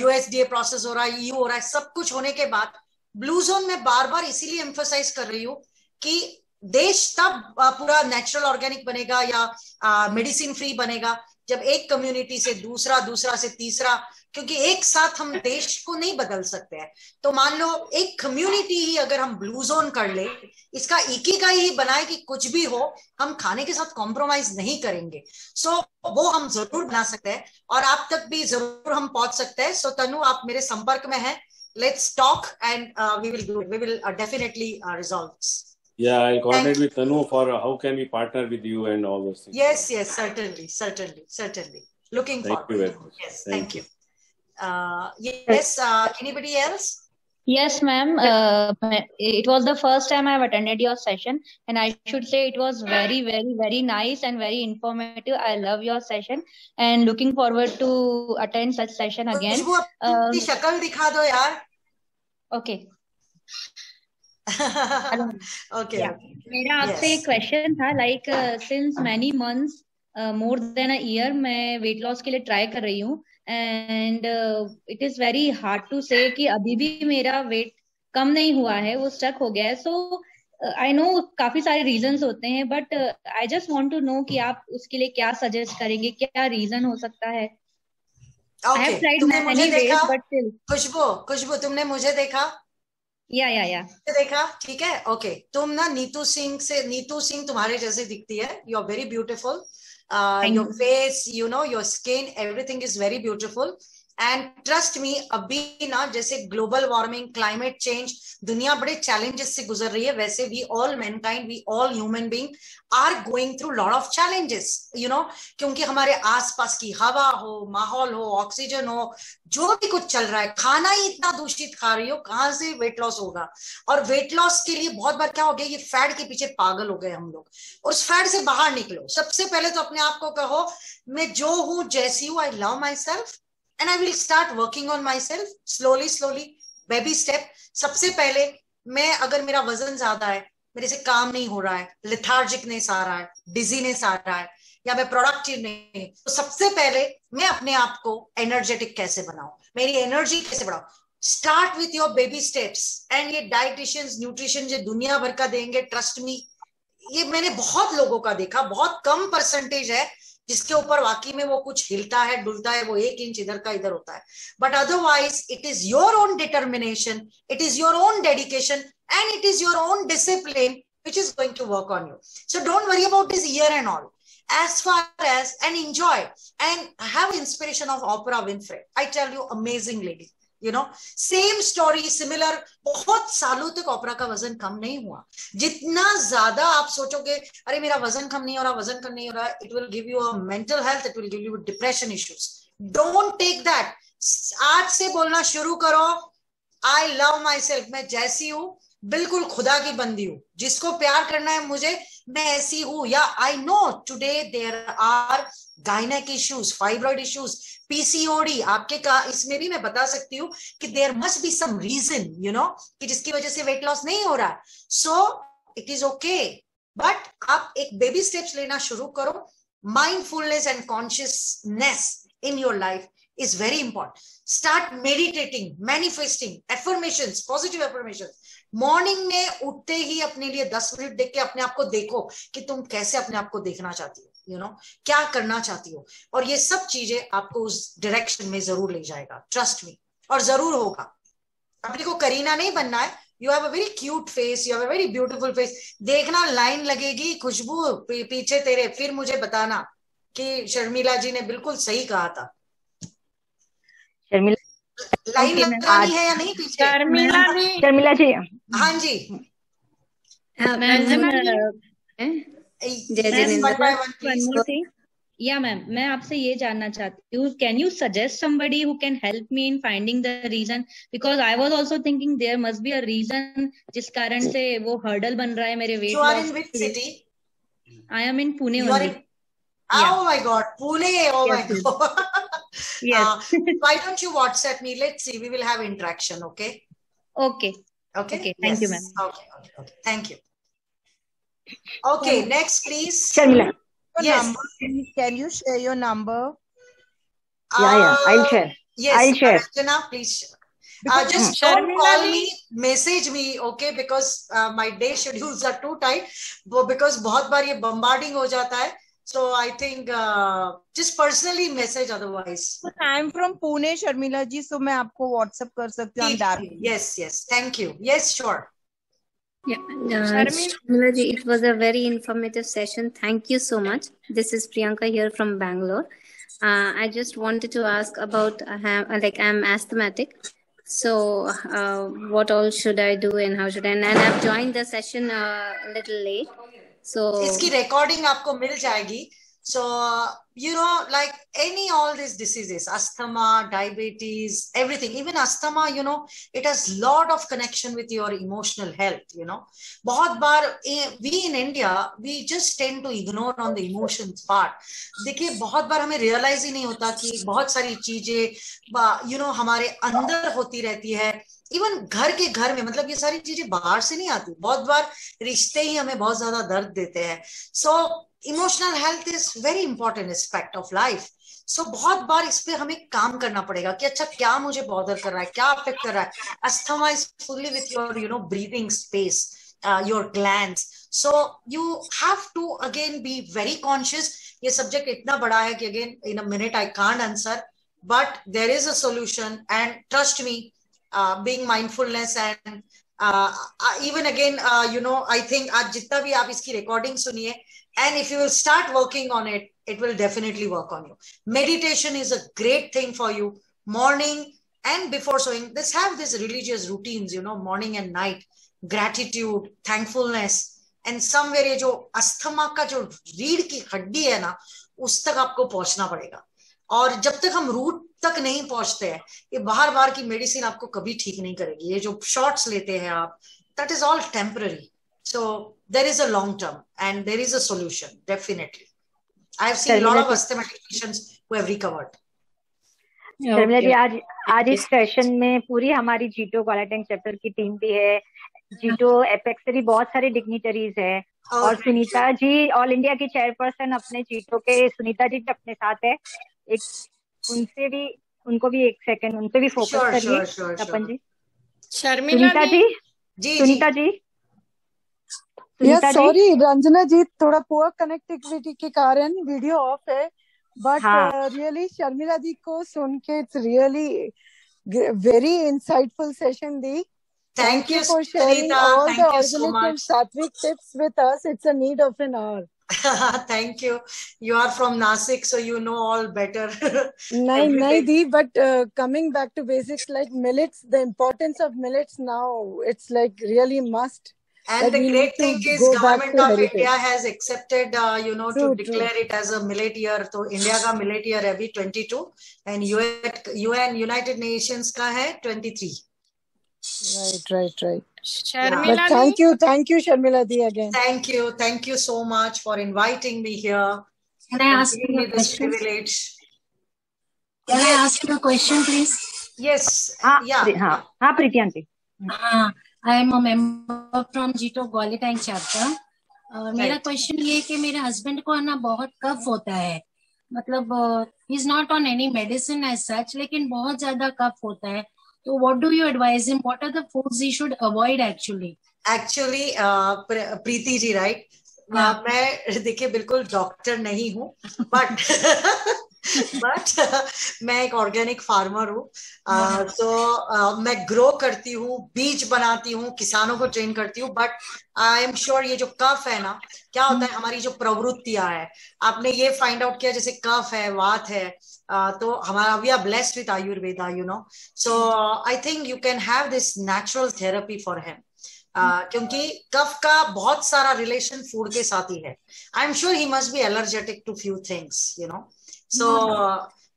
USDA प्रोसेस हो रहा है, EU हो रहा है. सब कुछ होने के बाद ब्लू जोन में बार बार इसीलिए एम्फसाइज कर रही हूँ कि देश तब पूरा नेचुरल ऑर्गेनिक बनेगा या मेडिसिन फ्री बनेगा जब एक कम्युनिटी से दूसरा, दूसरा से तीसरा, क्योंकि एक साथ हम देश को नहीं बदल सकते हैं. तो मान लो एक कम्युनिटी ही अगर हम ब्लू जोन कर ले, इसका इकिगाई ही बनाए कि कुछ भी हो हम खाने के साथ कॉम्प्रोमाइज नहीं करेंगे. सो वो हम जरूर बना सकते हैं और आप तक भी जरूर हम पहुंच सकते हैं. सो तनु, आप मेरे संपर्क में हैं. Let's talk and we will definitely resolve this. Yeah, I'll coordinate with Tanu for how can we partner with you and all those things. Yes, certainly. Looking forward. Thank you very much. Yes, thank you. Yes, anybody else? Yes, ma'am. It was the first time I've attended your session, and I should say it was very, very, very nice and very informative. I love your session, and looking forward to attend such session again. खुशबू, अपनी शक्ल दिखा दो यार. Okay. Okay. मेरा आपसे एक क्वेश्चन था, like since many months more than a year मैं वेट लॉस के लिए ट्राई कर रही हूँ, and it is very hard to say कि अभी भी मेरा वेट कम नहीं हुआ है, वो स्टक हो गया है. सो आई नो काफी सारे रीजंस होते हैं, but I just want to know कि आप उसके लिए क्या सजेस्ट करेंगे, क्या रीजन हो सकता है. आई हैव ट्राइड तुमने मुझे मैनी देखा वेज बट स्टिल. खुशबू तुमने मुझे देखा या देखा, ठीक है. ओके, तुम ना नीतू सिंह तुम्हारे जैसे दिखती है. You are very beautiful. Your face, you know, your skin, everything is very beautiful. And trust me, अभी ना जैसे ग्लोबल वार्मिंग, क्लाइमेट चेंज, दुनिया बड़े चैलेंजेस से गुजर रही है. वैसे we all mankind, we all human being are going through lot of challenges, you know, क्योंकि हमारे आसपास की हवा हो, माहौल हो, ऑक्सीजन हो, जो भी कुछ चल रहा है, खाना ही इतना दूषित खा रही हो, कहाँ से वेट लॉस होगा. और वेट लॉस के लिए बहुत बार क्या हो गया, ये फैट के पीछे पागल हो गए हम लोग. और उस फैट से बाहर निकलो. सबसे पहले तो अपने आप को कहो, मैं जो हूं, जैसी हूं, I love my self and I will start working on myself slowly, baby step. सबसे पहले मैं, अगर मेरा वजन ज्यादा है, मेरे से काम नहीं हो रहा है, लेथार्जिकनेस आ रहा है, डिजीनेस आ रहा है, या मैं प्रोडक्टिव नहीं, तो सबसे पहले मैं अपने आप को एनर्जेटिक कैसे बनाऊं, मेरी एनर्जी कैसे बढ़ाऊं. Start with your baby steps. And ये डाइटिशियंस, न्यूट्रिशन जो दुनिया भर का देंगे, ट्रस्ट मी, ये मैंने बहुत लोगों का देखा, बहुत कम परसेंटेज है जिसके ऊपर वाकई में वो कुछ हिलता है, डुलता है, वो 1 इंच इधर का इधर होता है. But otherwise it is your own determination, it is your own dedication, and it is your own discipline which is going to work on you. So don't worry about this year and all. As far as, and enjoy and have inspiration of Oprah Winfrey. I tell you, amazing lady. You know, same story, similar. बहुत सालों तक ओपरा का वजन कम नहीं हुआ. जितना ज्यादा आप सोचोगे, अरे मेरा वजन कम नहीं हो रहा, वजन कम नहीं हो रहा, it will give you a mental health, it will give you depression issues. Don't take that. आज से बोलना शुरू करो, I love myself. मैं जैसी हूँ, बिल्कुल खुदा की बंदी हूँ. जिसको प्यार करना है मुझे, मैं ऐसी हूँ. या I know today there are gynaec issues, fibroid issues, PCOD. आपके का इसमें भी मैं बता सकती हूँ कि there must be some reason, you know, कि जिसकी वजह से वेट लॉस नहीं हो रहा है. So it is okay, but आप एक बेबी स्टेप्स लेना शुरू करो. Mindfulness and consciousness in your life is very important. Start meditating, manifesting, affirmations, positive affirmations. Morning में उठते ही अपने लिए 10 मिनट देख के अपने आप को देखो कि तुम कैसे अपने आप को देखना चाहती हो, यू नो, क्या करना चाहती हो. और ये सब चीजें आपको उस डायरेक्शन में जरूर ले जाएगा, ट्रस्ट मी. और जरूर होगा. अपने को करीना नहीं बनना है. You have a very cute face, you have a very beautiful face. देखना, लाइन लगेगी खुशबू पीछे तेरे, फिर मुझे बताना कि शर्मिला जी ने बिल्कुल सही कहा था. लाइन लगानी है या नहीं पीछे? शर्मिला जी. हाँ जी. या मैम, मैं आपसे ये जानना चाहती हूँ, can you suggest somebody who can help me in finding the reason, because I was also thinking there must be a reason जिस कारण से वो हर्डल बन रहा है मेरे weight loss. You are in which city? I am in Pune only. Oh my God, Pune! Oh my Yes. God. Yes. Why don't you WhatsApp me? Let's see. We will have interaction. Okay. Okay. Okay. Thank you, Yes. ma'am. Okay. Thank you. Okay. Next, please. Sharmila. Yes. Can you share your number? Yeah. I'll share. Yes. I'll share. Archana, please. Because Just don't call me, message me, okay? Because my day schedules are too tight. Because बहुत बार ये bombarding हो जाता है. So I think just personally message otherwise. I am from Pune, Sharmila ji, so मैं आपको WhatsApp कर सकती हूँ. Yes. Thank you. Yes, sure. Yeah, Sharmila ji, it was a very informative session. Thank you so much. This is Priyanka here from Bangalore. I just wanted to ask about, I'm asthmatic. So what all should I do and how should I? And I've joined the session a little late. So इसकी recording आपको मिल जाएगी. So you know, like all these diseases, asthma, diabetes, everything, even asthma, you know, it has lot of connection with your emotional health, you know. बहुत बार we in India, we just tend to ignore on the emotions part. देखिए, बहुत बार हमें realize ही नहीं होता कि बहुत सारी चीजें, you know, हमारे अंदर होती रहती है. इवन घर के घर में, मतलब ये सारी चीजें बाहर से नहीं आती, बहुत बार रिश्ते ही हमें बहुत ज्यादा दर्द देते हैं। So emotional health is very important aspect of life. So बहुत बार इस पे हमें काम करना पड़ेगा कि अच्छा क्या मुझे बॉदर कर रहा है, क्या अफेक्ट कर रहा है। Asthma is fully with your breathing space, your glands. So you have to again be very conscious. ये सब्जेक्ट इतना बड़ा है कि again in a minute I can't answer, but there is a solution and trust me, being mindfulness and even again I think आज जितना भी आप इसकी रिकॉर्डिंग सुनिए, and if you will start working on it, it will definitely work on you. Meditation is a great thing for you. Morning and before sewing, have these religious routines, morning and night, gratitude, thankfulness, and somewhere ये जो अस्थमा का जो रीढ़ की हड्डी है ना, उस तक आपको पहुंचना पड़ेगा। और जब तक हम रूट तक नहीं पहुंचते हैं, ये बाहर बाहर की मेडिसिन आपको कभी ठीक नहीं करेगी। ये जो शॉट्स लेते हैं आप, that is all temporary. So there is a long term and there is a solution definitely. I have seen lot of asthmatic patients who have recovered. Sharmila ji, आज इस सेशन में पूरी हमारी जीटो क्वालिटी चैप्टर की टीम भी है, जीटो एपेक्स से भी बहुत सारे डिग्निटरीज है, और सुनीता जी ऑल इंडिया की चेयरपर्सन अपने जीटो के, सुनीता जी अपने साथ है। एक उनको भी एक सेकंड उन पे भी फोकस करिए तपन जी। शर्मिला जी, सुनीता जी, सॉरी रंजना जी, थोड़ा पुअर कनेक्टिविटी के कारण वीडियो ऑफ है, बट रियली शर्मिला जी को सुन के it's really very insightful session the. Thank you for sharing all the organic so and sattvic tips with us. It's a need of an hour. Thank you. You are from Nasik, so you know all better. Nahi Di, but coming back to basics like millets, the importance of millets now, it's like really must. And the great thing is government of India has accepted, to declare it as a millet year. So India का millet year है अभी 22 and UN United Nations का है 23. Right. Sharmila thank you Sharmila Di again. Thank you so much for inviting me here. Can I ask you a question? Privilege. Can I ask you a question, please? Yes. Preeti aunty. I am a member from Jito Quality chapter. मेरा क्वेश्चन ये है कि मेरे हस्बैंड को ना बहुत कफ होता है, मतलब he is not on any medicine as such, लेकिन बहुत ज्यादा कफ होता है। So what do you advise him? What are the foods he should avoid actually? Actually, Preeti ji, right? मैं देखिए बिल्कुल डॉक्टर नहीं हूँ, बट मैं एक ऑर्गेनिक फार्मर हूँ। तो मैं ग्रो करती हूँ, बीज बनाती हूँ, किसानों को ट्रेन करती हूँ। बट आई एम श्योर ये जो कफ है ना, क्या होता है, हमारी जो प्रवृत्तियां है, आपने ये फाइंड आउट किया, जैसे कफ है, वात है, तो हमारा we are blessed with Ayurveda, so I think you can have this natural therapy for him, क्योंकि कफ का बहुत सारा रिलेशन फूड के साथ ही है। I am sure he must be allergetic to few things, so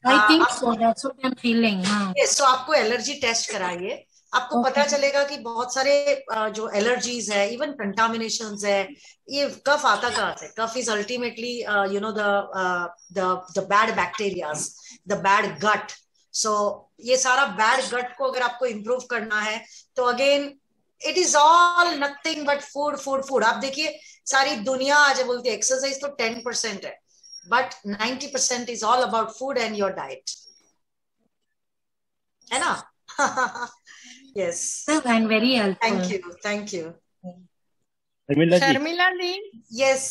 I think so. That's what I'm feeling. So आपको एलर्जी टेस्ट कराइए, आपको पता चलेगा कि बहुत सारे जो एलर्जीज है, इवन कंटामिनेशंस है, ये कफ आता कहाँ से। कफ is ultimately the bad bacterias, the bad gut. So ये सारा बैड गट को अगर आपको इम्प्रूव करना है, तो again it is all nothing but food. आप देखिए सारी दुनिया आज बोलती है एक्सरसाइज तो 10% है, but 90% is all about food and your diet, है ना? Yes. And very helpful. Thank you. Sharmila ji, yes,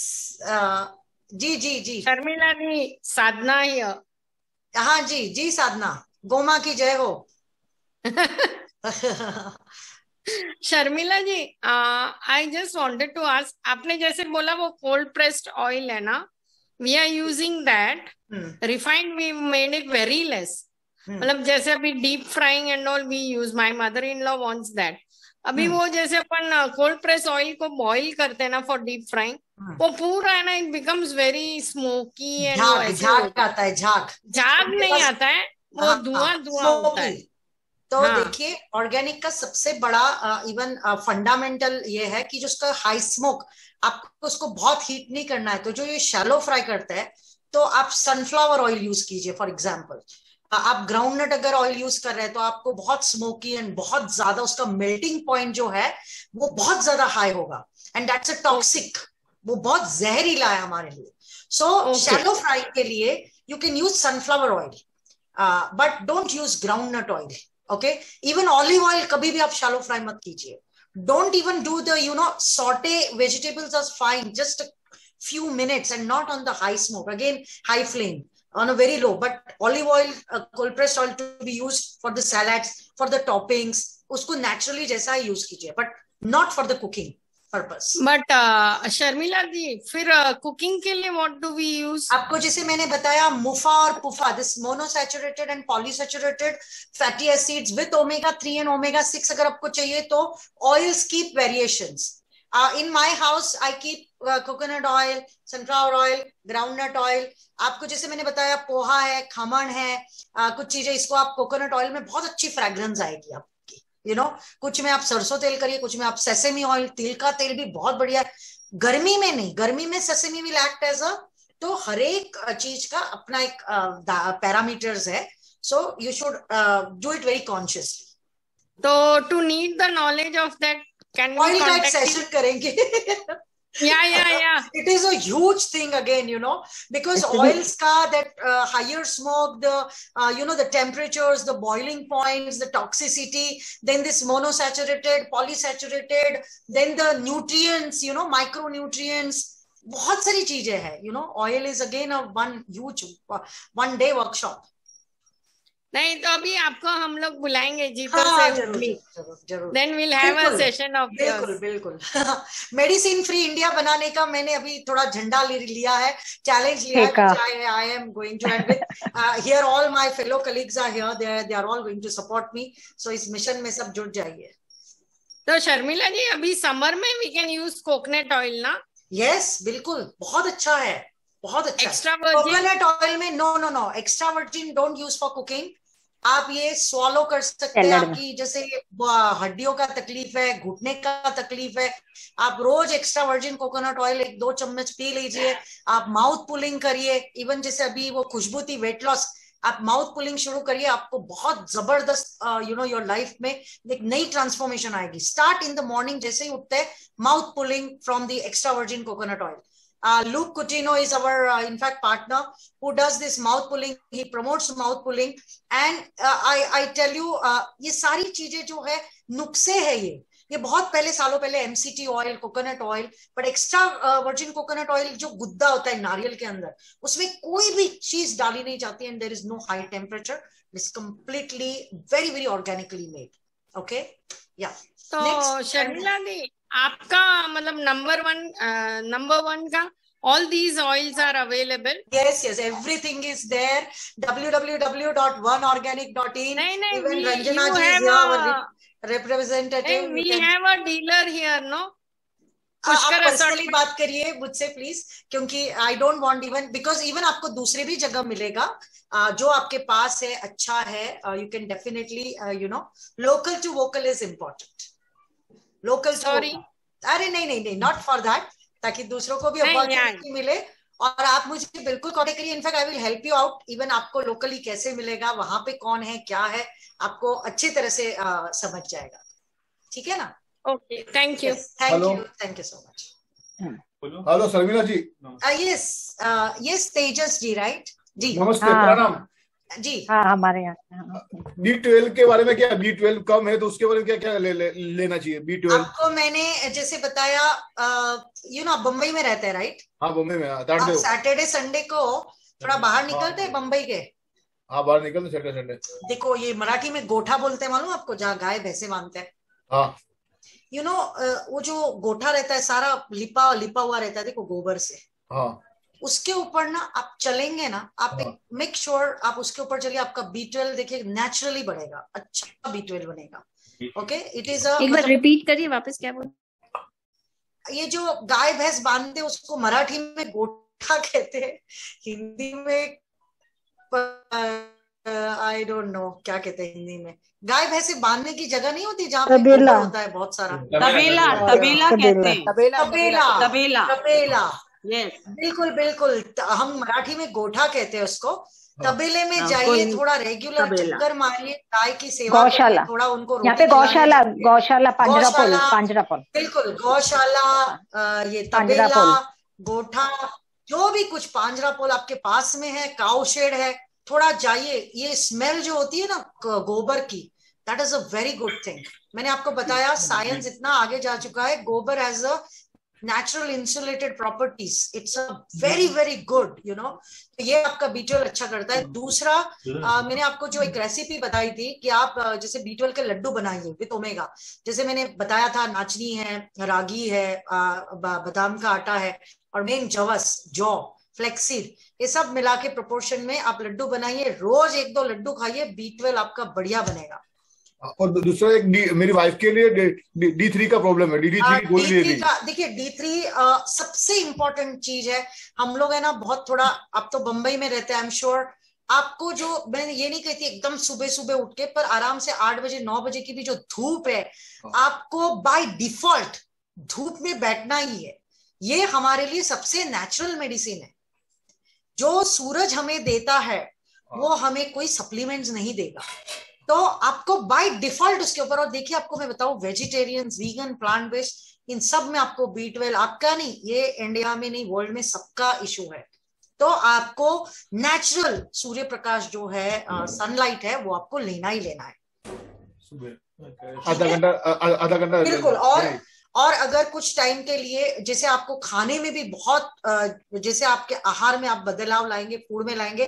जी शर्मिला जी, साधना ही। हाँ जी साधना, गोमा की जय हो। Sharmila ji, I just wanted to ask, आपने जैसे बोला वो कोल्ड प्रेस्ड ऑयल है ना, we are using that. Refined we made it very less. मतलब जैसे अभी deep frying and all we use, my mother in law wants that. अभी वो जैसे अपन कोल्ड प्रेस ऑयल को बॉईल करते हैं ना फॉर डीप फ्राइंग, वो पूरा है ना, it becomes very smoky and झाग आता है, झाग नहीं आता है, वो धुआं होता है। तो देखिए ऑर्गेनिक का सबसे बड़ा इवन फंडामेंटल ये है कि जो उसका हाई स्मोक, आपको उसको बहुत हीट नहीं करना है। तो जो ये शैलो फ्राई करता है, तो आप सनफ्लावर ऑयल यूज कीजिए फॉर एग्जांपल। आप ग्राउंडनट अगर ऑयल यूज कर रहे हैं तो आपको बहुत स्मोकी एंड बहुत ज्यादा उसका मेल्टिंग पॉइंट जो है वो बहुत ज्यादा हाई होगा, एंड दैट्स अ टॉक्सिक, वो बहुत जहरीला है हमारे लिए. सो शैलो फ्राई के लिए you can use sunflower oil, but don't use groundnut oil. Okay, even olive oil कभी भी आप शैलो फ्राई मत कीजिए. Don't even do the saute vegetables are fine, just few minutes and not on the high smoke, again high flame, on a very low. But olive oil, cold pressed oil to be used for the salads, for the toppings, उसको naturally जैसा ही use कीजिए, but not for the cooking purpose. But Sharmila ji, फिर कुकिंग के लिए व्हाट डू वी यूज? आपको जैसे मैंने बताया मुफा और PUFA, this monounsaturated and polyunsaturated fatty acids with omega 3 and omega 6 अगर आपको चाहिए तो oils keep variations. In my house I keep coconut oil, sunflower oil, groundnut oil. आपको जैसे मैंने बताया पोहा है, खमण है, कुछ चीजें इसको आप कोकोनट ऑयल में बहुत अच्छी फ्रेग्रेंस आएगी आपकी. कुछ में आप सरसों तेल करिए, कुछ में आप सेसेमी ऑयल, तिल का तेल भी बहुत बढ़िया है. गर्मी में नहीं, गर्मी में sesame will act as a, तो हर एक चीज का अपना एक पैरामीटर्स है. So you should do it very consciously. तो to need the knowledge of that, can oil we guide contact session करेंगे. yeah It is a huge thing again, because oils ka that higher smoke, the the temperatures, the boiling points, the toxicity, then this monosaturated, polysaturated, then the nutrients, micronutrients, बहुत सारी चीजें हैं. Oil is again a one huge one day workshop. नहीं तो अभी आपको हम लोग बुलाएंगे जीतो से, जरूर. Then will have a session of बिल्कुल. मेडिसिन फ्री इंडिया बनाने का मैंने अभी थोड़ा झंडा लिया है, चैलेंज लिया है. I am going to and with here all my fellow colleagues are here, they are all going to support me. So इस मिशन में सब जुड़ जाइए. तो शर्मिला जी, अभी समर में we can use coconut oil ना? यस, बिल्कुल, बहुत अच्छा है, बहुत अच्छा. एक्स्ट्रा वर्जिन कोकोनट ऑयल में no, extra virgin don't use for cooking. आप ये स्वॉलो कर सकते हैं. आपकी जैसे हड्डियों का तकलीफ है, घुटने का तकलीफ है, आप रोज एक्स्ट्रा वर्जिन कोकोनट ऑयल 1-2 चम्मच पी लीजिए. आप माउथ पुलिंग करिए. इवन जैसे अभी वो खुशबू थी वेट लॉस, आप माउथ पुलिंग शुरू करिए. आपको बहुत जबरदस्त योर लाइफ में एक नई ट्रांसफॉर्मेशन आएगी. स्टार्ट इन द मॉर्निंग, जैसे ही उठते हैं mouth pulling from the extra virgin coconut oil. Luke Coutinho is our, in fact, partner who does this mouth pulling. He promotes mouth pulling, and I tell you, ये सारी चीजें जो है नुस्खे है, ये बहुत पहले, सालों पहले MCT oil, coconut oil, but extra virgin coconut oil जो गुद्दा होता है नारियल के अंदर, उसमें कोई भी चीज डाली नहीं जाती, and there is no high temperature. It's completely very very organically made. Okay, yeah. तो शर्मिला दी, आपका मतलब नंबर वन का all these oils are available? Yes, everything is there. www.oneorganic.in. Even Ranjana ji is here, our representative. We have a dealer here, no? आप पर्सनली बात करिए मुझसे प्लीज, क्योंकि I don't want even, because even आपको दूसरे भी जगह मिलेगा जो आपके पास है, अच्छा है. You can definitely local to vocal is important. Local to, अरे नहीं, नॉट फॉर दैट, ताकि दूसरों को भी अपॉर्चुनिटी मिले. और आप मुझे बिल्कुल कॉन्टेक्ट करिए. In fact I will help you out. Even आपको लोकली कैसे मिलेगा, वहां पे कौन है, क्या है, आपको अच्छी तरह से समझ जाएगा. ठीक है ना? Okay, thank you. Thank you so much. Hello Sharmila ji. Yes Tejas ji, right ji. नमस्ते, प्रणाम जी. हाँ, हमारे यहाँ B12 के बारे में क्या, B12 कम है तो उसके बारे में क्या क्या लेना चाहिए? B12 आपको मैंने जैसे बताया, आप बम्बई में रहते हैं, राइट? हाँ, बम्बई में. आप सैटरडे संडे को थोड़ा बाहर निकलते हैं बम्बई के? हाँ, बाहर निकलते सैटरडे संडे. देखो, ये मराठी में गोठा बोलते हैं, मालूम आपको, जहाँ गाय भैंसे बांधते हैं. हाँ, वो जो गोठा रहता है सारा लिपा हुआ रहता है, देखो, गोबर से. हाँ, उसके ऊपर ना आप चलेंगे ना, आप मेक श्योर आप उसके ऊपर चलिए. आपका B12 देखिए नेचुरली बढ़ेगा, अच्छा B12 बनेगा. ओके, इट इज एक बार रिपीट करिए वापस, क्या बोल? ये जो गाय भैंस बांधते हैं उसको मराठी में गोठा कहते हैं, हिंदी में आई डोंट नो क्या कहते हैं हिंदी में. गाय भैंसे बांधने की जगह नहीं होती जहाँ पे गोबर होता है बहुत सारा. तबेला कहते हैं. तबेला. बिल्कुल. हम मराठी में गोठा कहते हैं उसको. तबेले में हाँ, जाइए, कोई थोड़ा रेगुलर तबेला, चक्कर मारिए, गाय की सेवा करिए, गौशाला, थोड़ा उनको यहाँ पे रोटी खिलाने गौशाला, जाइए। गौशाला पांजरापोल, गौशाला, पांजरापोल, बिल्कुल गौशाला, ये तबेला, पांजरापोल। गोठा, जो भी कुछ पांजरापोल आपके पास में है, काउ शेड है, थोड़ा जाइए। ये स्मेल जो होती है ना गोबर की, that is a very good thing. मैंने आपको बताया साइंस इतना आगे जा चुका है, गोबर as a natural insulated properties, it's a very very good, you know. तो ये आपका B12 अच्छा करता है। दूसरा, मैंने आपको जो एक रेसिपी बताई थी कि आप जैसे B12 के लड्डू बनाइए विद ओमेगा, जैसे मैंने बताया था, नाचनी है, रागी है, बादाम का आटा है, और मेन जवस, जौ, फ्लेक्सीड, ये सब मिला के प्रोपोर्शन में आप लड्डू बनाइए, रोज 1-2 लड्डू खाइए, B12 आपका बढ़िया बनेगा। और दूसरा एक मेरी वाइफ के लिए D3 का प्रॉब्लम है, D3 की गोली ले D3 ली। का, देखिए D3 सबसे इंपॉर्टेंट चीज है। हम लोग है ना बहुत थोड़ा, आप तो बंबई में रहते हैं, आई एम श्योर आपको, जो मैं ये नहीं कहती एकदम सुबह सुबह उठ के, पर आराम से 8 बजे 9 बजे की भी जो धूप है, आपको बाय डिफॉल्ट धूप में बैठना ही है। ये हमारे लिए सबसे नेचुरल मेडिसिन है। जो सूरज हमें देता है वो हमें कोई सप्लीमेंट्स नहीं देगा, तो आपको बाय डिफॉल्ट उसके ऊपर। और देखिए आपको मैं बताऊं, वेजिटेरियन, वीगन, प्लांट बेस्ड, इन सब में आपको B12, आपका नहीं, ये इंडिया में नहीं वर्ल्ड में सबका इशू है। तो आपको नेचुरल सूर्य प्रकाश जो है, सनलाइट है, वो आपको लेना ही लेना है। आधा घंटा बिल्कुल। और अगर कुछ टाइम के लिए, जैसे आपको खाने में भी बहुत, जैसे आपके आहार में आप बदलाव लाएंगे, फूड में लाएंगे,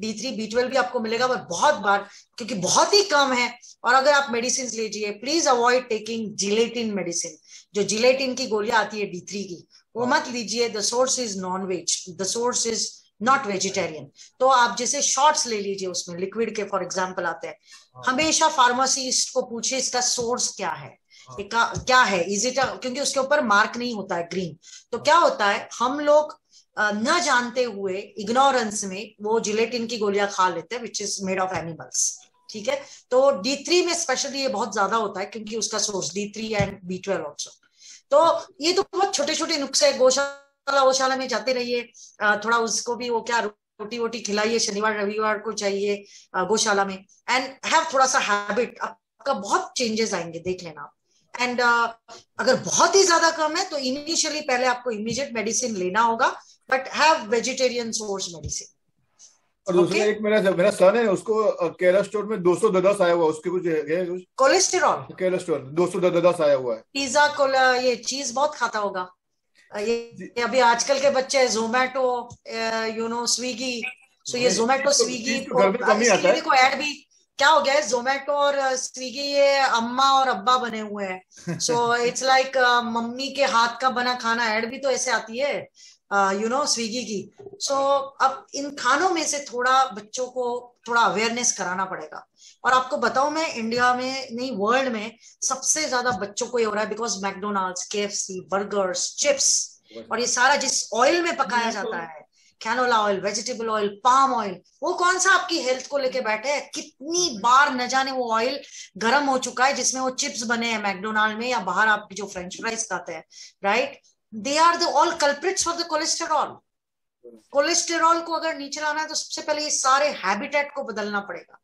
D3 B12 भी आपको मिलेगा, पर बहुत बार, क्योंकि बहुत ही कम है। और अगर आप मेडिसिन लीजिए, please avoid taking gelatin medicine. जो जिलेटिन की गोलियां आती है D3 की, वो मत लीजिए। The source is non veg, the source is not vegetarian. तो आप जैसे शॉर्ट्स ले लीजिए, उसमें लिक्विड के फॉर एग्जाम्पल आते हैं। हमेशा फार्मासिस्ट को पूछिए इसका सोर्स क्या है, क्या है, इज इट, क्योंकि उसके ऊपर मार्क नहीं होता है ग्रीन। तो क्या होता है, हम लोग न जानते हुए, इग्नोरेंस में, वो जिलेटिन की गोलियां खा लेते हैं, which is made of animals. ठीक है, तो D3 में स्पेशली ये बहुत ज्यादा होता है, क्योंकि उसका source D3 and B12 also. तो ये तो बहुत छोटे छोटे नुस्खे। गौशाला में जाते रहिए, थोड़ा उसको भी वो क्या रोटी वोटी खिलाइए, शनिवार रविवार को चाहिए गौशाला में, एंड हैव थोड़ा सा हैबिट, आपका बहुत चेंजेस आएंगे, देख लेना। एंड अगर बहुत ही ज्यादा कम है तो इनिशियली पहले आपको इमीडिएट मेडिसिन लेना होगा, but have vegetarian source medicine. और दूसरा एक मेरा सन है, उसको कोलेस्ट्रॉल में 210 आया हुआ, उसके कुछ है कुछ कोलेस्ट्रॉल 210 आया हुआ है। पिज्जा ये चीज बहुत खाता होगा। ये अभी आजकल के बच्चे जोमेटो, यू नो, स्विगी, सो ये जोमेटो स्विगी देखो ऐड भी क्या हो गया है, जोमेटो और स्विगी ये अम्मा और अब्बा बने हुए हैं। सो इट्स लाइक मम्मी के हाथ का बना खाना ऐड भी तो ऐसे आती है, यू नो, स्विगी की। सो अब इन खानों में से थोड़ा बच्चों को थोड़ा अवेयरनेस कराना पड़ेगा। और आपको बताऊं, मैं इंडिया में नहीं वर्ल्ड में सबसे ज्यादा बच्चों को ये हो रहा है, because McDonald's, KFC, burgers, chips, और ये सारा जिस ऑयल में पकाया जाता है, canola oil, vegetable oil, palm oil, वो कौन सा आपकी हेल्थ को लेके बैठे है। कितनी बार न जाने वो ऑयल गर्म हो चुका है जिसमें वो चिप्स बने हैं मैकडोनाल्ड में, या बाहर आप जो फ्रेंच फ्राइज खाते हैं, right. They are the all culprits for the cholesterol. Cholesterol को अगर नीचे लाना है तो सबसे पहले ये सारे हैबिटेट को बदलना पड़ेगा,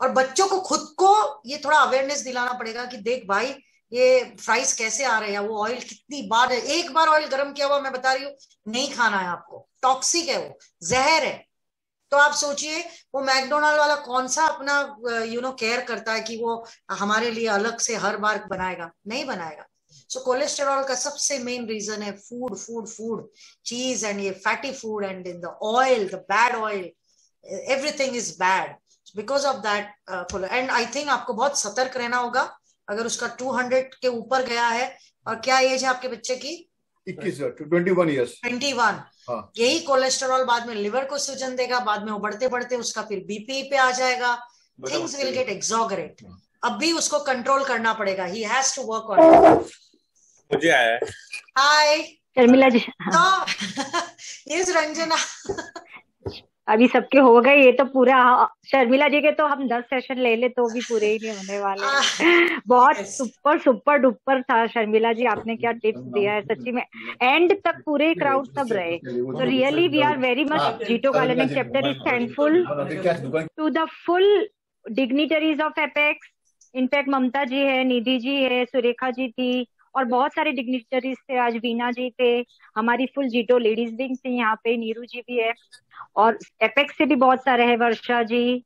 और बच्चों को खुद को ये थोड़ा अवेयरनेस दिलाना पड़ेगा कि देख भाई, ये फ्राइज कैसे आ रहे हैं, वो ऑयल कितनी बार है, एक बार ऑयल गर्म किया हुआ मैं बता रही हूँ नहीं खाना है आपको, टॉक्सिक है, वो जहर है। तो आप सोचिए वो मैकडोनाल्ड वाला कौन सा अपना यू नो केयर करता है कि वो हमारे लिए अलग से हर बार बनाएगा, नहीं बनाएगा। सो कोलेस्टेरॉल का सबसे मेन रीजन है फूड, फूड, फूड, चीज, एंड ये fatty food, and in the oil, the bad oil, everything is bad because of that. And I think आपको बहुत सतर्क रहना होगा अगर उसका 200 के ऊपर गया है। और क्या एज है आपके बच्चे की? 21 ईयर्स। 21। हाँ। यही कोलेस्टेरॉल बाद में लिवर को सूजन देगा, बाद में वो बढ़ते बढ़ते उसका फिर BP पे आ जाएगा, थिंग्स विल गेट एक्सॉगरेट। अब भी उसको कंट्रोल करना पड़ेगा, he has to work on it. मुझे आया है। हाय शर्मिला जी। तो ये रंजना अभी सबके हो गए, ये तो पूरा शर्मिला जी के तो हम 10 सेशन ले ले तो भी पूरे ही नहीं होने वाले। बहुत सुपर सुपर डुपर था शर्मिला जी, आपने क्या टिप्स दिया है सच्ची में, एंड तक पूरे क्राउड सब रहे। तो really we are very much, JITO गॉलरटैंग chapter is thankful to the full dignitaries of apex. In fact Mamta ji है, निधि जी है, सुरेखा जी थी, और बहुत सारे डिग्निटरीज थे। आज वीना जी थे, हमारी फुल जीटो लेडीज विंग थी यहाँ पे, नीरू जी भी है, और एपेक्स से भी बहुत सारे हैं, वर्षा जी,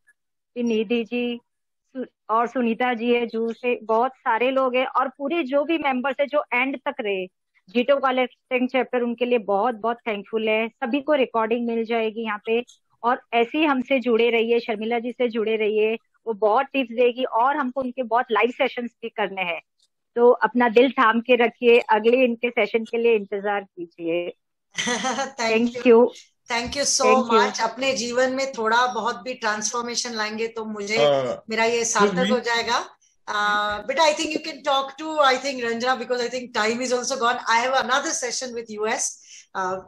निधि जी और सुनीता जी है, जू से बहुत सारे लोग हैं, और पूरे जो भी मेंबर्स है जो एंड तक रहे जीटो गॉलरटैंग चैप्टर, उनके लिए बहुत बहुत थैंकफुल है। सभी को रिकॉर्डिंग मिल जाएगी यहाँ पे, और ऐसे ही हमसे जुड़े रहिए, शर्मिला जी से जुड़े रहिए, वो बहुत टिप्स देगी, और हमको उनके बहुत लाइव सेशंस भी करने हैं। तो अपना दिल थाम के रखिए, अगले इनके सेशन के लिए इंतजार कीजिए। Thank you, thank you so much. अपने जीवन में थोड़ा बहुत भी ट्रांसफॉर्मेशन लाएंगे तो मुझे मेरा ये सार्थक हो जाएगा। But I think you can talk to, I think, Ranjana, because I think time is also gone. I have another session with US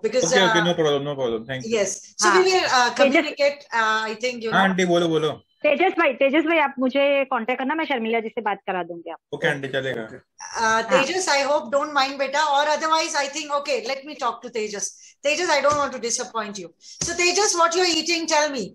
because okay, no problem, thank you. Yes, so we will communicate. I think you know. Aunty बोलो। तेजस भाई आप मुझे कांटेक्ट करना, मैं शर्मिला जी से बात करा दूंगी आपको। ओके आंटी, चलेगा। Tejas, I hope don't mind बेटा, or otherwise I think okay, let me talk to Tejas. Tejas, I don't want to disappoint you. So Tejas, what you're eating, tell me.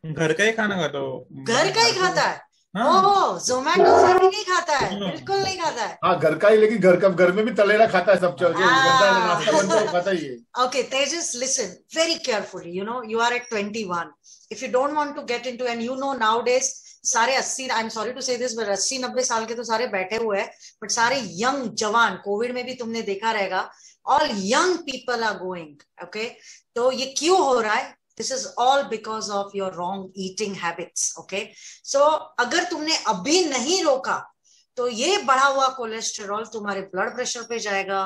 घर का ही खाना खाता हो? घर का ही खाता है? ओह, जोमैटो से भी नहीं खाता है, बिल्कुल नहीं खाता है। हाँ, घर का ही, लेकिन घर में भी तलेला खाता है सब चीज, नाश्ता बनता है खाता ही है। Okay, Tejas, listen very carefully. You know, you are at 21. If you don't want to get into, and you know nowadays सारे 80, I'm sorry to say this, but 80-90 साल के तो सारे बैठे हुए हैं, बट सारे यंग जवान, कोविड में भी तुमने देखा रहेगा, all young people are going. Okay, तो ये क्यों हो रहा है? This is all because of your wrong eating habits. Okay, so अगर तुमने अभी नहीं रोका तो ये बढ़ा हुआ कोलेस्टेरॉल तुम्हारे ब्लड प्रेशर पे जाएगा,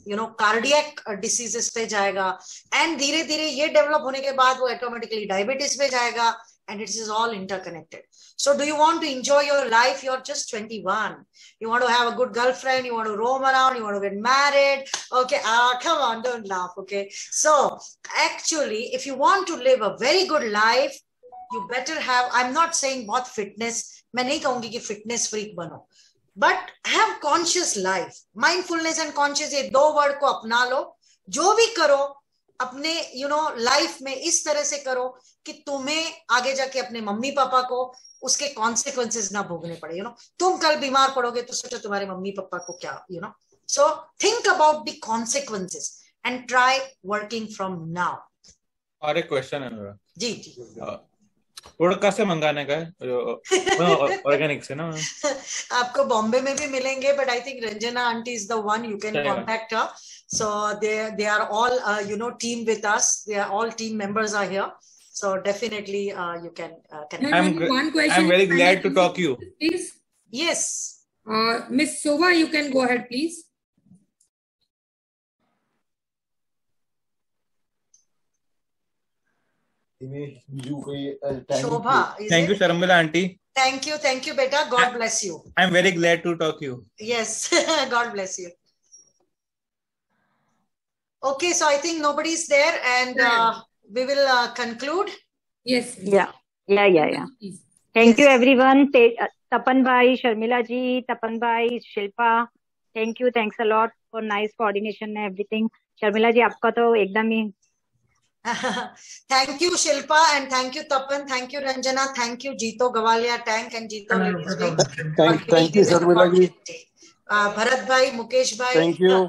यू नो, कार्डियक डिसीजेस पे जाएगा, एंड धीरे धीरे ये डेवलप होने के बाद वो ऑटोमेटिकली डायबिटीज पे जाएगा, and it is all interconnected. So do you want to enjoy your life? You're just 21. You want to have a good girlfriend, you want to roam around, you want to get married. Okay, come on, don't laugh. Okay, so actually if you want to live a very good life, you better have, I'm not saying बहुत fitness, मैं नहीं कहूंगी कि fitness freak बनो, but have conscious life. Mindfulness and conscious, ये दो वर्ड को अपना लो। जो भी करो अपने यू नो लाइफ में इस तरह से करो कि तुम्हें आगे जाके अपने मम्मी पापा को उसके कॉन्सिक्वेंसेस ना भोगने पड़े। यू नो, तुम कल बीमार पड़ोगे तो सोचो तुम्हारे मम्मी पापा को क्या, you know, so think about the consequences and try working from now. और एक क्वेश्चन है मेरा। जी, प्रोडक्ट कैसे मंगाने का है? ऑर्गेनिक से ना? आपको बॉम्बे में भी मिलेंगे, but I think Ranjana aunty is the one, you can contact her. So they are all you know, team with us. They are all team members are here. So definitely you can connect. I'm very glad to talk to you. Please. Yes. Miss Shobha, you can go ahead, please. Shobha. Thank you, Sharmila aunty. Thank you, beta. God bless you. I'm very glad to talk to you. Yes. God bless you. Okay, so I think nobody's there, and we will conclude. Yes. Yeah. Thank you, everyone. Tapan bhai, Sharmila ji, Tapan bhai, Shilpa. Thank you. Thanks a lot for nice coordination and everything. Sharmila ji, आपका तो एकदम ही. Thank you, Shilpa, and thank you, Tapan. Thank you, Ranjana. Thank you, Jito Gavalia Tank and Jito Ladies Wing. Thank you, Sharmila ji. Bharat bhai, Mukesh bhai. Thank you.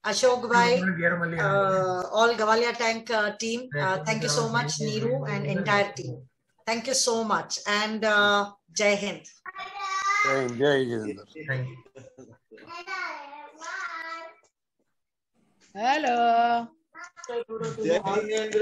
Ashok bhai, all Gavalia Tank team, thank you so much, Neeru and entire team. Thank you so much, and Jai Hind. Jai Hind. Hello. Jai Hind.